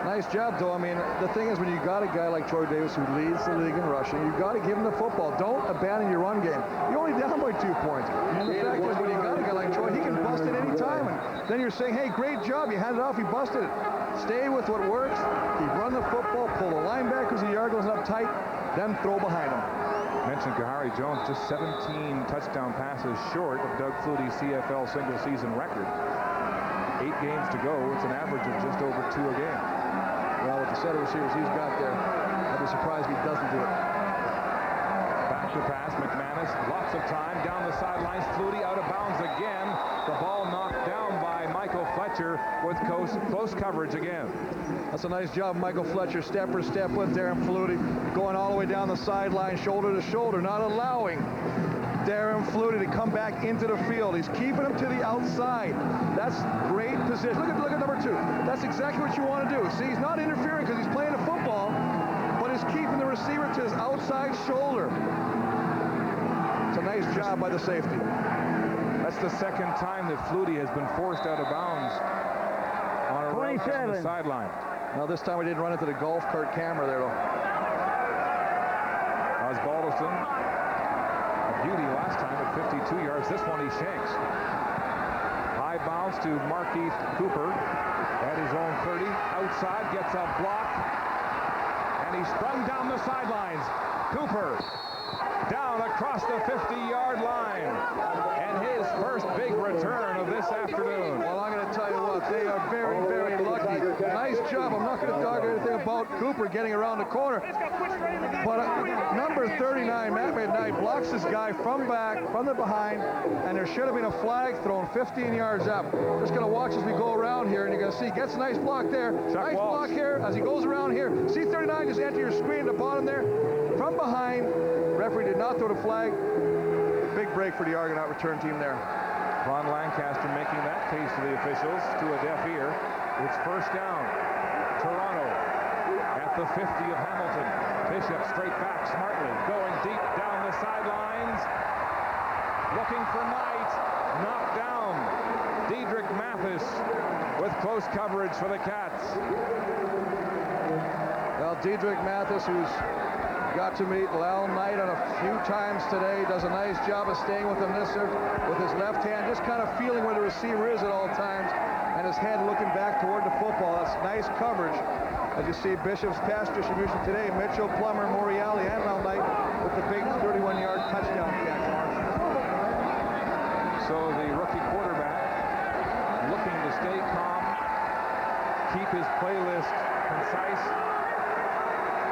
Nice job, though. I mean, the thing is, when you got a guy like Troy Davis who leads the league in rushing, you've got to give him the football. Don't abandon your run game. You're only down by 2 points. And the fact is, when you got a guy like Troy, he can bust it any time. And then you're saying, hey, great job. You handed it off. You busted it. Stay with what works. Keep running the football. Pull the linebackers and the Argos up tight. Then throw behind them. Mentioned Kahari Jones, just 17 touchdown passes short of Doug Flutie's CFL single-season record. 8 games to go. It's an average of just over 2 a game. Well, with the set of receivers he's got there, I'd be surprised if he doesn't do it. Back to pass, McManus, lots of time, down the sidelines, Flutie out of bounds again. The ball knocked down by Michael Fletcher with close coverage again. That's a nice job, Michael Fletcher, step for step with Darren Flutie, going all the way down the sideline, shoulder to shoulder, not allowing Darren Flutie to come back into the field. He's keeping him to the outside. That's great position. Look at number 2. That's exactly what you want to do. See, he's not interfering because he's playing the football, but he's keeping the receiver to his outside shoulder. It's a nice job by the safety. That's the second time that Flutie has been forced out of bounds on a route on the sideline. Now this time we didn't run into the golf cart camera there, though. Osbaldiston, a beauty last time at 52 yards. This one he shanks. High bounce to Markeith Cooper at his own 30. Outside, gets a block, and he's sprung down the sidelines. Cooper down across the 50-yard line, and his first big return of this afternoon. Well, I'm going to tell you what, they are very, very lucky. Nice job. I'm not going to talk anything about Cooper getting around the corner, but number 39, Matt McKnight, blocks this guy from the behind, and there should have been a flag thrown 15 yards up. Just going to watch as we go around here, and you're going to see, gets a nice block there. Nice block here as he goes around here. See 39 just enter your screen at the bottom there. From behind, referee did not throw the flag. Big break for the Argonaut return team there. Ron Lancaster making that case to the officials to a deaf ear. It's first down. Toronto at the 50 of Hamilton. Bishop straight back smartly, going deep down the sidelines. Looking for Knight. Knocked down Diedrich Mathis with close coverage for the Cats. Well, Diedrich Mathis, who's got to meet Lal Knight on a few times today, does a nice job of staying with him with his left hand, just kind of feeling where the receiver is at all times, and his head looking back toward the football. That's nice coverage. As you see, Bishop's pass distribution today, Mitchell, Plummer, Moriali, and Lal Knight with the big 31-yard touchdown catch. So the rookie quarterback looking to stay calm, keep his playlist concise,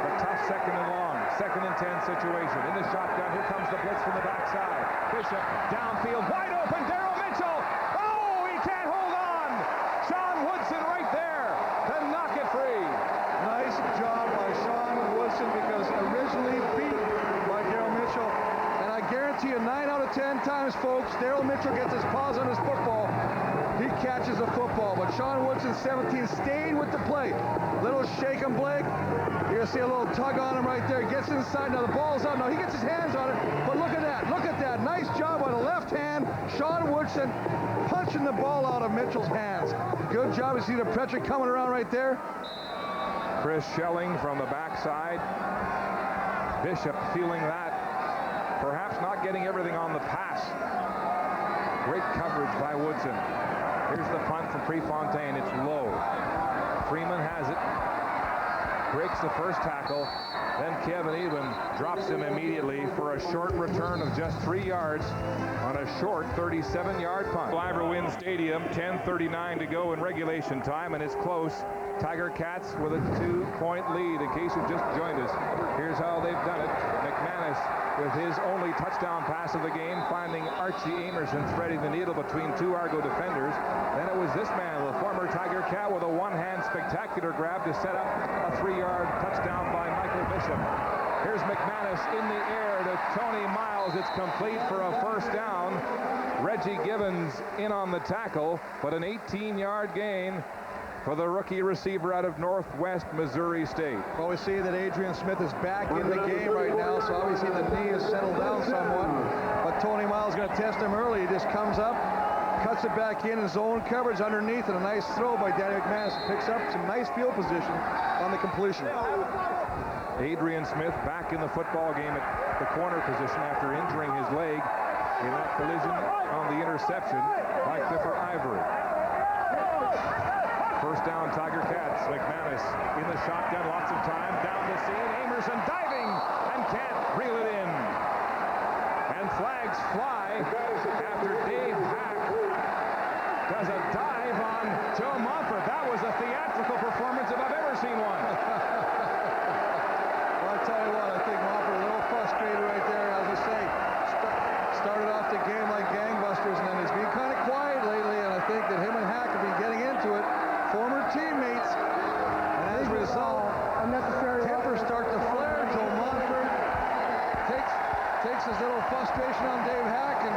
but tough second and long, 2nd and 10 situation. In the shotgun, here comes the blitz from the backside. Bishop downfield, wide open, Daryl Mitchell. Oh, he can't hold on. Sean Woodson right there to knock it free. Nice job by Sean Woodson, because originally beat by Daryl Mitchell. And I guarantee you 9 out of 10 times, folks, Daryl Mitchell gets his paws on his football. He catches the football, but Sean Woodson, 17, stayed with the play. Little shake and Blake. You're going to see a little tug on him right there. Gets inside. Now the ball's out. Now he gets his hands on it. But look at that. Look at that. Nice job on the left hand. Sean Woodson punching the ball out of Mitchell's hands. Good job. You see the pressure coming around right there. Chris Schelling from the backside. Bishop feeling that. Perhaps not getting everything on the pass. Great coverage by Woodson. Here's the punt from Prefontaine. It's low. Freeman has it. Breaks the first tackle. Then Kevin Eben drops him immediately for a short return of just 3 yards on a short 37-yard punt. Ivor Wynn Stadium, 10:39 to go in regulation time, and it's close. Tiger Cats with a 2-point lead. In case you've just joined us, here's how they've done it. McManus with his only touchdown pass of the game, finding Archie Amerson threading the needle between 2 Argo defenders. Then it was this man, the former Tiger Cat, with a one-hand spectacular grab to set up a 3-yard touchdown by Michael Bishop. Here's McManus in the air to Tony Miles. It's complete for a first down. Reggie Gibbons in on the tackle, but an 18-yard gain for the rookie receiver out of Northwest Missouri State. Well, we see that Adrian Smith is back in the game right now, so obviously the knee has settled down somewhat. But Tony Miles is going to test him early. He just comes up, cuts it back in zone coverage underneath, and a nice throw by Danny McManus. Picks up some nice field position on the completion. Adrian Smith back in the football game at the corner position after injuring his leg in that collision on the interception by Clifford Ivory. First down, Tiger Cats. McManus in the shotgun, lots of time, down the seam. Amerson diving and can't reel it in. And flags fly after Dave Hack does a dive on Joe Montfort. That was a theatrical performance if I've ever seen one. Well, I tell you what, I think Montfort a little frustrated right there. As I say, started off the game like gangbusters, and then he's been kind of quiet lately, and I think that him and Hack have been getting into it. Former teammates, and as a result, tempers start to flare. Joe Montfort takes his little frustration on Dave Hack, and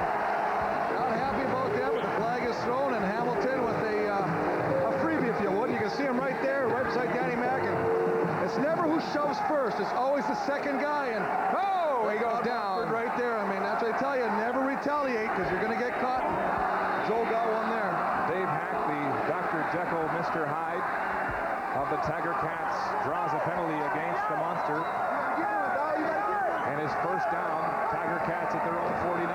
not happy about that, but the flag is thrown, and Hamilton with a freebie, if you would. You can see him right there, right beside Danny Mack, and it's never who shoves first, it's always the second guy, and oh, he goes down. Right there, I mean, that's what I tell you, never retaliate, because you're going to get caught. Joe got one there. Dave Hack, the Dr. Jekyll, Mr. Hyde of the Tiger Cats, draws a penalty against the Monster. And his first down, Tiger Cats at their own 49.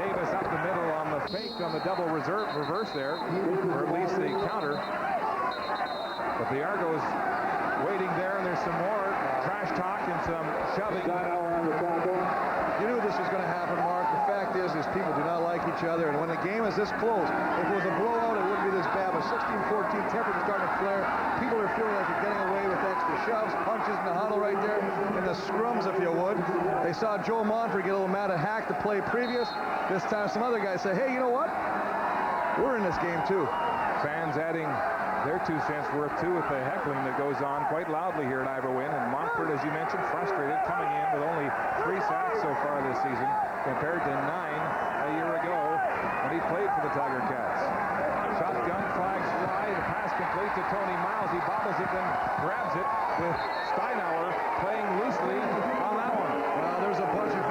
Davis up the middle on the fake on the double reverse there, or at least the counter. But the Argos waiting there, and there's some more trash talk and some shoving. You knew this was going to happen, Mark. The fact is people do not like each other, and when the game is this close, if it was a blowout, it wouldn't be this bad. But 16-14, temperatures starting to flare. People are feeling like they're getting away with extra shoves, punches in the huddle right there, in the scrums, if you would. They saw Joe Montfort get a little mad at Hack the play previous. This time, some other guys say, hey, you know what? We're in this game, too. Fans adding their 2 cents worth, too, with the heckling that goes on quite loudly here at Ivor Wynn. And Montfort, as you mentioned, frustrated, coming in with only 3 sacks so far this season, compared to 9 a year ago when he played for the Tiger Cats. Shotgun, flags fly, the pass complete to Tony Miles. He bobbles it, then grabs it with Steinauer playing loosely on that one. There's a bunch of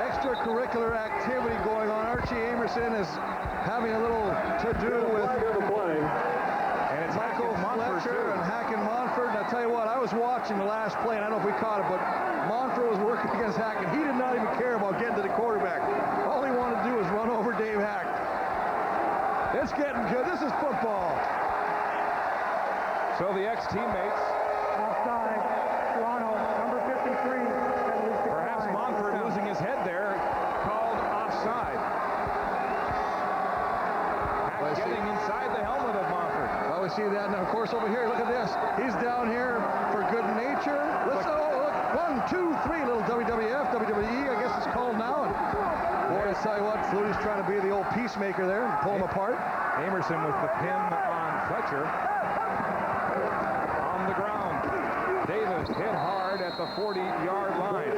extra extracurricular activity going on. Archie Amerson is having a little to-do with And it's Michael Fletcher and Hacken Monfort. And I tell you what, I was watching the last play, and I don't know if we caught it, but Monfort was working against Hacken. He did not even care about getting to the quarterback. All he wanted to do was run over Dave Hack. It's getting good. This is football. So the ex-teammates. Offside. Toronto, number 53. Perhaps Monfort losing his head there, called offside. Hack getting inside the helmet of Monfort. Well, we see that. Now, of course, over here, look at this. He's down here for good nature. Let's look. 1, 2, 3. Little WWF, WWE, I guess it's called now. And boy, I tell you what, Flutie's trying to be the old peacemaker there and pull him apart. Amerson with the pin on Fletcher. On the ground. Davis hit hard at the 40-yard line.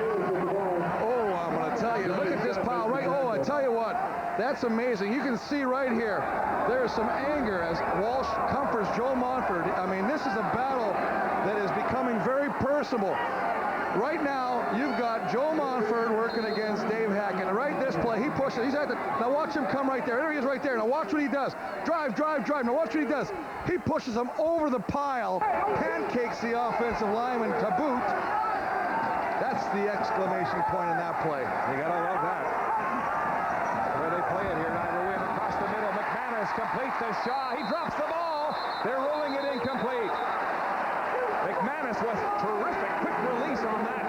Oh, I'm going to tell you, look at this pile right. Oh, I tell you what, that's amazing. You can see right here, there's some anger as Walsh comforts Joe Monfort. I mean, this is a battle that is becoming very personal. Right now, you've got Joe Monfort working against Dave Hacken. And right this play, he pushes. He's at the. Now watch him come right there. There he is right there. Now watch what he does. Drive, drive, drive. Now watch what he does. He pushes him over the pile, pancakes the offensive lineman to boot. That's the exclamation point in that play. You gotta love that. Where they play it here, Niagara Win across the middle. McManus completes the shot. He drops the ball. They're rolling it incomplete. McManus was terrific. Quick release on that.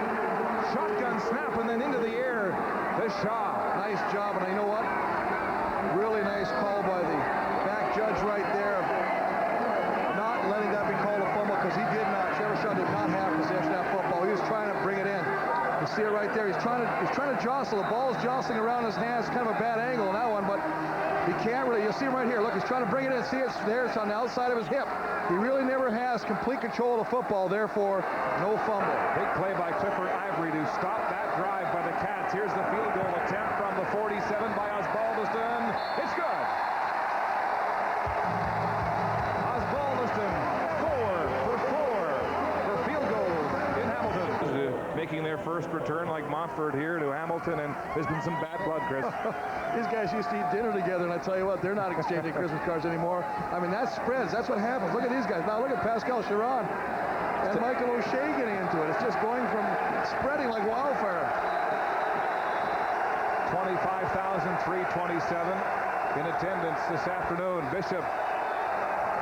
Shotgun snap and then into the air. The Shaw. Nice job, and you know what? Really nice call by the back judge right there. Not letting that be called a fumble because he did not. Trevor Shaw did not have possession of that football. He was trying to bring it in. You see it right there. He's trying to jostle. The ball is jostling around his hands. Kind of a bad angle on that one, but he can't really. You'll see him right here. Look, he's trying to bring it in. See, it's there. It's on the outside of his hip. He really never has complete control of the football. Therefore, no fumble. Big play by Clifford Ivory to stop that drive by the Cats. Here's the field goal attempt from the 47 by Osbaldiston. It's good. Osbaldiston 4 for field goals in Hamilton. Making their first return like Montfort here to Hamilton, and there's been some bad blood, Chris. These guys used to eat dinner together, and I tell you what, they're not exchanging Christmas cards anymore. I mean, that spreads. That's what happens. Look at these guys. Now look at Pascal Chiron and Michael O'Shea getting into it. It's just going from spreading like wildfire. 25,327 in attendance this afternoon. Bishop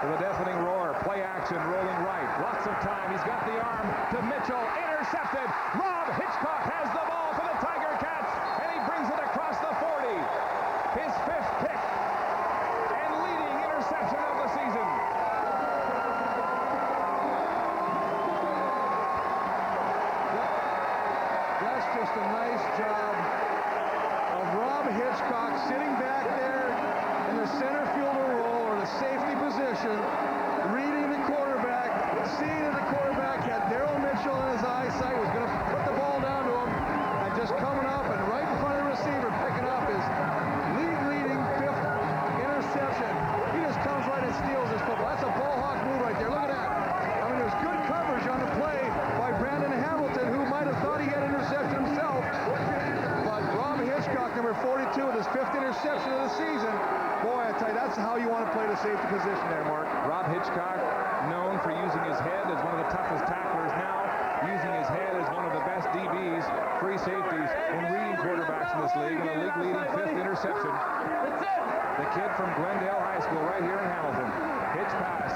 with a deafening roar. Play action, rolling right. Lots of time. He's got the arm to Mitchell. Intercepted. Rob Hitchcock has the ball for the Tiger Cats, and he brings it across the 40. His 5th pick and leading interception of the season. That's just a nice job of Rob Hitchcock sitting back there in the center fielder role or the safety position, reading the quarterback, seeing that the quarterback had Darryl Mitchell in his eyesight, was going to put the ball down to him, and just coming up and right in front of the receiver, picking up his leading 5th interception. He just comes right and steals this football. That's a ball hawk move right there. Look at that. I mean, there's good coverage on the play by Brandon Hamilton, who might have thought he had interception himself. But Rob Hitchcock, number 42, with his 5th interception of the season. Boy, I tell you, that's how you want to play the safety position there, Mark. Rob Hitchcock, known for using his head as one of the toughest tacklers, now using his head as one of the best DBs, free safeties, in reading quarterbacks in this league, and a league-leading 5th interception. The kid from Glendale High School right here in Hamilton. Hitch pass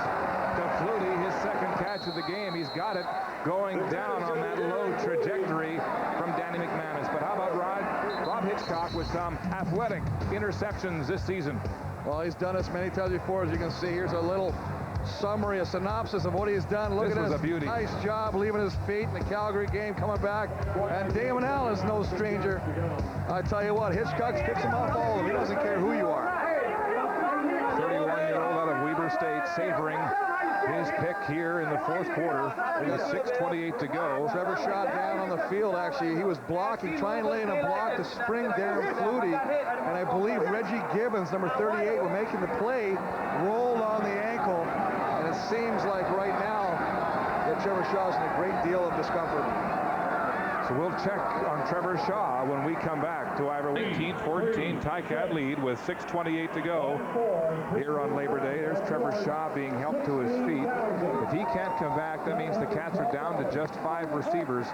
to Flutie, his 2nd catch of the game. He's got it going down on that low trajectory from Danny McManus. But how about Rob Hitchcock with some athletic interceptions this season? Well, he's done this many times before, as you can see. Here's a little summary, a synopsis of what he's done. Look at this. A beauty. Nice job leaving his feet in the Calgary game, coming back. And Damon Allen's no stranger. I tell you what, Hitchcock picks him off all of them. He doesn't care who you are. 31-year-old out of Weber State, savoring his pick here in the 4th quarter with 6:28 to go. Trevor shot down on the field, actually. He was blocking, trying to lay in a block to spring Darren Flutie. And I believe Reggie Gibbons, number 38, were making the play, rolled on the ankle. And it seems like right now that Trevor Shaw's in a great deal of discomfort. So we'll check on Trevor Shaw when we come back to Ivor. 19-14 Ticat lead with 6:28 to go here on Labor Day. There's Trevor Shaw being helped to his feet. If he can't come back, that means the Cats are down to just 5 receivers,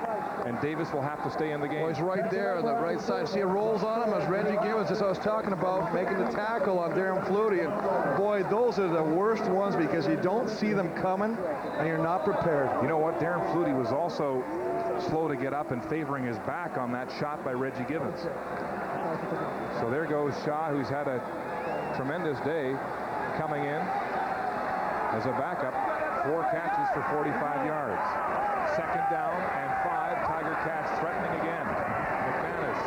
and Davis will have to stay in the game. Well, he's right there on the right side. See, it rolls on him as Reggie Gibbons, as I was talking about, making the tackle on Darren Flutie. And boy, those are the worst ones because you don't see them coming and you're not prepared. You know what? Darren Flutie was also slow to get up and favoring his back on that shot by Reggie Gibbons. So there goes Shaw, who's had a tremendous day, coming in as a backup. 4 catches for 45 yards. 2nd down and 5. Tiger Cats threatening again. McManus,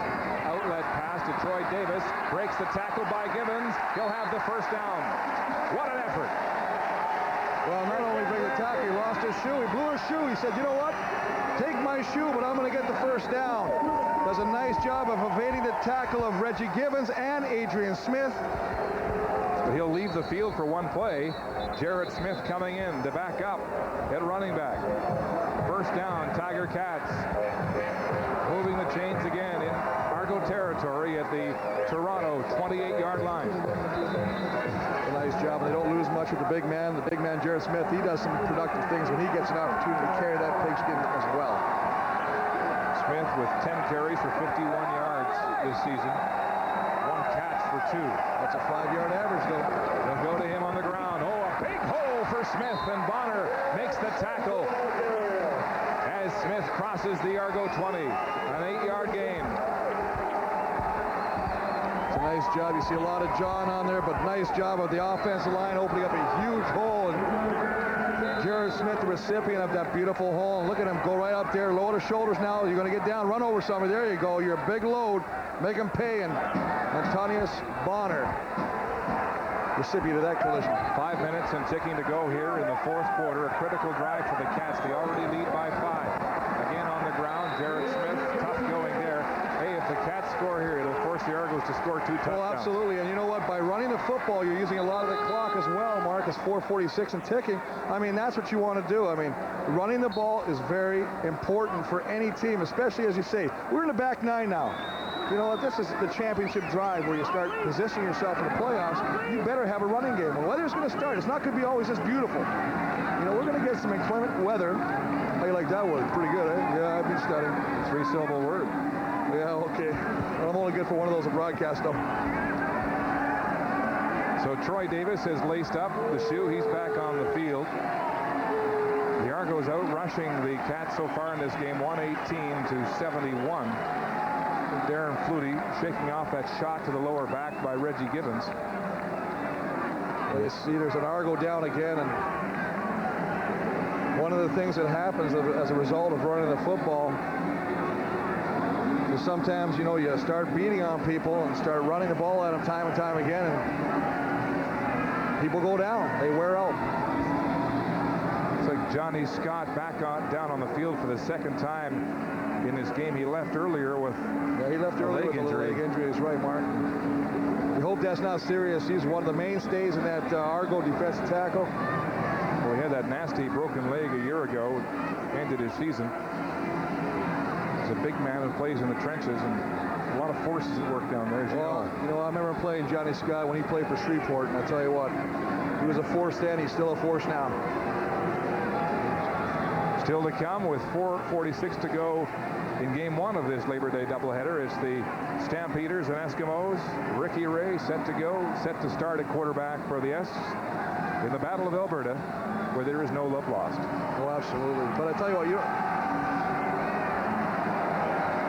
outlet pass to Troy Davis, breaks the tackle by Gibbons. He'll have the 1st down. What an effort. Well, not only break the tackle, he lost his shoe. He blew his shoe. He said, you know what? Take my shoe, but I'm going to get the 1st down. Does a nice job of evading the tackle of Reggie Gibbons and Adrian Smith. But he'll leave the field for one play. Jarrett Smith coming in to back up at running back. 1st down, Tiger Cats. Moving the chains again in Argo territory at the Toronto 28-yard line. A nice job. They don't lose much with the big man. The big man, Jarrett Smith, he does some productive things when he gets an opportunity to carry that pigskin as well. Smith with 10 carries for 51 yards this season. 1 catch for 2. That's a 5-yard average, though. They'll go to him on the ground. Oh, a big hole for Smith, and Bonner makes the tackle as Smith crosses the Argo 20. An 8-yard gain. It's a nice job. You see a lot of John on there, but nice job of the offensive line opening up a huge hole. And Jarrett Smith, the recipient of that beautiful hole. And look at him go right up there, lower the shoulders now. You're going to get down, run over somebody. There you go. You're a big load. Make him pay. And Antonius Bonner, recipient of that collision. 5 minutes and ticking to go here in the 4th quarter. A critical drive for the Cats. They already lead by 5. Again on the ground, Jarrett Smith, tough going there. Hey, if the Cats score here, it'll force the Argos to score 2 touchdowns. Oh, absolutely. And you know what? By running the football, you're using a lot of the clock as well, Mark. It's 4:46 and ticking. I mean, that's what you want to do. I mean, running the ball is very important for any team, especially, as you say, we're in the back 9 now. You know what? This is the championship drive where you start positioning yourself in the playoffs. You better have a running game. Well, weather's going to start. It's not going to be always this beautiful. You know, we're going to get some inclement weather. How you like that word? Pretty good, eh? Yeah, I've been studying. 3-syllable word. Yeah, okay. Well, I'm only good for one of those in broadcast, though. So Troy Davis has laced up the shoe. He's back on the field. The Argos out rushing the Cats so far in this game, 118-71. Darren Flutie shaking off that shot to the lower back by Reggie Gibbons. Well, you see there's an Argo down again, and one of the things that happens as a result of running the football is sometimes, you know, you start beating on people and start running the ball at them time and time again, and people go down. They wear out. It's like Johnny Scott back down on the field for the 2nd time in this game. He left earlier with a leg injury. That's right, Mark. We hope that's not serious. He's one of the mainstays in that Argo defensive tackle. Well, he had that nasty broken leg a year ago, ended his season. He's a big man who plays in the trenches, and a lot of forces at work down there, as you know. You know, I remember playing Johnny Scott when he played for Shreveport, and I'll tell you what, he was a force then, he's still a force now. Still to come with 4:46 to go in game 1 of this Labor Day doubleheader. It's the Stampeders and Eskimos. Ricky Ray set to go, set to start at quarterback for the S in the Battle of Alberta, where there is no love lost. Oh, absolutely. But I tell you what,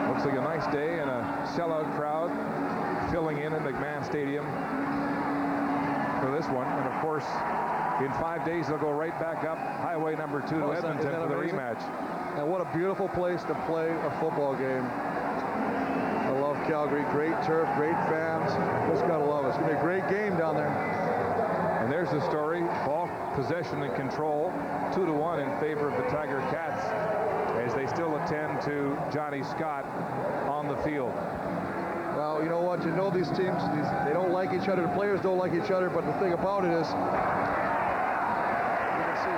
looks like a nice day and a sellout crowd filling in at McMahon Stadium for this one. And of course, in 5 days, they'll go right back up Highway number 2 to Edmonton for the rematch. And what a beautiful place to play a football game. I love Calgary. Great turf, great fans. Just gotta love it. It's gonna be a great game down there. And there's the story. Ball possession and control, 2-1 in favor of the Tiger Cats as they still attend to Johnny Scott on the field. Well, you know what? You know these teams, they don't like each other. The players don't like each other. But the thing about it is, you can see.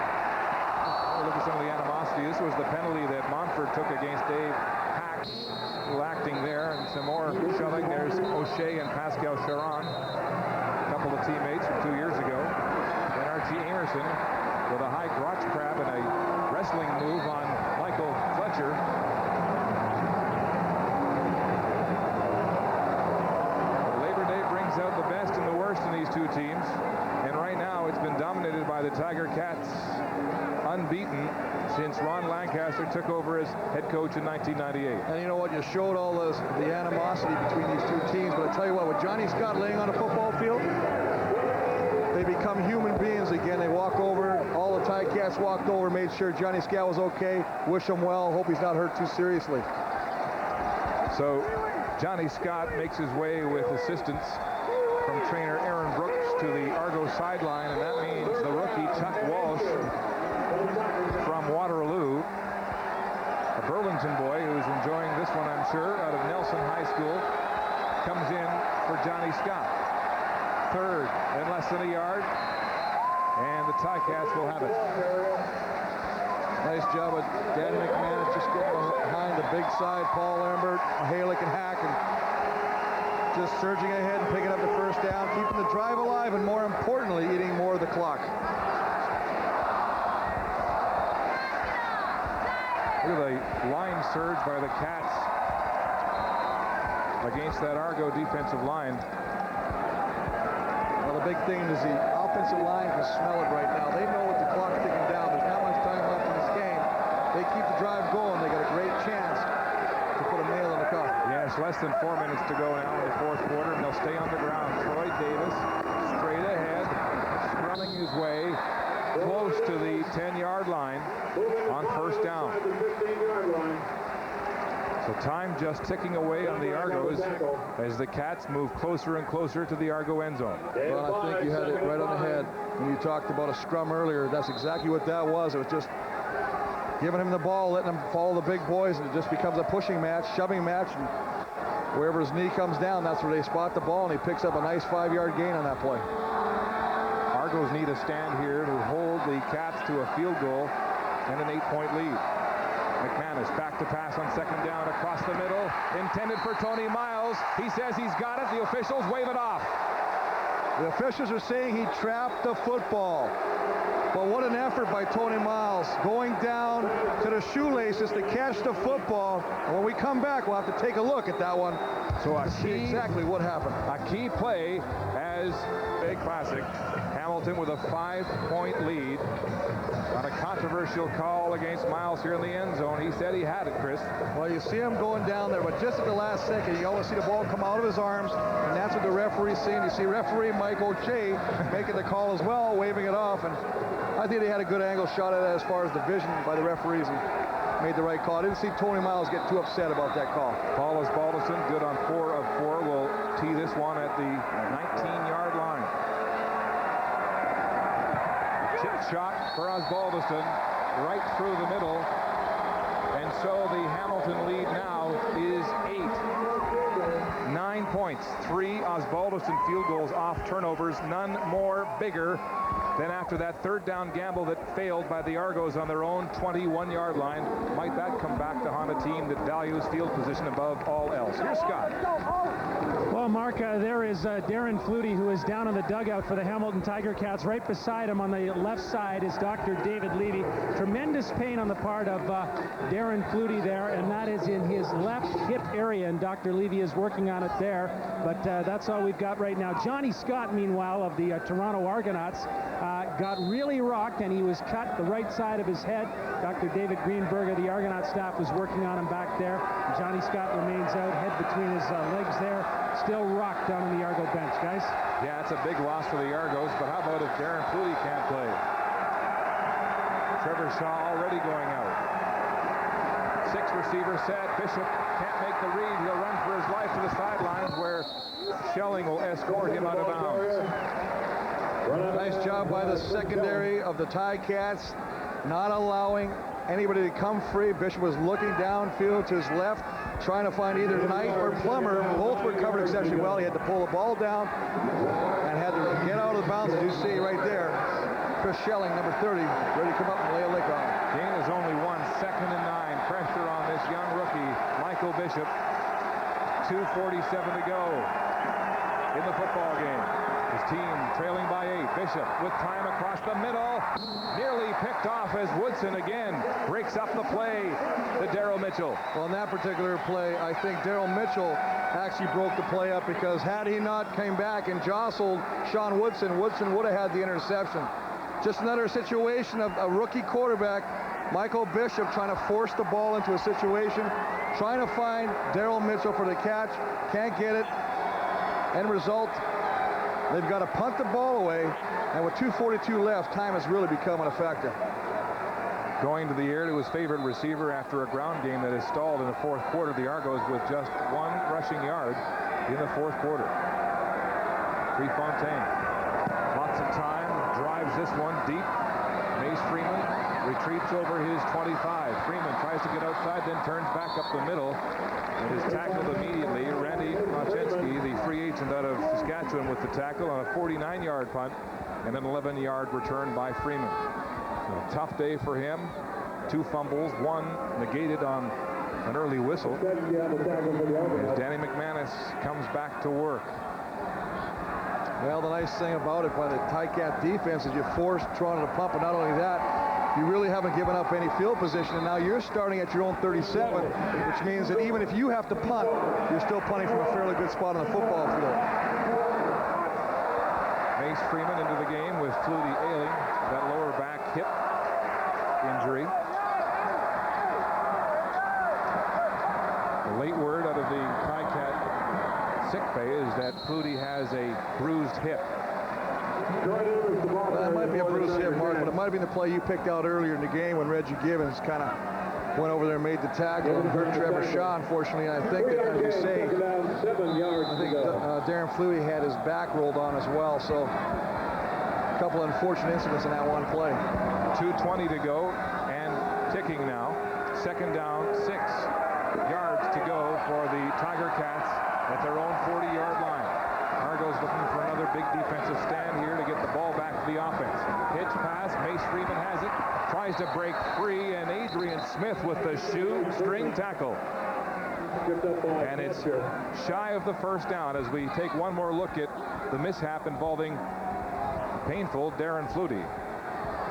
Look at some of the animosity. This was the penalty that Montfort took against Dave Hack A little acting there, and some more shoving. There's O'Shea and Pascal Charon, a couple of teammates from 2 years ago. And Archie Amerson with a high crotch crab and a wrestling move on Michael Fletcher. Labor Day brings out the best and the worst in these two teams. And right now it's been dominated by the Tiger Cats, unbeaten since Ron Lancaster took over as head coach in 1998. And you know what? You showed all the animosity between these two teams, but I tell you what, with Johnny Scott laying on a football field, they become human beings again. They walk over, all the Tiger Cats walked over, made sure Johnny Scott was okay, wish him well, hope he's not hurt too seriously. So Johnny Scott makes his way with assistance from trainer Aaron Brooks to the Argo sideline, and that means the rookie Chuck Walsh from Waterloo, a Burlington boy who's enjoying this one, I'm sure, out of Nelson High School, comes in for Johnny Scott. Third and less than a yard, and the Ticats will have it. Nice job of Dan McManus just getting behind the big side. Paul Lambert, Halick, and Hack, and just surging ahead and picking up the first down, keeping the drive alive, and more importantly, eating more of the clock. Look at the line surge by the Cats against that Argo defensive line. Well, the big thing is the offensive line can smell it right now. They know with the clock ticking down, there's not much time left in this game. They keep the drive going. They got a great chance to put a nail in the coffin. Yes, less than 4 minutes to go now in the fourth quarter, and they'll stay on the ground. Troy Davis straight ahead, scrumming his way close to the 10-yard line on first down. So time just ticking away on the Argos as the Cats move closer and closer to the Argo end zone. Well, I think you had it right on the head when you talked about a scrum earlier. That's exactly what that was. It was just giving him the ball, letting him follow the big boys, and it just becomes a pushing match, shoving match, and wherever his knee comes down, that's where they spot the ball, and he picks up a nice 5-yard gain on that play. Argos need a stand here to hold the Cats to a field goal and an 8-point lead. McManus back to pass on second down across the middle, intended for Tony Miles. He says he's got it. The officials wave it off. The officials are saying he trapped the football. But what an effort by Tony Miles, going down to the shoelaces to catch the football. And when we come back, we'll have to take a look at that one. So to see exactly what happened. A key play as a classic. Hamilton with a 5-point lead on a controversial call against Miles here in the end zone. He said he had it, Chris. Well, you see him going down there, but just at the last second, you almost see the ball come out of his arms, and that's what the referee's saying. You see referee Mike O'Shea making the call as well, waving it off, and I think they had a good angle shot at it as far as the vision by the referees and made the right call. I didn't see Tony Miles get too upset about that call. Paul Osbaldiston, good on 4 of 4, will tee this one at the 19-yard line. Chip shot for Osbaldiston right through the middle, and so the Hamilton lead now is 8. 9 points, 3 Osbaldiston field goals off turnovers, none more bigger than after that third down gamble that failed by the Argos on their own 21-yard line. Might that come back to haunt a team that values field position above all else? Here's Scott. Well, Mark, there is Darren Flutie, who is down in the dugout for the Hamilton Tiger Cats. Right beside him on the left side is Dr. David Levy. Tremendous pain on the part of Darren Flutie there, and that is in his left hip area, and Dr. Levy is working on it there. But that's all we've got right now. Johnny Scott, meanwhile, of the Toronto Argonauts, got really rocked, and he was cut the right side of his head. Dr. David Greenberg of the Argonaut staff was working on him back there. Johnny Scott remains out, head between his legs there, still rocked down on the Argo bench, guys. Yeah, it's a big loss for the Argos, but how about if Darren Flutie can't play? Trevor Shaw already going out. 6 receivers set. Bishop can't make the read. He'll run for his life to the sidelines where Schelling will escort him out of bounds. Nice job by the secondary of the Ticats, not allowing anybody to come free. Bishop was looking downfield to his left, trying to find either Knight or Plummer. Both were covered exceptionally well. He had to pull the ball down and had to get out of the bounds, as you see right there. Chris Schelling, number 30, ready to come up and lay a lick on him. Gain is only 1, 2nd and 9. pressure on this young rookie, Michael Bishop. 2:47 to go in the football game. His team trailing by 8. Bishop with time across the middle. Nearly picked off as Woodson again breaks up the play to Daryl Mitchell. Well, in that particular play, I think Daryl Mitchell actually broke the play up, because had he not came back and jostled Sean Woodson, Woodson would have had the interception. Just another situation of a rookie quarterback, Michael Bishop, trying to force the ball into a situation, trying to find Daryl Mitchell for the catch, can't get it. End result, they've got to punt the ball away, and with 2:42 left, time has really become a factor. Going to the air to his favorite receiver after a ground game that is stalled in the fourth quarter. The Argos with just 1 rushing yard in the fourth quarter. Prefontaine, lots of time, drives this one deep. Mace Freeman retreats over his 25. Freeman tries to get outside, then turns back up the middle and is tackled immediately. Randy Machensky, the free agent out of Saskatchewan, with the tackle on a 49-yard punt and an 11-yard return by Freeman. A tough day for him. 2 fumbles, 1 negated on an early whistle. As Danny McManus comes back to work. Well, the nice thing about it by the Ticat defense is you forced Toronto to pump, and not only that, you really haven't given up any field position, and now you're starting at your own 37, which means that even if you have to punt, you're still punting from a fairly good spot on the football field. Mace Freeman into the game with Flutie ailing that lower back hip injury. The late word out of the Ticat sick bay is that Flutie has a bruised hip. Well, that might be a bruised hip, Mark, but it might have been the play you picked out earlier in the game when Reggie Gibbons kind of went over there and made the tackle and hurt Trevor Shaw, unfortunately. And I think that, as you say, I think Darren Flutie had his back rolled on as well. So a couple of unfortunate incidents in that one play. 2:20 to go and ticking now. Second down, 6 yards to go for the Tiger Cats at their own 40-yard line. Argos looking for another big defensive stand here to get the ball back to the offense. Pitch pass, Mace Freeman has it, tries to break free, and Adrian Smith with the shoestring tackle. And it's shy of the first down as we take one more look at the mishap involving painful Darren Flutie.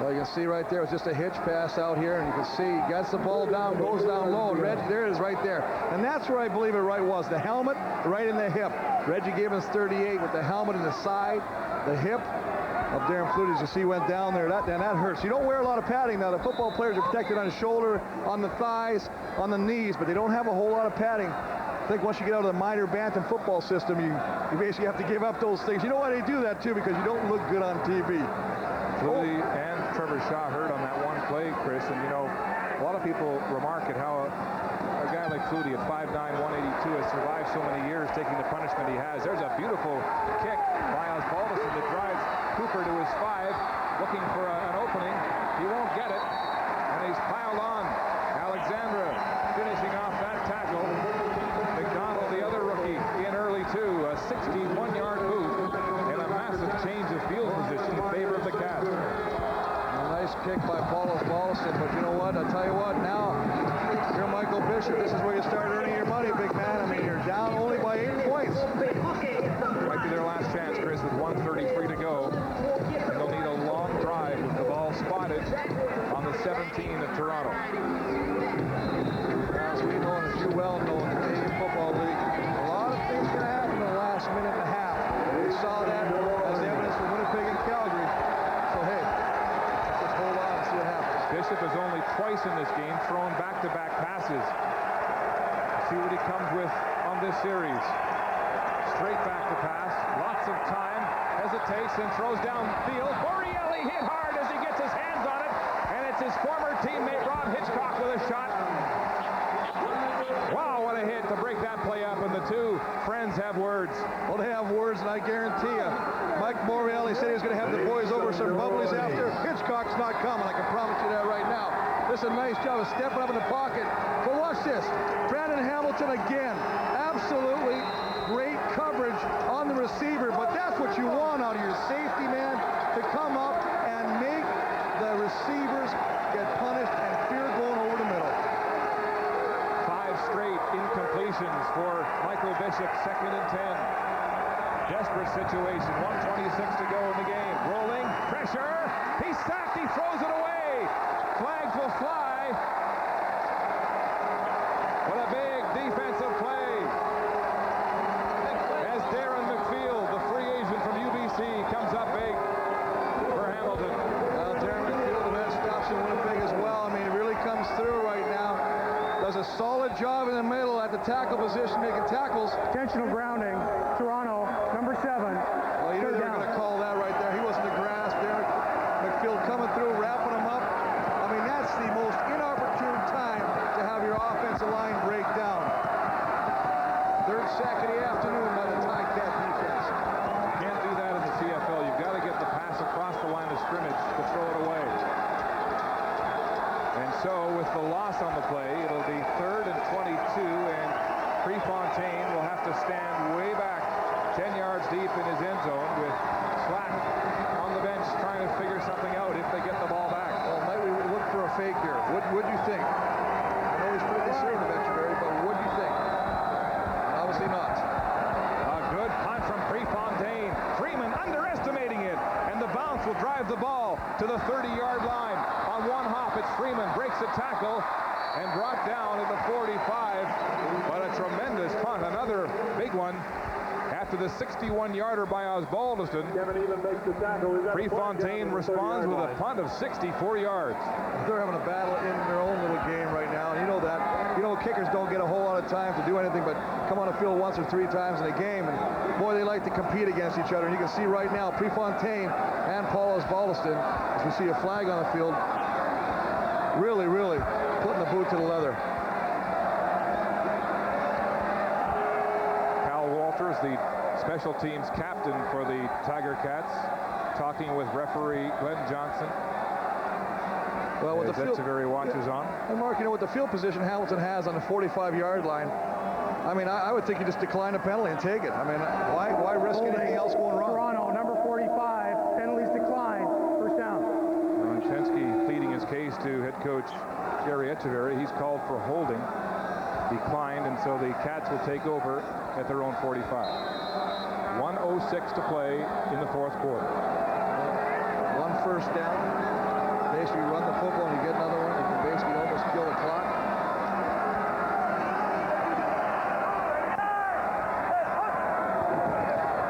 Well, you can see right there, it's just a hitch pass out here, and you can see he gets the ball down, goes down low, and there it is right there. And that's where I believe it right was, the helmet right in the hip. Reggie Gibbons, 38, with the helmet in the side, the hip of Darren Flutie, as you see, went down there. That hurts. You don't wear a lot of padding now. The football players are protected on the shoulder, on the thighs, on the knees, but they don't have a whole lot of padding. I think once you get out of the minor bantam football system, you basically have to give up those things. You know why they do that, too? Because you don't look good on TV. Flutie and Trevor Shaw hurt on that one play, Chris, and you know, a lot of people remark at how a guy like Flutie at 5'9", 182 has survived so many years taking the punishment he has. There's a beautiful kick by Osbaldiston that drives Cooper to his 5, looking for an opening. He won't get it, and he's piled on. Alexandra finishing off that tackle. McDonald, the other rookie, in early too. A 61-yard move and a massive change of field position in favor of the Cats. Nice kick by Paul Osbaldiston, but you know what? I'll tell you what, now you're Michael Bishop. This is where you start earning your money, big man. I mean, you're down only by 8 points. Might be their last chance, Chris, with 1:33 to go. And they'll need a long drive with the ball spotted on the 17 of Toronto. As we know, and as you well know, in the Canadian Football League, a lot of things can happen in the last minute and a half. We saw that as evidence from Winnipeg and Calgary. So, hey, let's just hold on and see what happens. Bishop has only twice in this game thrown back-to-back passes. See what he comes with on this series. Straight back to pass, lots of time, hesitates and throws downfield. Borrielli hit hard as he gets his hands on it, and it's his former teammate Rob Hitchcock with a shot. Wow, what a hit to break that play up, and the two friends have words. Well, they have words, and I guarantee you, Mike Borrielli said he was going to have the boys over some bubblies after. Hitchcock's not coming, I can promise you that right now. This is a nice job of stepping up in the pocket. But watch this, Brandon Hamilton again, absolutely great coverage on the receiver, but that's what you want out of your safety man, to come up and make the receivers get punished and fear going over the middle. straight incompletions for Michael Bishop, 2nd and 10. Desperate situation, 1:26 to go in the game. Rolling, pressure, he's sacked, he throws it away. Flags will fly. What a big defensive play. As Darren McField, the free agent from UBC, comes up big for Hamilton. Well, Darren McField, who has stops in Winnipeg as well. I mean, he really comes through right now. Does a solid job in the middle at the tackle position, making tackles. Intentional grounding. Toronto, number 7. Well, you knew they were going to call that right there. He was in the grass. Darren McField coming through, wrapping him up. I mean, that's the most inopportune time to have your offensive line break down. 3rd sack of the afternoon by the Ticat defense. Can't do that in the CFL. You've got to get the pass across the line of scrimmage to throw it away. And so with the loss on the play, it'll be 3rd and 22, and Prefontaine will have to stand way back 10 yards deep in his end zone with Slack on the bench trying to figure something out if they get the ball back. Well, might we look for a fake here? What do you think? I know he's pretty conservative, Veterinary, but what do you think? Obviously not. A good punt from Prefontaine. Freeman underestimating it, and the bounce will drive the ball to the 30-yard line. On one hop, it's Freeman, breaks a tackle, and brought down at the 45. But a tremendous punt, another big one. After the 61-yarder by Osbaldiston, Prefontaine responds with a punt of 64 yards. They're having a battle in their own little game right now. And you know that. You know, kickers don't get a whole lot of time to do anything but come on the field once or 3 times in a game. And boy, they like to compete against each other. And you can see right now, Prefontaine and Paul Osbaldiston, as we see a flag on the field, really, really putting the boot to the leather. The special teams captain for the Tiger Cats, talking with referee Glenn Johnson. Well, with the field, watches on. And Mark, you know, with the field position Hamilton has on the 45-yard line, I mean, I would think you just decline a penalty and take it. I mean, why risk anything else going wrong? Toronto, number 45, penalties decline, 1st down. Chensky pleading his case to head coach Gary Echeverry. He's called for holding, declined, and so the Cats will take over at their own 45. 1:06 to play in the 4th quarter. 1 first down. Basically run the football and you get another one. You can basically almost kill the clock.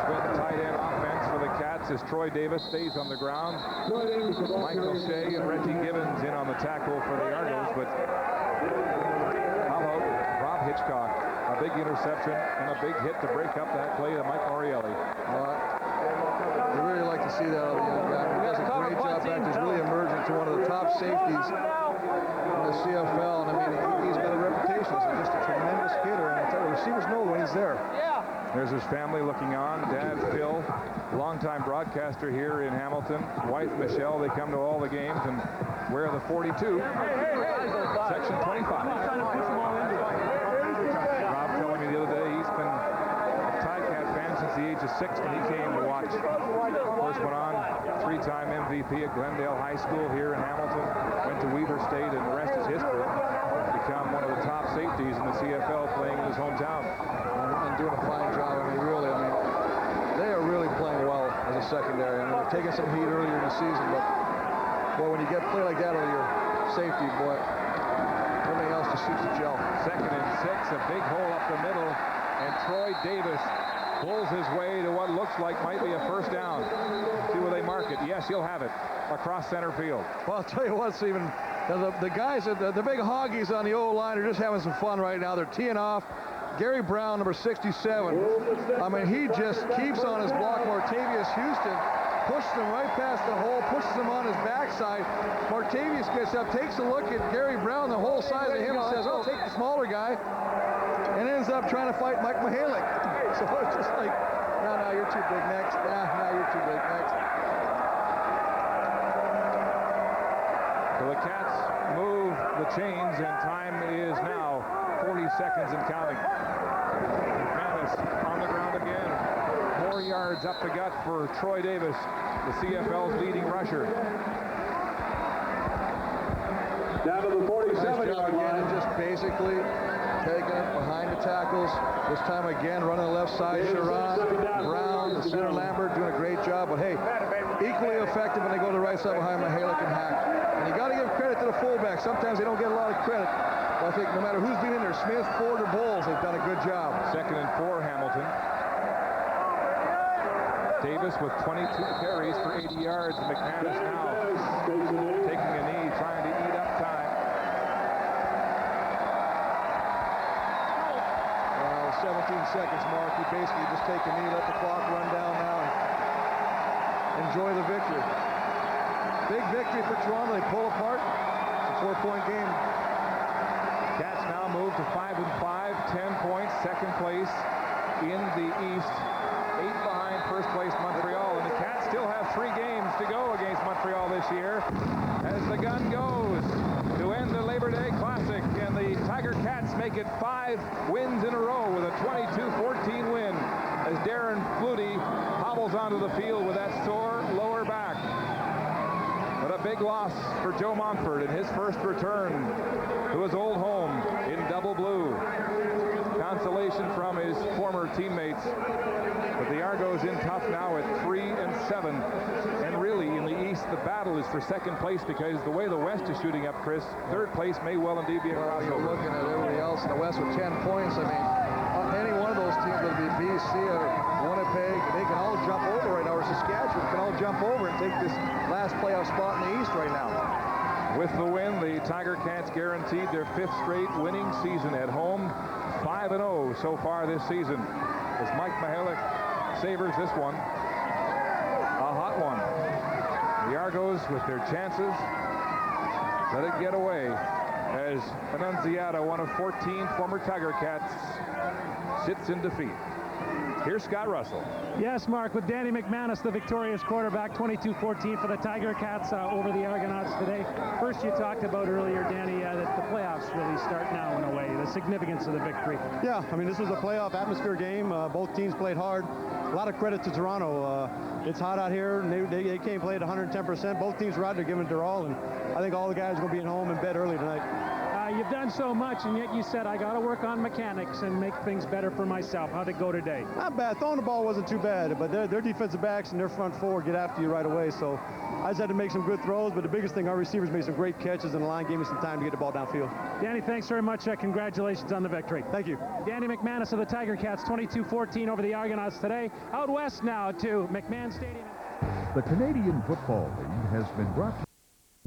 Good tight end offense for the Cats as Troy Davis stays on the ground. Michael Shea and Reggie Gibbons in on the tackle for the Argos, but how about Rob Hitchcock? A big interception and a big hit to break up that play to Mike Morielli. We really like to see that out of the young guy. He does a great job back. He's really emerging to one of the top safeties in the CFL. And I mean, he's got a reputation as just a tremendous hitter. And I tell you, receivers know when he's there. There's his family looking on. Dad, Phil, longtime broadcaster here in Hamilton. Wife, Michelle, they come to all the games and wear the 42, section 25. Rob telling me the other day he's been a Ticat fan since the age of 6 when he came to watch. First went on, 3-time MVP at Glendale High School here in Hamilton. Went to Weaver State, and the rest is history. Become one of the top safeties in the CFL, playing in his hometown. And doing a fine job. I mean, really, they are really playing well as a secondary. I mean, they're taking some heat earlier in the season, but boy, when you get play like that on your safety, boy, everything else just suits the gel. 2nd and 6, a big hole up the middle, and Troy Davis pulls his way to what looks like might be a 1st down. See where they mark it. Yes, he'll have it across center field. Well, I'll tell you what, Stephen, the guys, the big hoggies on the O-line are just having some fun right now. They're teeing off. Gary Brown, number 67. I mean, he just keeps on his block. Martavius Houston pushes him right past the hole, pushes him on his backside. Martavius gets up, takes a look at Gary Brown, the whole size of him, and says, "I'll take the smaller guy," and ends up trying to fight Mike Mihalik. So it's just like, no, you're too big next. No, you're too big next. So the Cats move the chains, and time is now 40 seconds and counting. Manis on the ground again. 4 yards up the gut for Troy Davis, the CFL's leading rusher. Down to the 47-yard line. And just basically taking it behind the tackles. This time again, running the left side, Sharon, Brown, the center Lambert doing a great job. But hey, equally effective when they go to the right side behind Mihalik and Hack. And you got to give credit to the fullback. Sometimes they don't get a lot of credit. But I think no matter who's been in there, Smith, Ford, or Bowles, they've done a good job. 2nd and 4, Hamilton. Davis with 22 carries for 80 yards. McManus now taking a knee, trying to eat up time. Well, 17 seconds, Mark. You basically just take a knee, let the clock run down now, and enjoy the victory. Big victory for Toronto. They pull apart. It's a 4-point game. Cats now move to 5 and 5, 10 points, 2nd place in the East. 8 behind 1st place Montreal, and the Cats still have 3 games to go against Montreal this year as the gun goes to end the Labor Day Classic, and the Tiger Cats make it 5 wins in a row with a 22-14 win as Darren Flutie hobbles onto the field with that sore lower back. But a big loss for Joe Montford in his first return to his old home in double blue. Consolation from his former teammates. But the Argos in tough now at 3 and 7. And really, in the East, the battle is for 2nd place because the way the West is shooting up, Chris, 3rd place may well indeed be a crossover. You're looking at everybody else in the West with 10 points. I mean, any one of those teams, whether it be BC or Winnipeg, they can all jump over right now, or Saskatchewan can all jump over and take this last playoff spot in the East right now. With the win, the Tiger Cats guaranteed their 5th straight winning season at home. 5-0 so far this season as Mike Mihalik savors this one. A hot one. The Argos with their chances let it get away as Annunziata, one of 14 former Tiger Cats, sits in defeat. Here's Scott Russell. Yes, Mark, with Danny McManus, the victorious quarterback, 22-14 for the Tiger Cats over the Argonauts today. First, you talked about earlier, Danny, that the playoffs really start now in a way, the significance of the victory. Yeah, I mean, this was a playoff atmosphere game. Both teams played hard. A lot of credit to Toronto. It's hot out here, and they came played 110%. Both teams were out there giving it their all, and I think all the guys are going to be at home in bed early tonight. You've done so much, and yet you said, I got to work on mechanics and make things better for myself. How'd it go today? Not bad. Throwing the ball wasn't too bad, but their defensive backs and their front four get after you right away, so I just had to make some good throws, but the biggest thing, our receivers made some great catches, and the line gave me some time to get the ball downfield. Danny, thanks very much. Congratulations on the victory. Thank you. Danny McManus of the Tiger Cats, 22-14 over the Argonauts today. Out west now to McMahon Stadium. The Canadian Football League has been brought to